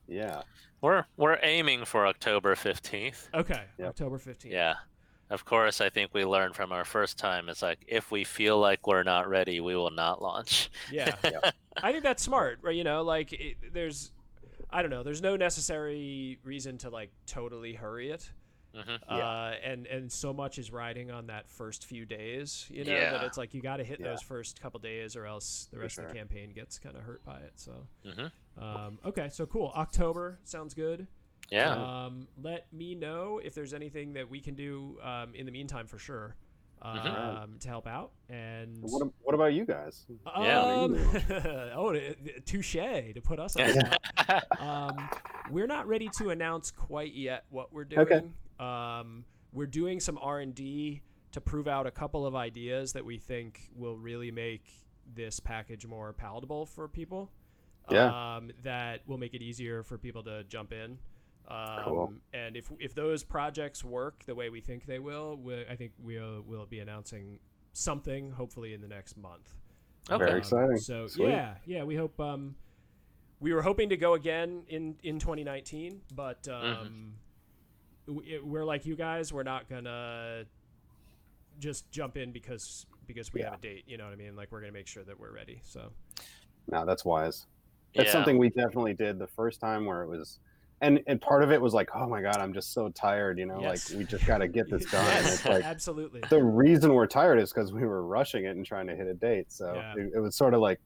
Yeah. We're aiming for October 15th. Okay, October 15th. Yeah. Of course, I think we learned from our first time. It's like, if we feel like we're not ready, we will not launch. Yeah. I think that's smart, right? There's no necessary reason to totally hurry it. And so much is riding on that first few days, that it's like you got to hit those first couple days or else the rest of the campaign gets kind of hurt by it. So, okay, so cool. October sounds good. Yeah. Let me know if there's anything that we can do in the meantime for sure to help out. And what about you guys? Touche to put us on the spot. We're not ready to announce quite yet what we're doing. Okay. We're doing some R&D to prove out a couple of ideas that we think will really make this package more palatable for people. That will make it easier for people to jump in. Cool. And if those projects work the way we think they will, I think we'll be announcing something hopefully in the next month. Okay. Very exciting. So Sweet. we hope we were hoping to go again in 2019, but we're like you guys. We're not gonna just jump in because we have a date. You know what I mean? Like we're gonna make sure that we're ready. So no, that's wise. That's something we definitely did the first time where it was. And part of it was like, oh my God, I'm just so tired, like we just got to get this done. Yes, and it's like, absolutely. The reason we're tired is because we were rushing it and trying to hit a date. So it was sort of like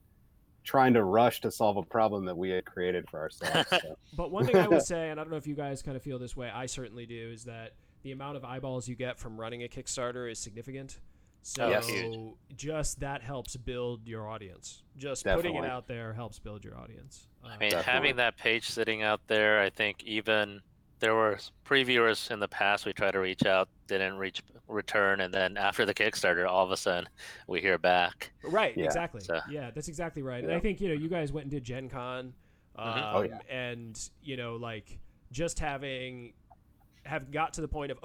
trying to rush to solve a problem that we had created for ourselves. So. But one thing I would say, and I don't know if you guys kind of feel this way, I certainly do, is that the amount of eyeballs you get from running a Kickstarter is significant. So just that helps build your audience. Just putting it out there helps build your audience. I mean, having that page sitting out there, I think even there were previewers in the past we tried to reach out, didn't return, and then after the Kickstarter, all of a sudden we hear back. Right, exactly. So. Yeah, that's exactly right. And I think, you guys went and did Gen Con, and, just have got to the point of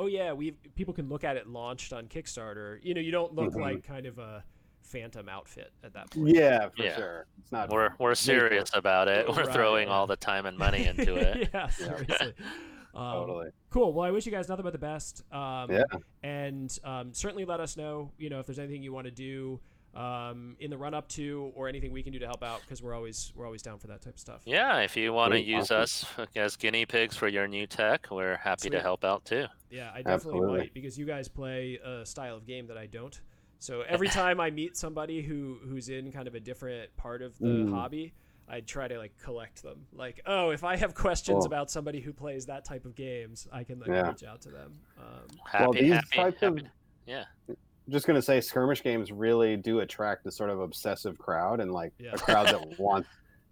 people can look at it launched on Kickstarter. You don't look like kind of a phantom outfit at that point. Yeah, for sure. It's not. We're serious about it. We're throwing all the time and money into it. Seriously. Totally. Cool. Well, I wish you guys nothing but the best. And certainly let us know, if there's anything you want to do in the run up to, or anything we can do to help out, because we're always down for that type of stuff. Yeah, if you want to use us as guinea pigs for your new tech, we're happy to help out too. Yeah, I definitely might, because you guys play a style of game that I don't. So every time I meet somebody who's in kind of a different part of the hobby, I try to collect them. If I have questions about somebody who plays that type of games, I can reach out to them. Just going to say, skirmish games really do attract this sort of obsessive crowd, and a crowd that wants,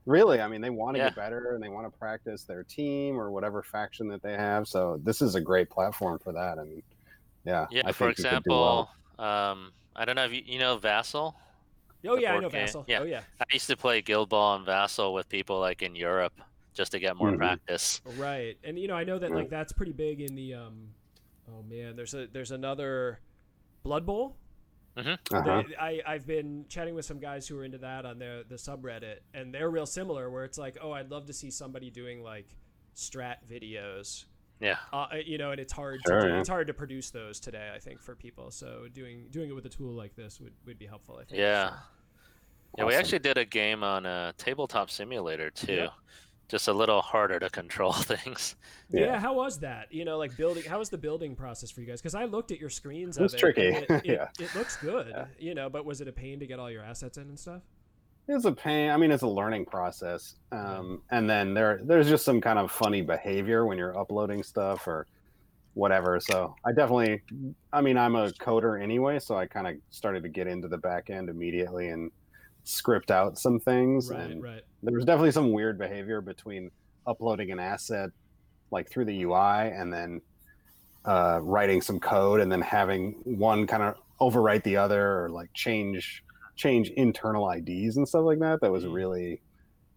they want to get better and they want to practice their team or whatever faction that they have. So this is a great platform for that. I mean, I for example, I don't know if you know Vassal. Oh yeah, I know Vassal. Yeah. Oh yeah. I used to play Guild Ball and Vassal with people in Europe just to get more practice. Right, and I know that that's pretty big in the Oh man, there's another Blood Bowl. Uh-huh. I've been chatting with some guys who are into that on the subreddit, and they're real similar. Where it's like, oh, I'd love to see somebody doing like strat videos. Yeah. And it's hard Sure, it's hard to produce those today, I think, for people. So doing it with a tool like this would be helpful, I think. Yeah. So. Yeah, we actually did a game on a tabletop simulator too. Yeah. Just a little harder to control things. Yeah, how was that? Like building. How was the building process for you guys? Because I looked at your screens. It was tricky. It looks good. Yeah. But was it a pain to get all your assets in and stuff? It's a pain. I mean, it's a learning process. And then there's just some kind of funny behavior when you're uploading stuff or whatever. So I'm a coder anyway, so I kind of started to get into the back end immediately and script out some things. Right. There was definitely some weird behavior between uploading an asset like through the UI and then writing some code and then having one kind of overwrite the other or like change internal IDs and stuff like that. That was really,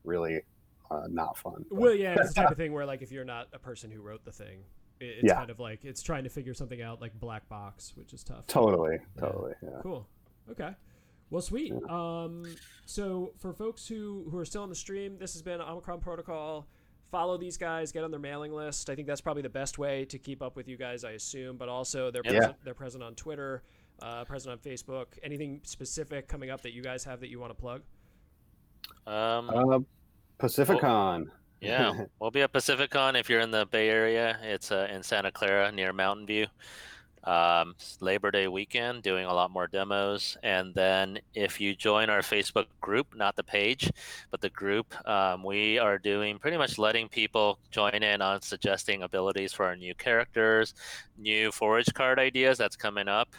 really not fun. Well, yeah, it's the type of thing where like if you're not a person who wrote the thing, it's kind of like it's trying to figure something out like black box, which is tough. Totally. Yeah. Cool. Okay. Well, sweet. Yeah. So for folks who are still on the stream, this has been Omicron Protocol. Follow these guys, get on their mailing list. I think that's probably the best way to keep up with you guys, I assume. But also they're present on Twitter, present on Facebook. Anything specific coming up that you guys have that you want to plug? Pacificon. Yeah, we'll be at Pacificon if you're in the Bay Area. It's in Santa Clara near Mountain View. Labor Day weekend, doing a lot more demos. And then if you join our Facebook group, not the page, but the group, we are doing pretty much letting people join in on suggesting abilities for our new characters, new forage card ideas that's coming up.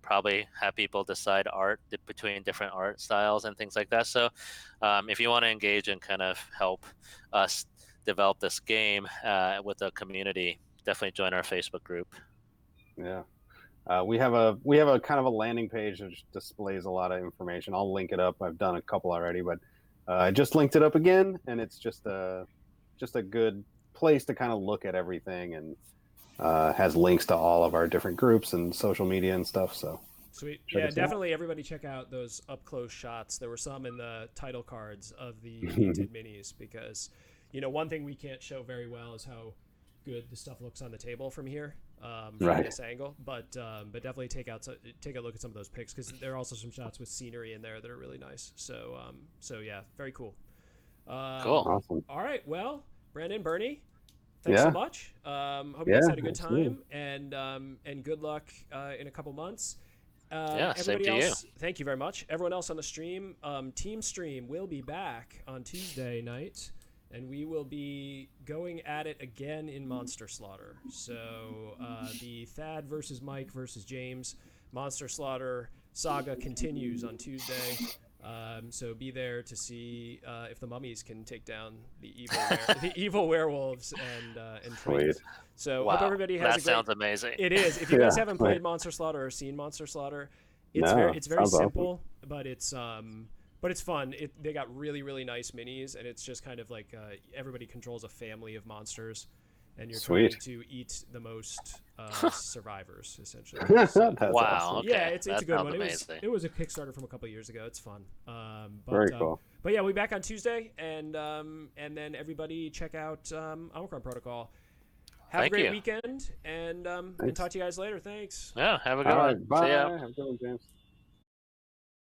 Probably have people decide art between different art styles and things like that. So if you want to engage and kind of help us develop this game with the community, definitely join our Facebook group. Yeah. We have a kind of a landing page that displays a lot of information. I'll link it up. I've done a couple already, but I just linked it up again, and it's just a good place to kind of look at everything, and has links to all of our different groups and social media and stuff. So sweet. Yeah, definitely everybody check out those up close shots. There were some in the title cards of the painted minis because one thing we can't show very well is how good the stuff looks on the table from here. From this angle, but definitely take a look at some of those pics because there are also some shots with scenery in there that are really nice. So yeah, very cool. Cool. Awesome. All right, well, Brandon, Bernie, thanks so much. Hope you guys had a good time and good luck in a couple months. Same to you. Thank you very much. Everyone else on the stream, Team Stream will be back on Tuesday night. And we will be going at it again in Monster Slaughter. So the Thad versus Mike versus James Monster Slaughter saga continues on Tuesday. So be there to see if the mummies can take down the evil werewolves and trains. So hope everybody has. That sounds amazing. It is. If you guys haven't played Monster Slaughter or seen Monster Slaughter, it's very simple, but it's fun. They got really, really nice minis, and it's just kind of like everybody controls a family of monsters, and you're trying to eat the most survivors, essentially. So, wow. Awesome. Okay. Yeah, it's a good one. Amazing. It was a Kickstarter from a couple of years ago. It's fun. Very cool. But yeah, we'll be back on Tuesday, and then everybody check out Omicron Protocol. Have a great weekend, and talk to you guys later. Thanks. Yeah, have a good one. Bye. See ya. Have a good one, James.